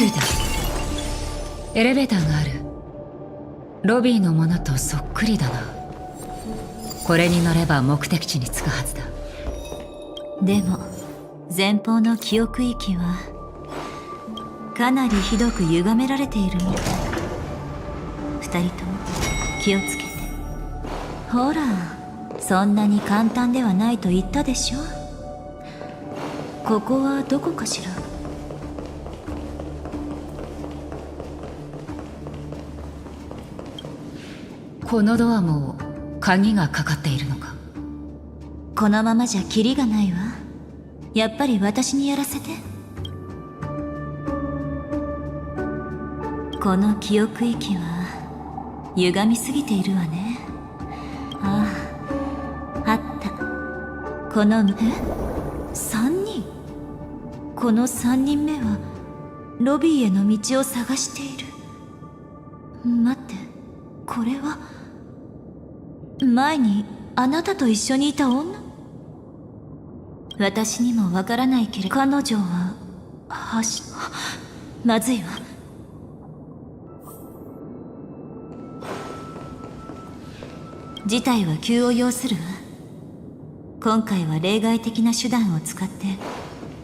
Speaker 13: 着いた。エレベーターがある。ロビーのものとそっくりだな。これに乗れば目的地に着くはずだ。
Speaker 22: でも前方の記憶域はかなりひどく歪められているみたい。二人とも気をつけて。ほら、そんなに簡単ではないと言ったでしょ。ここはどこかしら。
Speaker 13: このドアも鍵がかかっているのか？
Speaker 22: このままじゃキリがないわ。やっぱり私にやらせて。この記憶域は歪みすぎているわね。ああ、あった。この3人。この3人目はロビーへの道を探している。待って、これは前にあなたと一緒にいた女？私にもわからないけれど、彼女はまずいわ。事態は急を要するわ。今回は例外的な手段を使って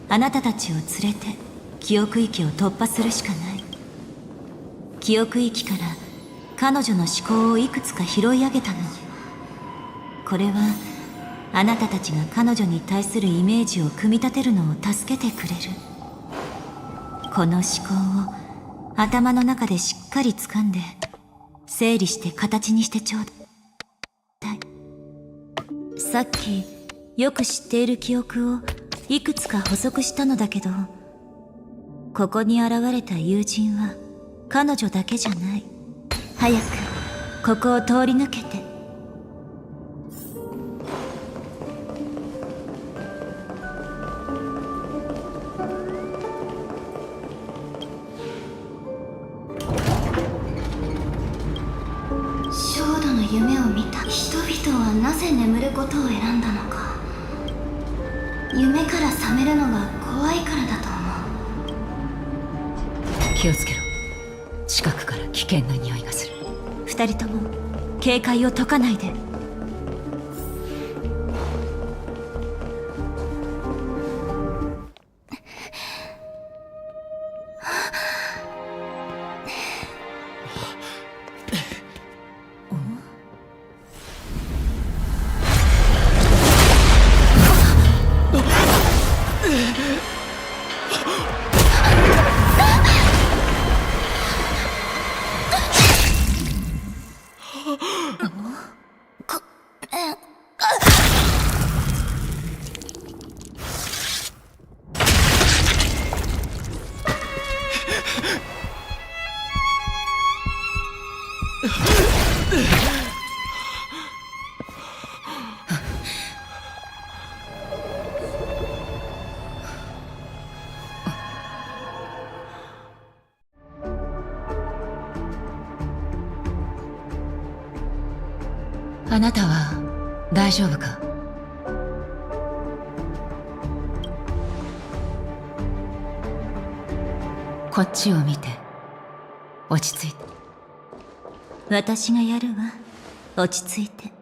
Speaker 22: あなたたちを連れて記憶域を突破するしかない。記憶域から彼女の思考をいくつか拾い上げたの。これはあなたたちが彼女に対するイメージを組み立てるのを助けてくれる。この思考を頭の中でしっかり掴んで整理して形にしてちょうだい。さっきよく知っている記憶をいくつか補足したのだけど、ここに現れた友人は彼女だけじゃない。早くここを通り抜けて。
Speaker 15: 焦土の夢を見た人々はなぜ眠ることを選んだのか。夢から覚めるのが怖いからだと思う。
Speaker 13: 気をつけろ。近くから危険な匂いがする。
Speaker 22: 二人とも警戒を解かないで。
Speaker 13: あなたは大丈夫か？こっちを見て。落ち着いて。
Speaker 22: 私がやるわ。落ち着いて。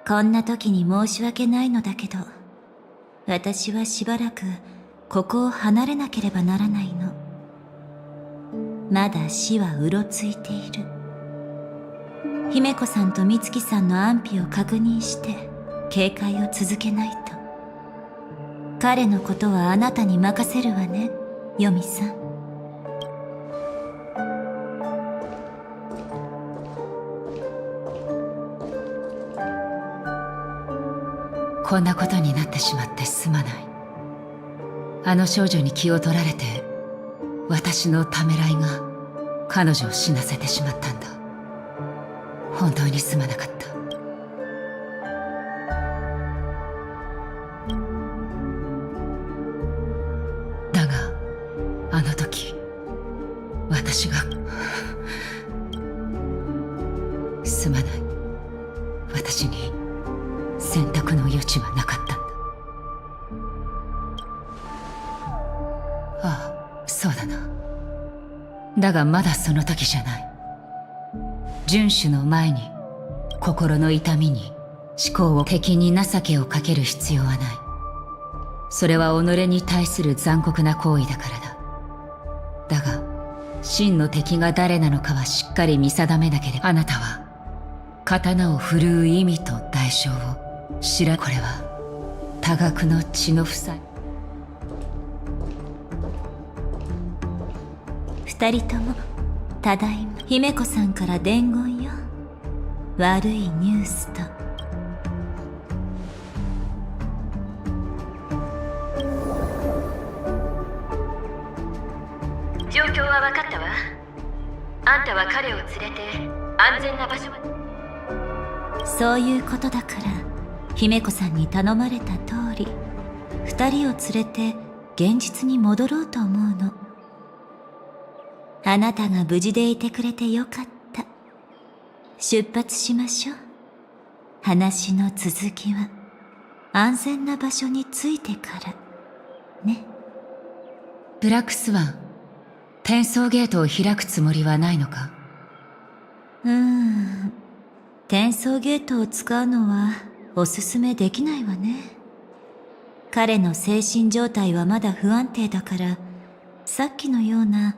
Speaker 22: こんな時に申し訳ないのだけど、私はしばらくここを離れなければならないの。まだ死はうろついている。姫子さんと美月さんの安否を確認して警戒を続けないと。彼のことはあなたに任せるわね、ヨミさん。
Speaker 13: こんなことになってしまってすまない。あの少女に気を取られて、私のためらいが彼女を死なせてしまったんだ。本当にすまなかった。だが、あの時、私がすまない。私に選択の余地はなかったんだ。ああ、そうだな。だがまだその時じゃない。遵守の前に心の痛みに思考を敵に情けをかける必要はない。それは己に対する残酷な行為だからだ。だが、真の敵が誰なのかはしっかり見定めなければ。あなたは、刀を振るう意味と代償を知ら。これは、多額の血の負債。
Speaker 22: 二人とも、ただいま。姫子さんから伝言よ。悪いニュースと。
Speaker 17: 状況は分かったわ。あんたは彼を連れて安全な場所まで。
Speaker 22: そういうことだから、姫子さんに頼まれた通り、二人を連れて現実に戻ろうと思うの。あなたが無事でいてくれてよかった。出発しましょう。話の続きは安全な場所に着いてからね。
Speaker 13: ブラックスワン、転送ゲートを開くつもりはないのか？
Speaker 22: 転送ゲートを使うのはおすすめできないわね。彼の精神状態はまだ不安定だから、さっきのような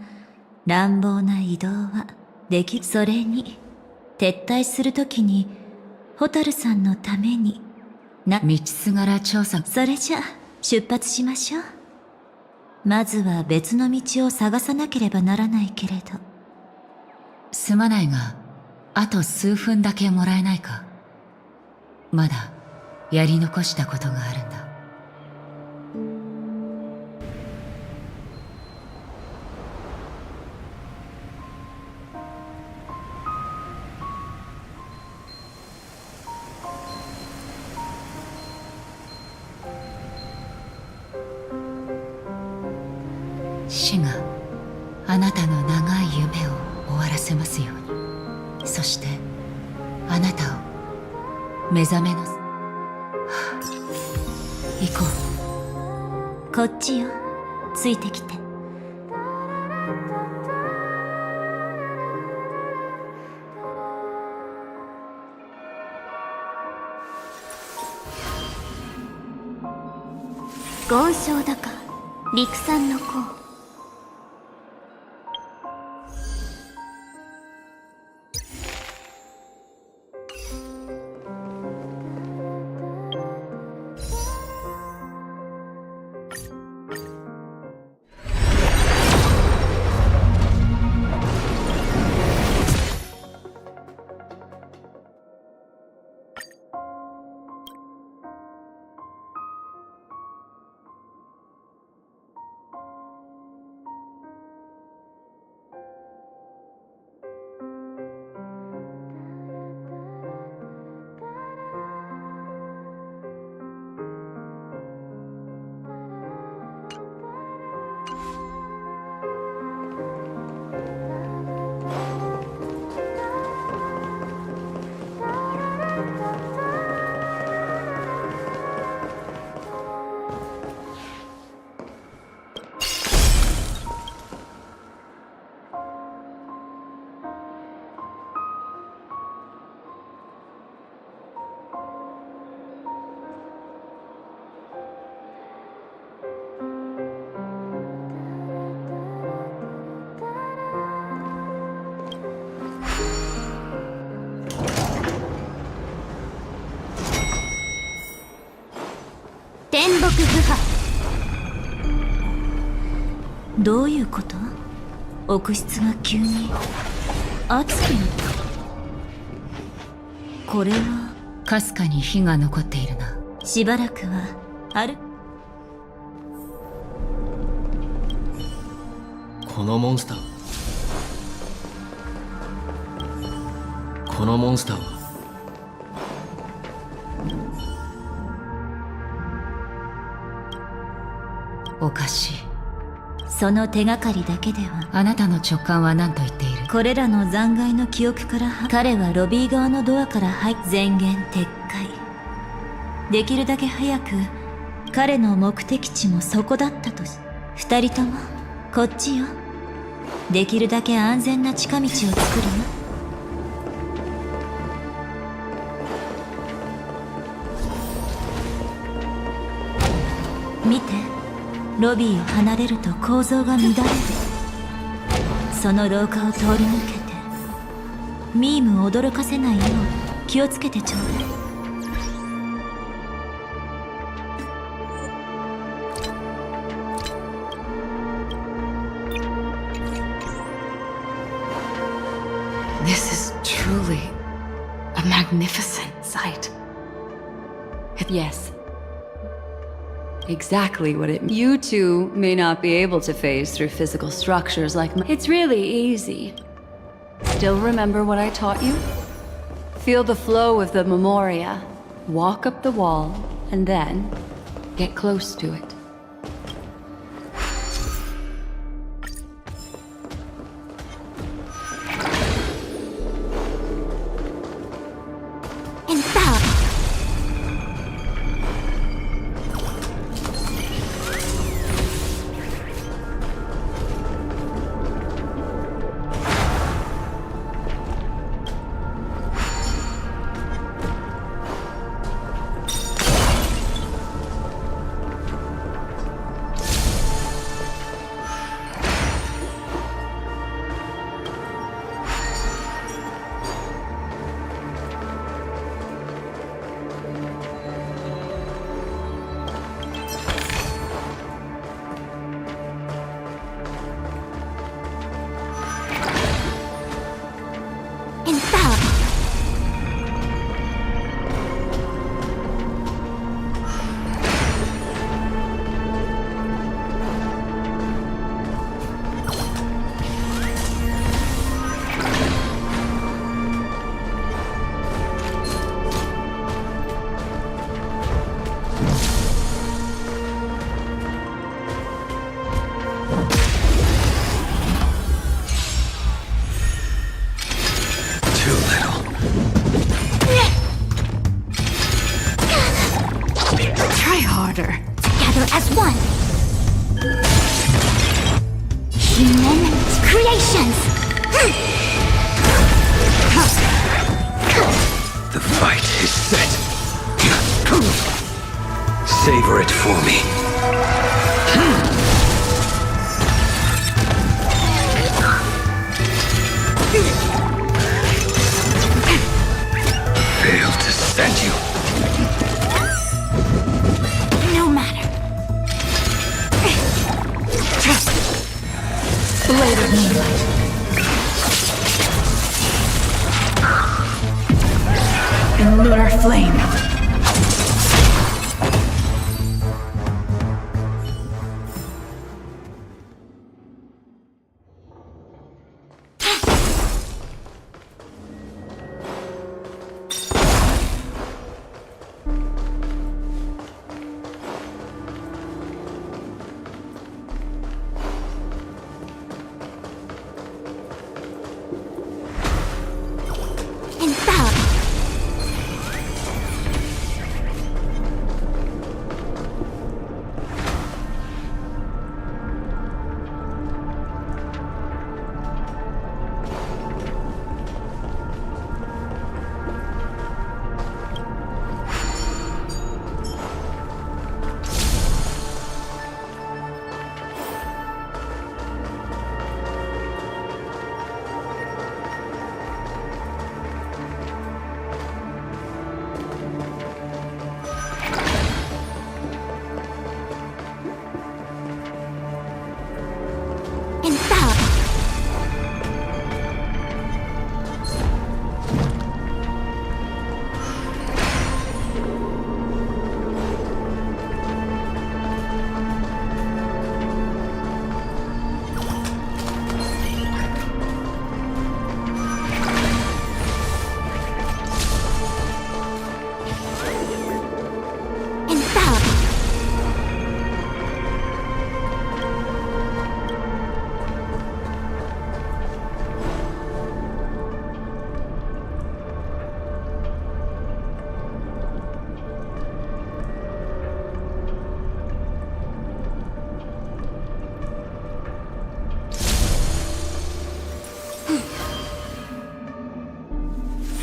Speaker 22: 乱暴な移動はでき。それに撤退するときに蛍さんのために
Speaker 13: 道すがら調査。
Speaker 22: それじゃ出発しましょう。まずは別の道を探さなければならないけれど。
Speaker 13: すまないが、あと数分だけもらえないか？まだやり残したことがあるんだ。死があなたの長い夢を終わらせますように。そしてあなたを目覚めの行こ
Speaker 22: う。こっちよ。ついてきて。
Speaker 8: 豪商だか陸産の子。天木不破。
Speaker 22: どういうこと？奥室が急に熱くなった。これは
Speaker 13: かすかに火が残っているな。
Speaker 22: しばらくはある。
Speaker 20: このモンスターは
Speaker 13: おかしい。
Speaker 22: その手がかりだけでは。
Speaker 13: あなたの直感は何と言っている？
Speaker 22: これらの残骸の記憶から彼はロビー側のドアから前言撤回。できるだけ早く彼の目的地もそこだったとし。二人ともこっちよ。できるだけ安全な近道を作るよ。見て、ロビーを離れると構造が乱れる。その廊下を通り抜けて、ミームを驚かせないよう気をつけてちょうだい。
Speaker 2: This is truly a magnificent sight.
Speaker 9: Yes. Exactly what it... You two may not be able to phase through physical structures like... It's really easy. Still remember what I taught you? Feel the flow of the Memoria. Walk up the wall, and then get close to it.
Speaker 8: Together as one. Human creations.
Speaker 20: The fight is set. Savor it for me. Failed to send you.
Speaker 8: No matter.
Speaker 2: Blade of moonlight. In lunar flame.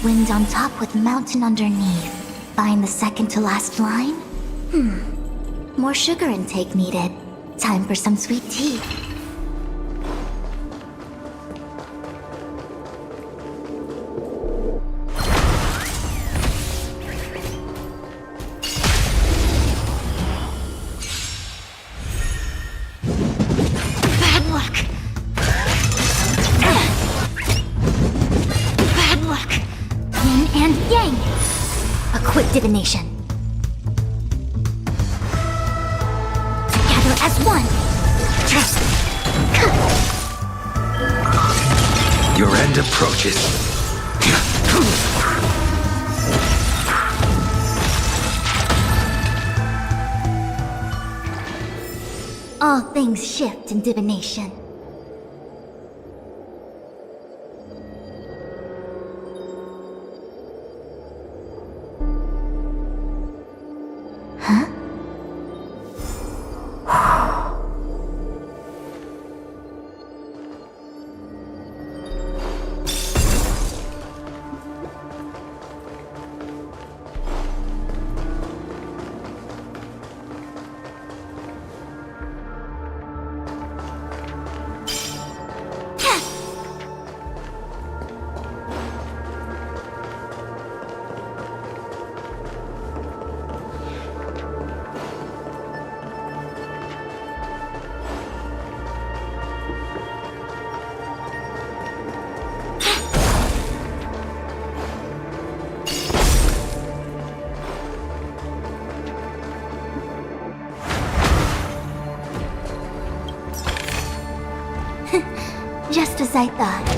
Speaker 8: Wind on top with mountain underneath. Find the second to last line? More sugar intake needed. Time for some sweet tea.
Speaker 5: Bad luck. Bad luck. Yin and yang. A quick divination. Together as one.
Speaker 20: Your end approaches.
Speaker 8: All things shift in divination. Huh? Just as I thought.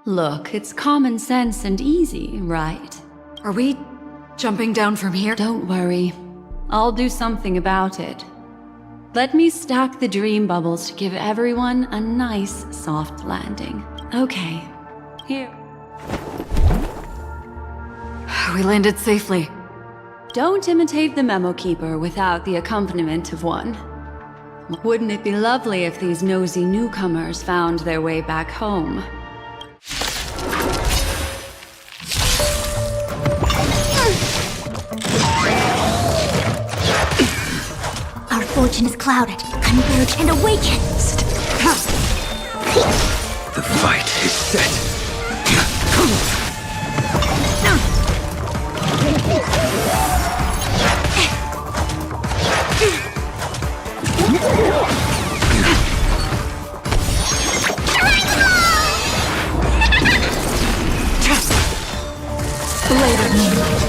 Speaker 9: Look, it's common sense and easy, right?
Speaker 2: Are we jumping down from here?
Speaker 9: Don't worry. I'll do something about it. Let me stack the dream bubbles to give everyone a nice, soft landing. Okay. Here.
Speaker 2: We landed safely.
Speaker 9: Don't imitate the memo keeper without the accompaniment of one. Wouldn't it be lovely if these nosy newcomers found their way back home?
Speaker 8: Our fortune is clouded. Converge and awaken.
Speaker 20: The fight is set.
Speaker 8: Blade of moonlight.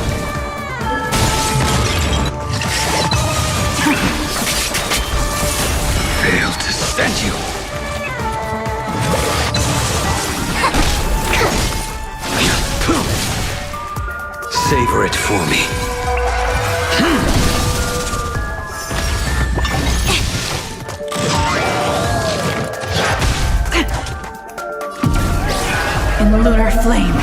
Speaker 20: Failed to send you. Savor it for me.
Speaker 2: In the lunar flame.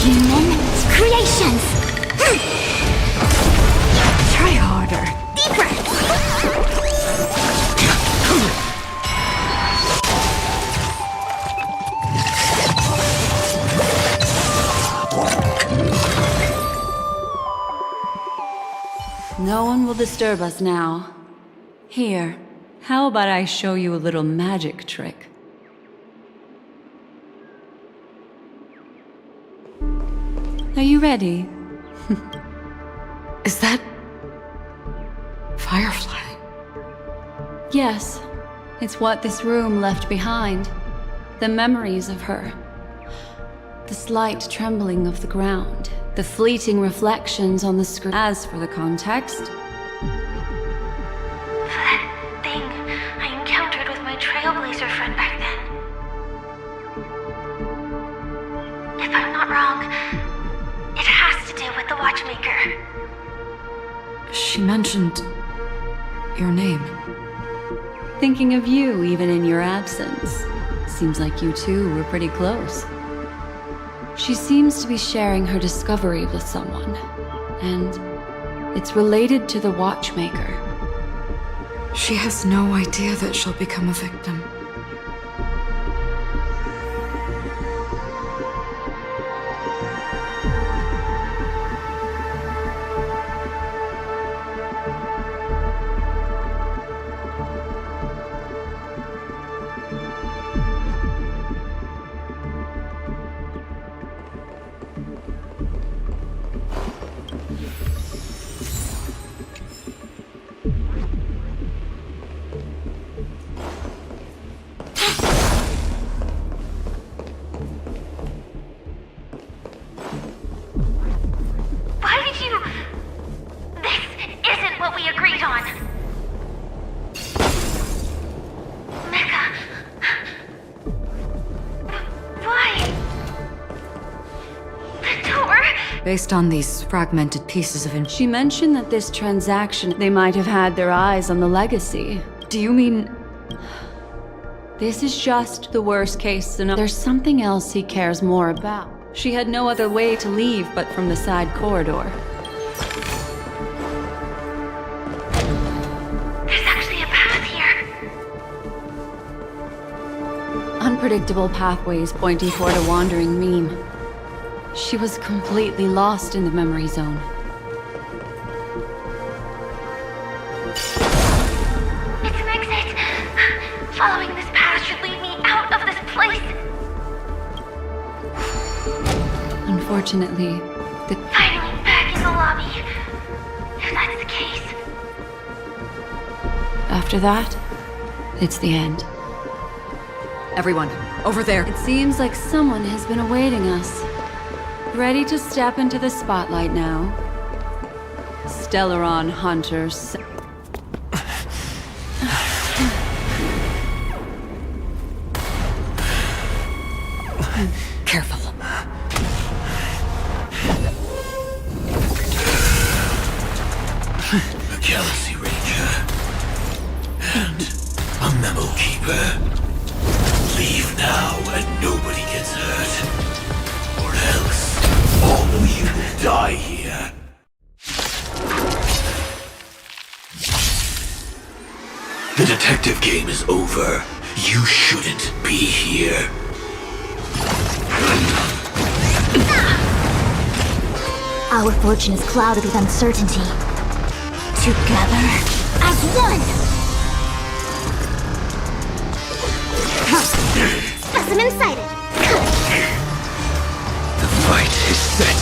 Speaker 8: Human creations.
Speaker 2: Try harder.
Speaker 8: Deeper.
Speaker 9: No one will disturb us now. Here, how about I show you a little magic trick? Are you ready?
Speaker 2: Is that... Firefly?
Speaker 9: Yes, it's what this room left behind. The memories of her. The slight trembling of the ground. The fleeting reflections on the screen. As for the context...
Speaker 17: That thing I encountered with my Trailblazer friend back then. If I'm not wrong, it has to do with the Watchmaker.
Speaker 2: She mentioned... your name.
Speaker 9: Thinking of you even in your absence. Seems like you two were pretty close. She seems to be sharing her discovery with someone, and it's related to the Watchmaker.
Speaker 2: She has no idea that she'll become a victim. Based on these fragmented pieces of information.
Speaker 9: She mentioned that this transaction, they might have had their eyes on the legacy.
Speaker 2: Do you mean...
Speaker 9: This is just the worst case scenario. There's something else he cares more about. She had no other way to leave but from the side corridor.
Speaker 17: There's actually a path here.
Speaker 9: Unpredictable pathways pointing toward a wandering meme. She was completely lost in the memory zone.
Speaker 17: It's an exit. Following this path should lead me out of this place.
Speaker 9: Unfortunately,
Speaker 17: Finally back in the lobby. If that's the case.
Speaker 9: After that, it's the end.
Speaker 2: Everyone, over there.
Speaker 9: It seems like someone has been awaiting us. Ready to step into the spotlight now. Stellaron Hunters.
Speaker 2: Careful.
Speaker 7: A Galaxy Ranger. And a Memo Keeper. Leave now and nobody gets hurt. Or else, all of you die here. The detective game is over. You shouldn't be here.
Speaker 8: Our fortune is clouded with uncertainty. Together as one! Specimen sighted!
Speaker 7: The fight is set.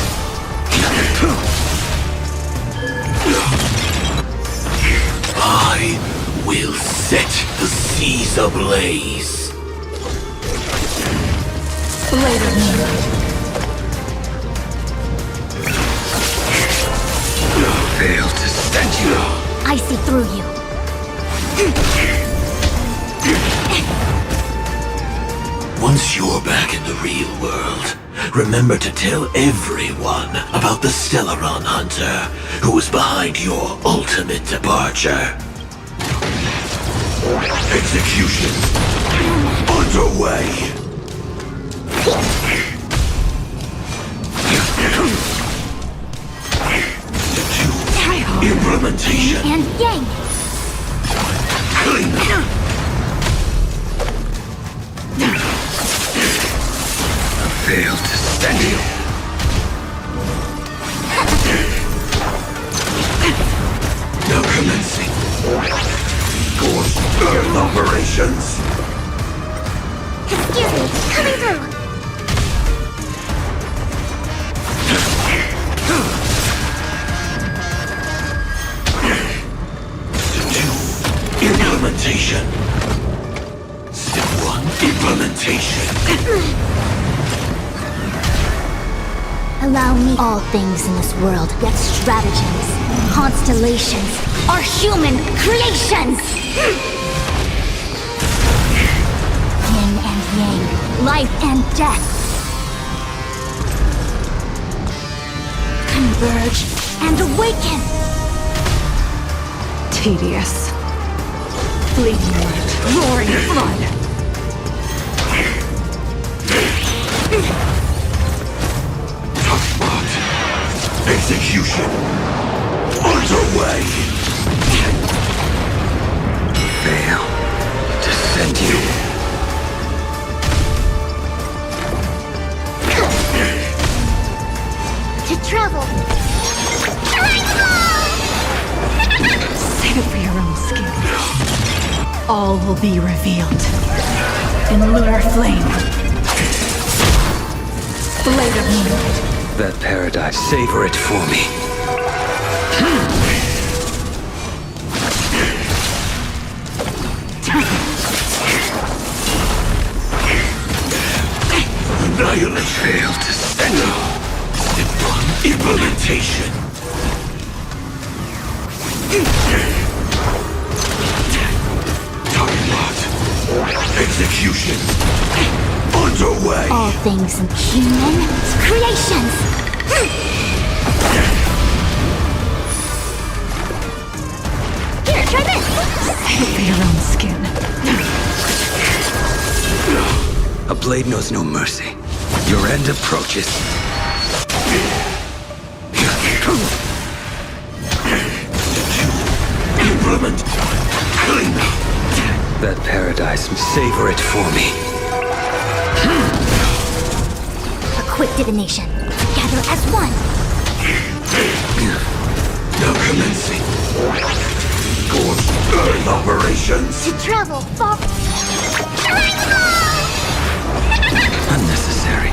Speaker 7: I will set the seas ablaze.
Speaker 8: Later, Moonlight.
Speaker 7: Fail to stand you.
Speaker 8: I see through you.
Speaker 7: Once you're back in the real world, remember to tell everyone about the Stellaron Hunter who was behind your ultimate departure. Execution underway. Implementation.
Speaker 8: And yang.
Speaker 7: Clean up. Failed to stand you. Now commencing. Course Earth operations.
Speaker 8: Excuse me, coming through.
Speaker 7: Execution. Step 1, implementation.
Speaker 8: Allow me. All things in this world get stratagems. Constellations are human creations! Yin and yang, life and death. Converge and awaken!
Speaker 2: Tedious. Fleeting light, roaring flood.
Speaker 7: Execution underway. Fail to send you.
Speaker 8: To travel.
Speaker 2: Save it for your own skin. All will be revealed. In lunar flame. Blade of moonlight.
Speaker 21: That paradise, savor it for me.
Speaker 7: Annihilate. Fail to send you. Step 1, implementation. Target locked. Execution underway.
Speaker 8: All things in human creations. Here, try this.
Speaker 2: Save it for your own skin.
Speaker 21: A blade knows no mercy. Your end approaches.
Speaker 7: Implement. Clean.
Speaker 21: That paradise, savor it for me.
Speaker 8: A quick divination. Together as one.
Speaker 7: Now commencing. Course Earth operations.
Speaker 8: To travel far.
Speaker 21: Unnecessary.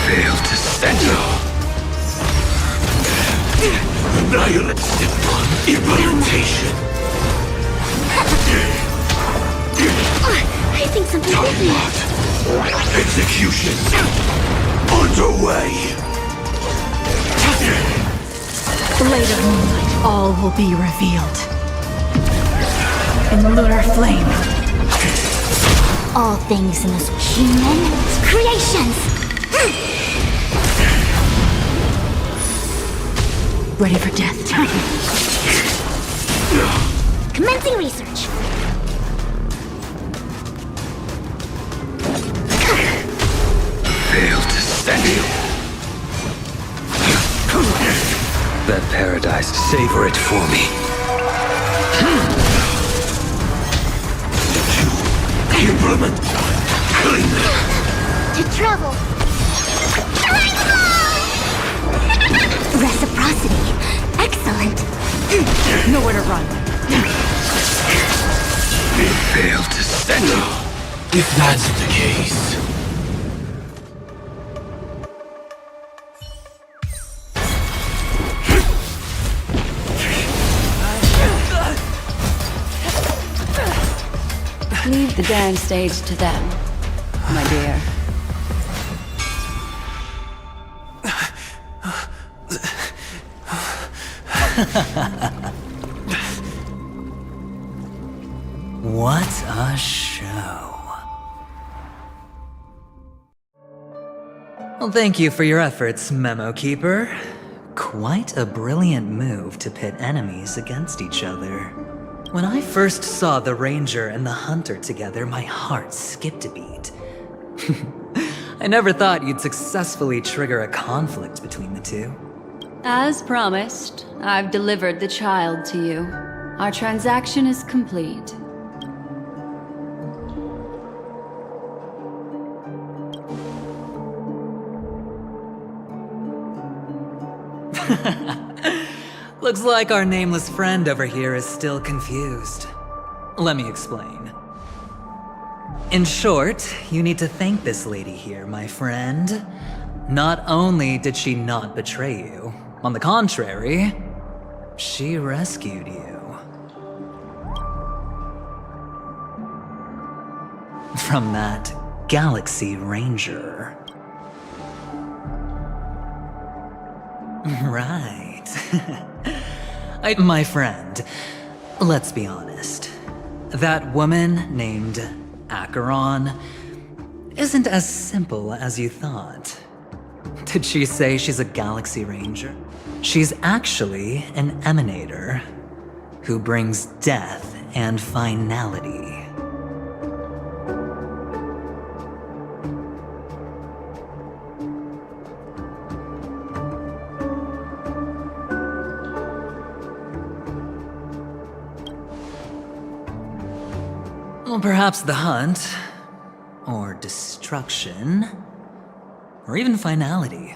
Speaker 7: Fail to send you. Annihilate. Step 1, implementation.
Speaker 8: I think something hit me.
Speaker 7: Execution underway.
Speaker 2: Blade of moonlight. All will be revealed. In lunar flame.
Speaker 8: All things in this human creations.
Speaker 2: Ready for death.
Speaker 8: Commencing research.
Speaker 7: Fail to send you.
Speaker 21: That paradise, savor it for me.
Speaker 7: Implement. Clean.
Speaker 8: To travel. Reciprocity. Excellent.
Speaker 2: Nowhere to run.
Speaker 7: Fail to send you. If that's the case.
Speaker 9: Leave the dance stage to them, my dear.
Speaker 1: What a show. Well, thank you for your efforts, Memo Keeper. Quite a brilliant move to pit enemies against each other. When I first saw the Ranger and the Hunter together, my heart skipped a beat. I never thought you'd successfully trigger a conflict between the two.
Speaker 9: As promised, I've delivered the child to you. Our transaction is complete.
Speaker 1: Looks like our nameless friend over here is still confused. Let me explain. In short, you need to thank this lady here, my friend. Not only did she not betray you, on the contrary, she rescued you. From that Galaxy Ranger. Right. My friend, let's be honest. That woman named Acheron isn't as simple as you thought. Did she say she's a Galaxy Ranger? She's actually an emanator who brings death and finality. Well, perhaps the hunt, or destruction, or even finality.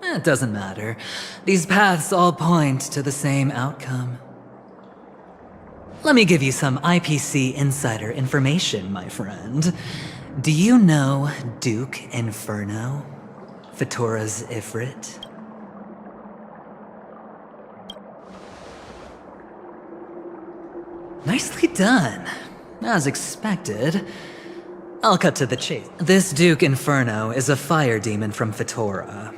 Speaker 1: It doesn't matter. These paths all point to the same outcome. Let me give you some IPC insider information, my friend. Do you know Duke Inferno? Fatora's Ifrit? Nicely done. As expected. I'll cut to the chase. This Duke Inferno is a fire demon from Fatora.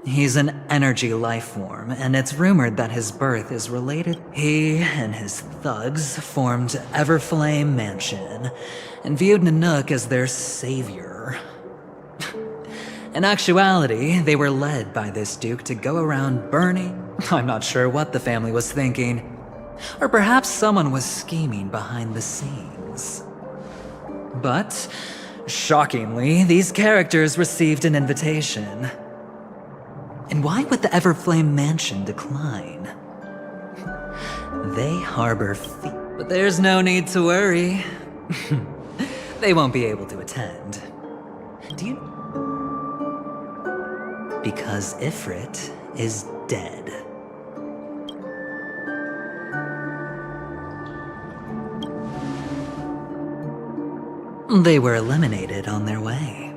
Speaker 1: He's an energy life form, and it's rumored that his birth is related. He and his thugs formed Everflame Mansion, and viewed Nanook as their savior. In actuality, they were led by this Duke to go around burning. I'm not sure what the family was thinking. Or perhaps someone was scheming behind the scenes. But, shockingly, these characters received an invitation. And why would the Everflame Mansion decline? They harbor but there's no need to worry. They won't be able to attend. Do you? Because Ifrit is dead. They were eliminated on their way.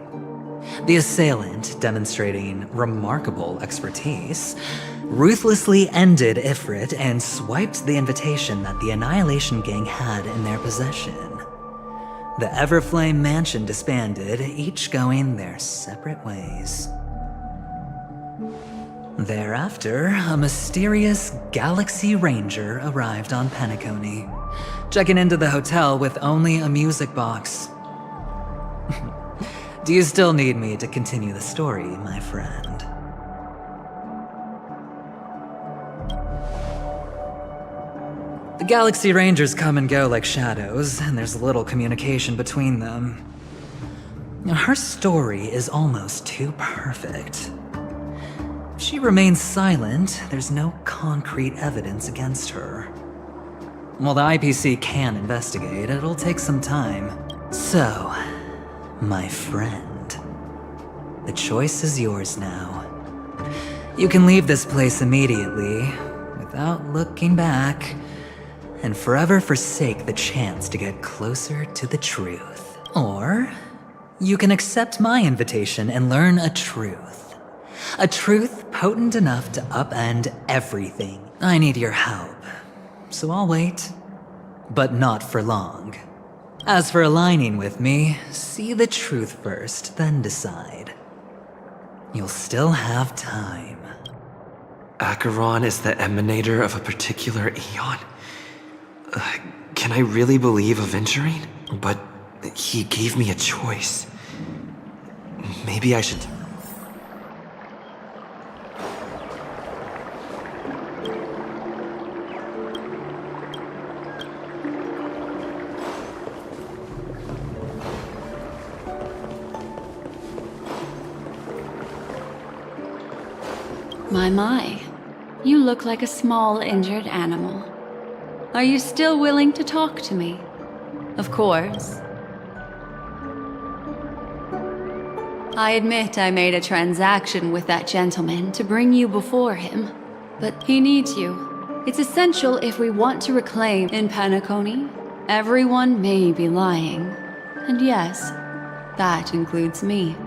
Speaker 1: The assailant, demonstrating remarkable expertise, ruthlessly ended Ifrit and swiped the invitation that the Annihilation Gang had in their possession. The Everflame Mansion disbanded, each going their separate ways. Thereafter, a mysterious Galaxy Ranger arrived on Penacony, checking into the hotel with only a music box. Do you still need me to continue the story, my friend? The Galaxy Rangers come and go like shadows, and there's little communication between them. Her story is almost too perfect. If she remains silent, there's no concrete evidence against her. While the IPC can investigate, it'll take some time. So, my friend, the choice is yours now. You can leave this place immediately, without looking back, and forever forsake the chance to get closer to the truth. Or, you can accept my invitation and learn a truth. A truth potent enough to upend everything. I need your help, so I'll wait, but not for long. As for aligning with me, see the truth first, then decide. You'll still have time.
Speaker 3: Acheron is the emanator of a particular eon? Can I really believe Aventurine? But he gave me a choice. Maybe I should...
Speaker 9: My. You look like a small injured animal. Are you still willing to talk to me? Of course. I admit I made a transaction with that gentleman to bring you before him, but he needs you. It's essential if we want to reclaim in Penacony. Everyone may be lying. And yes, that includes me.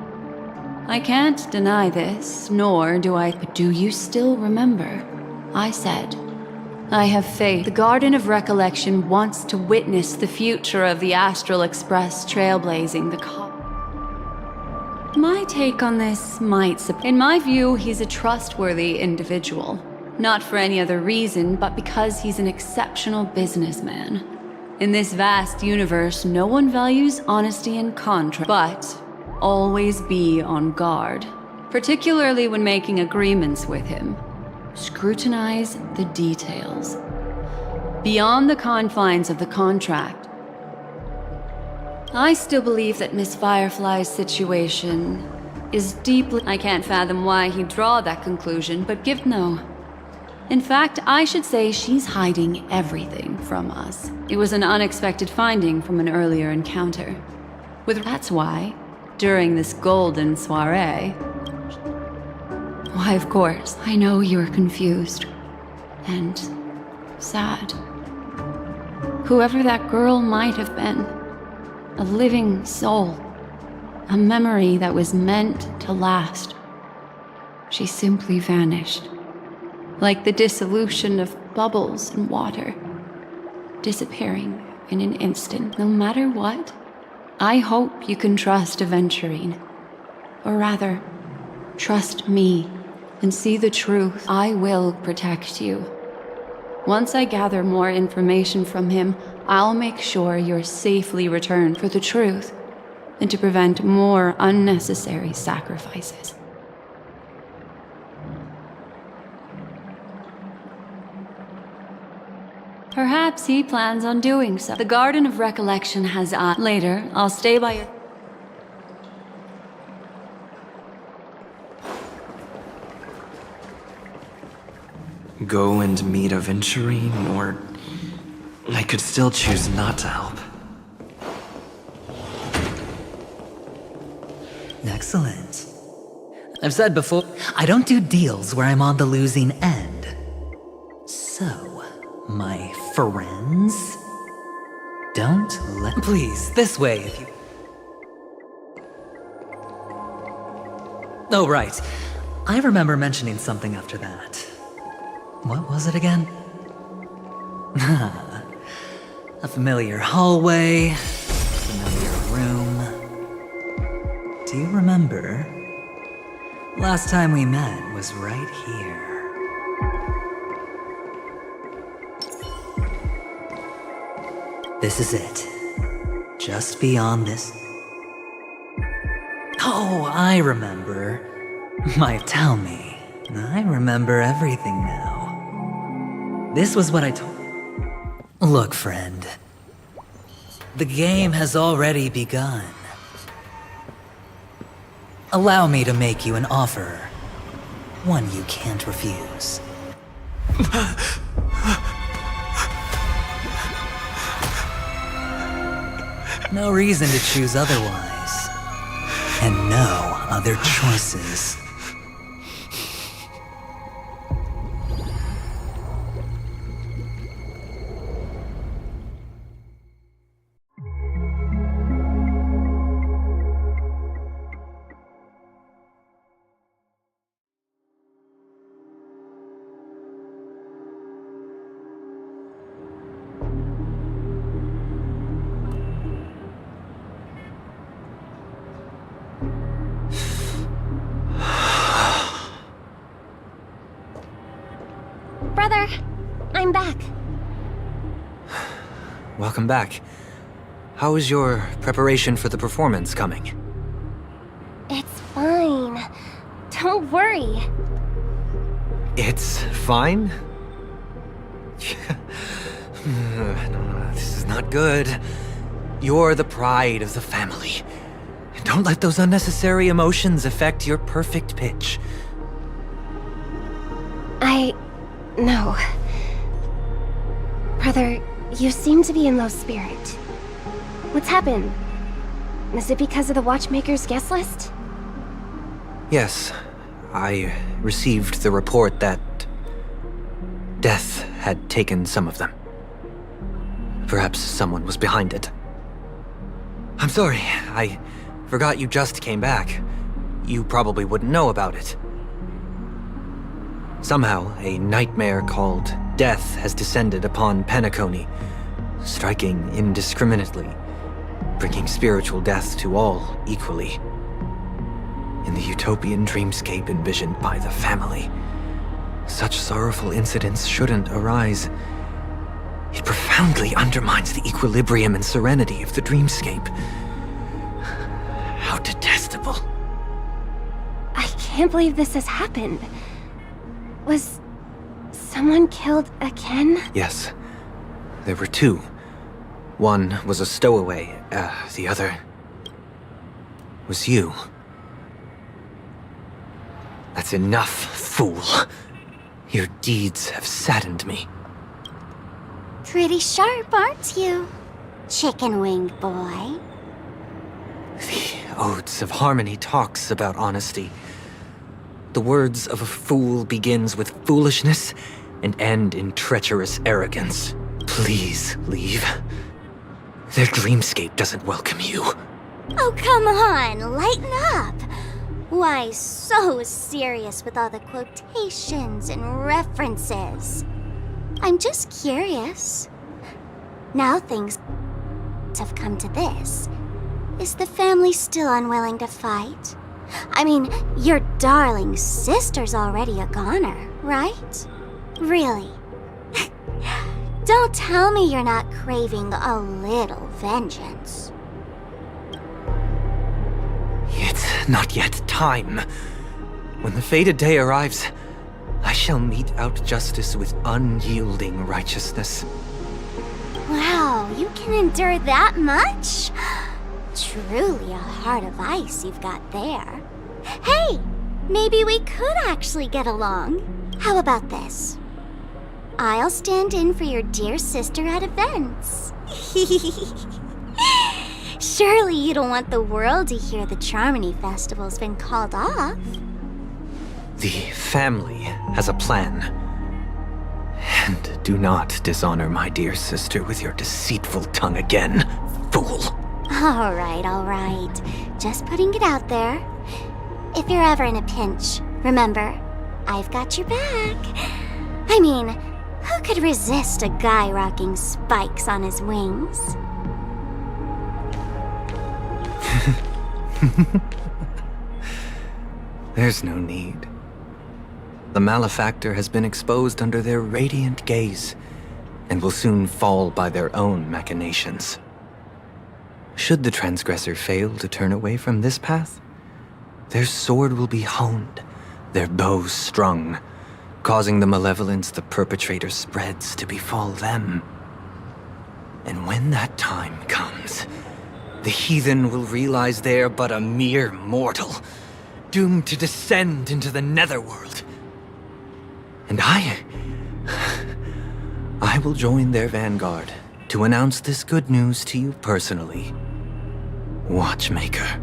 Speaker 9: I can't deny this, nor do I. But do you still remember? I said, I have faith. The Garden of Recollection wants to witness the future of the Astral Express trailblazing the My take on this might in my view, he's a trustworthy individual. Not for any other reason, but because he's an exceptional businessman. In this vast universe, no one values honesty and contract, but always be on guard. Particularly when making agreements with him. Scrutinize the details. Beyond the confines of the contract, I still believe that Miss Firefly's situation is deeply... I can't fathom why he'd draw that conclusion, but no. In fact, I should say she's hiding everything from us. It was an unexpected finding from an earlier encounter. That's why, during this golden soiree... Why, of course, I know you're confused. And sad. Whoever that girl might have been. A living soul. A memory that was meant to last. She simply vanished. Like the dissolution of bubbles in water. Disappearing in an instant. No matter what, I hope you can trust Aventurine. Or rather, trust me and see the truth. I will protect you. Once I gather more information from him, I'll make sure you're safely returned for the truth and to prevent more unnecessary sacrifices. Perhaps he plans on doing so. The Garden of Recollection has later, I'll stay by your...
Speaker 3: Go and meet Aventurine, or I could still choose not to help.
Speaker 1: Excellent. I've said before, I don't do deals where I'm on the losing end. So, my friends, don't let... Please, this way if you... Oh, right. I remember mentioning something after that. What was it again? A familiar hallway, familiar room. Do you remember? Last time we met was right here. This is it. Just beyond this. Oh, I remember. Might tell me. I remember everything now. This was what I told... Look, friend. The game has already begun. Allow me to make you an offer. One you can't refuse. No reason to choose otherwise. And no other choices.
Speaker 8: Brother, I'm back.
Speaker 6: Welcome back. How is your preparation for the performance coming?
Speaker 8: It's fine. Don't worry.
Speaker 6: It's fine? No, this is not good. You're the pride of the family. Don't let those unnecessary emotions affect your perfect pitch.
Speaker 8: No. Brother, you seem to be in low spirit. What's happened? Is it because of the Watchmaker's guest list?
Speaker 6: Yes, I received the report that death had taken some of them. Perhaps someone was behind it. I'm sorry, I forgot you just came back. you probably wouldn't know about it. Somehow, a nightmare called death has descended upon Penacony, striking indiscriminately, bringing spiritual death to all equally. In the utopian dreamscape envisioned by the family, such sorrowful incidents shouldn't arise. It profoundly undermines the equilibrium and serenity of the dreamscape. How detestable.
Speaker 4: I can't believe this has happened. Was someone killed again?
Speaker 6: Yes, there were two. One was a stowaway, the other was you. That's enough, fool. Your deeds have saddened me.
Speaker 8: Pretty sharp, aren't you, chicken-winged boy?
Speaker 6: The Odes of Harmony talks about honesty. The words of a fool begins with foolishness and end in treacherous arrogance. Please leave. Their dreamscape doesn't welcome you.
Speaker 8: Oh, come on, lighten up. Why so serious with all the quotations and references? I'm just curious. Now things have come to this. Is the family still unwilling to fight? I mean, your darling sister's already a goner, right? Really? Don't tell me you're not craving a little vengeance.
Speaker 6: It's not yet time. When the fated day arrives, I shall mete out justice with unyielding righteousness.
Speaker 8: Wow, you can endure that much? Truly a heart of ice you've got there. Hey, maybe we could actually get along. How about this? I'll stand in for your dear sister at events. Surely you don't want the world to hear the Charmony Festival's been called off.
Speaker 6: The family has a plan. And do not dishonor my dear sister with your deceitful tongue again, fool.
Speaker 8: All right. Just putting it out there. If you're ever in a pinch, remember, I've got your back. I mean, who could resist a guy rocking spikes on his wings?
Speaker 6: There's no need. The malefactor has been exposed under their radiant gaze, and will soon fall by their own machinations. Should the transgressor fail to turn away from this path, their sword will be honed, their bow strung, causing the malevolence the perpetrator spreads to befall them. And when that time comes, the heathen will realize they're but a mere mortal, doomed to descend into the netherworld. And I will join their vanguard to announce this good news to you personally, Watchmaker.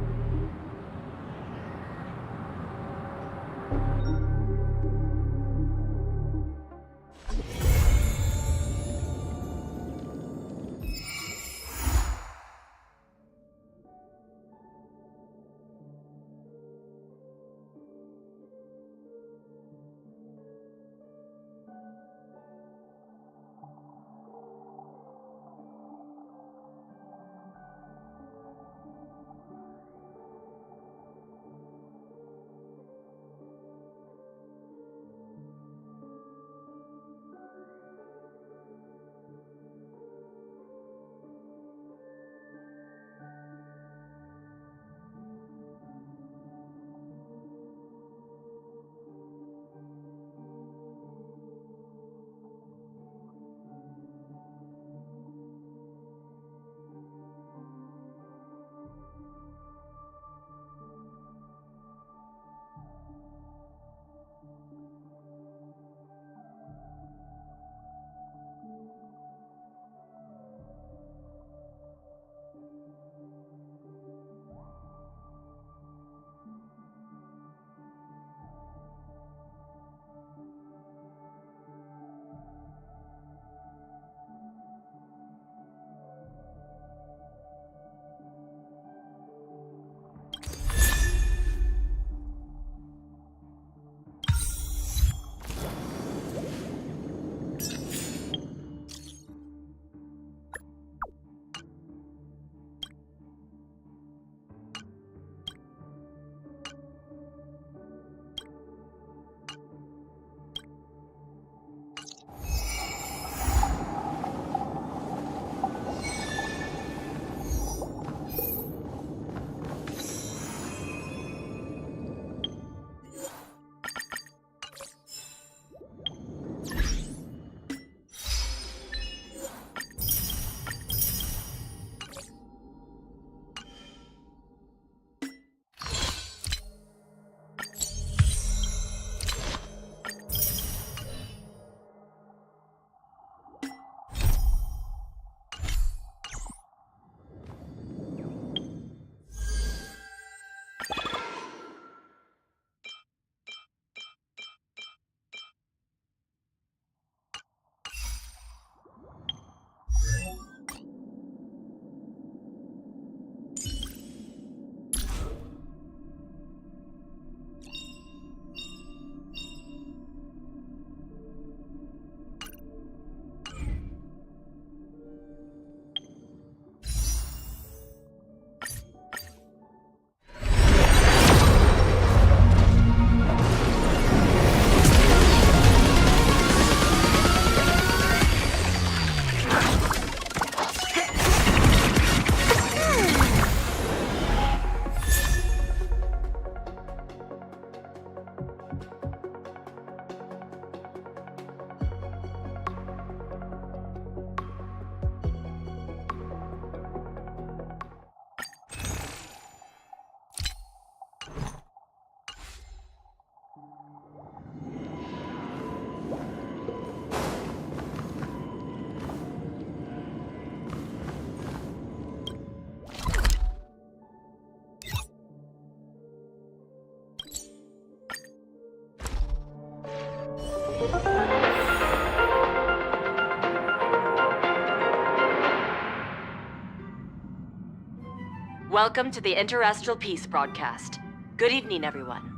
Speaker 17: Welcome to the Interastral Peace broadcast. Good evening, everyone.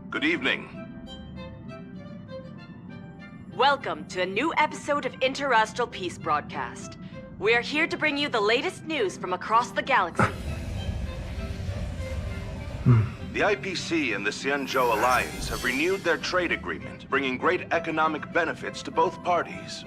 Speaker 11: Good evening.
Speaker 17: Welcome to a new episode of Interastral Peace broadcast. We are here to bring you the latest news from across the galaxy.
Speaker 11: The IPC and the Xianzhou Alliance have renewed their trade agreement, bringing great economic benefits to both parties.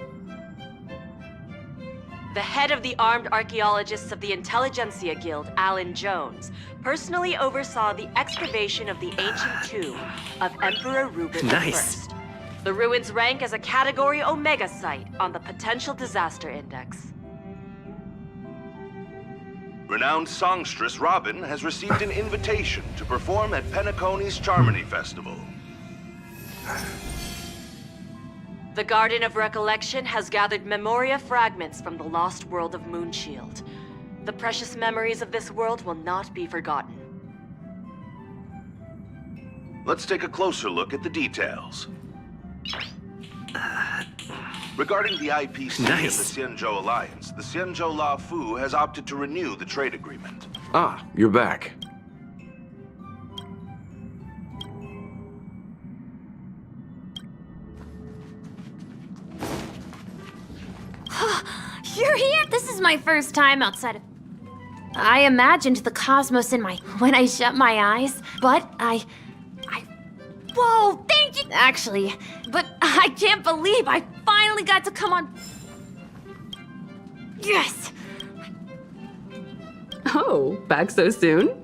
Speaker 17: The head of the Armed Archaeologists of the Intelligentsia Guild, Alan Jones, personally oversaw the excavation of the ancient tomb of Emperor Rupert
Speaker 3: Nice.
Speaker 17: I. The ruins rank as a Category Omega site on the Potential Disaster Index.
Speaker 11: Renowned songstress Robin has received an invitation to perform at Penacony's Charmony Festival.
Speaker 17: The Garden of Recollection has gathered Memoria fragments from the lost world of Moonshield. The precious memories of this world will not be forgotten.
Speaker 11: Let's take a closer look at the details. Regarding the IPC
Speaker 3: Nice.
Speaker 11: and the Xianzhou Alliance, the Xianzhou La Fu has opted to renew the trade agreement.
Speaker 14: Ah, you're back.
Speaker 4: You're here? This is my first time outside of... I imagined the cosmos in my... when I shut my eyes, but I... Whoa, thank you! Actually, but I can't believe I finally got to come on... Yes!
Speaker 16: Oh, back so soon?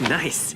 Speaker 3: Nice.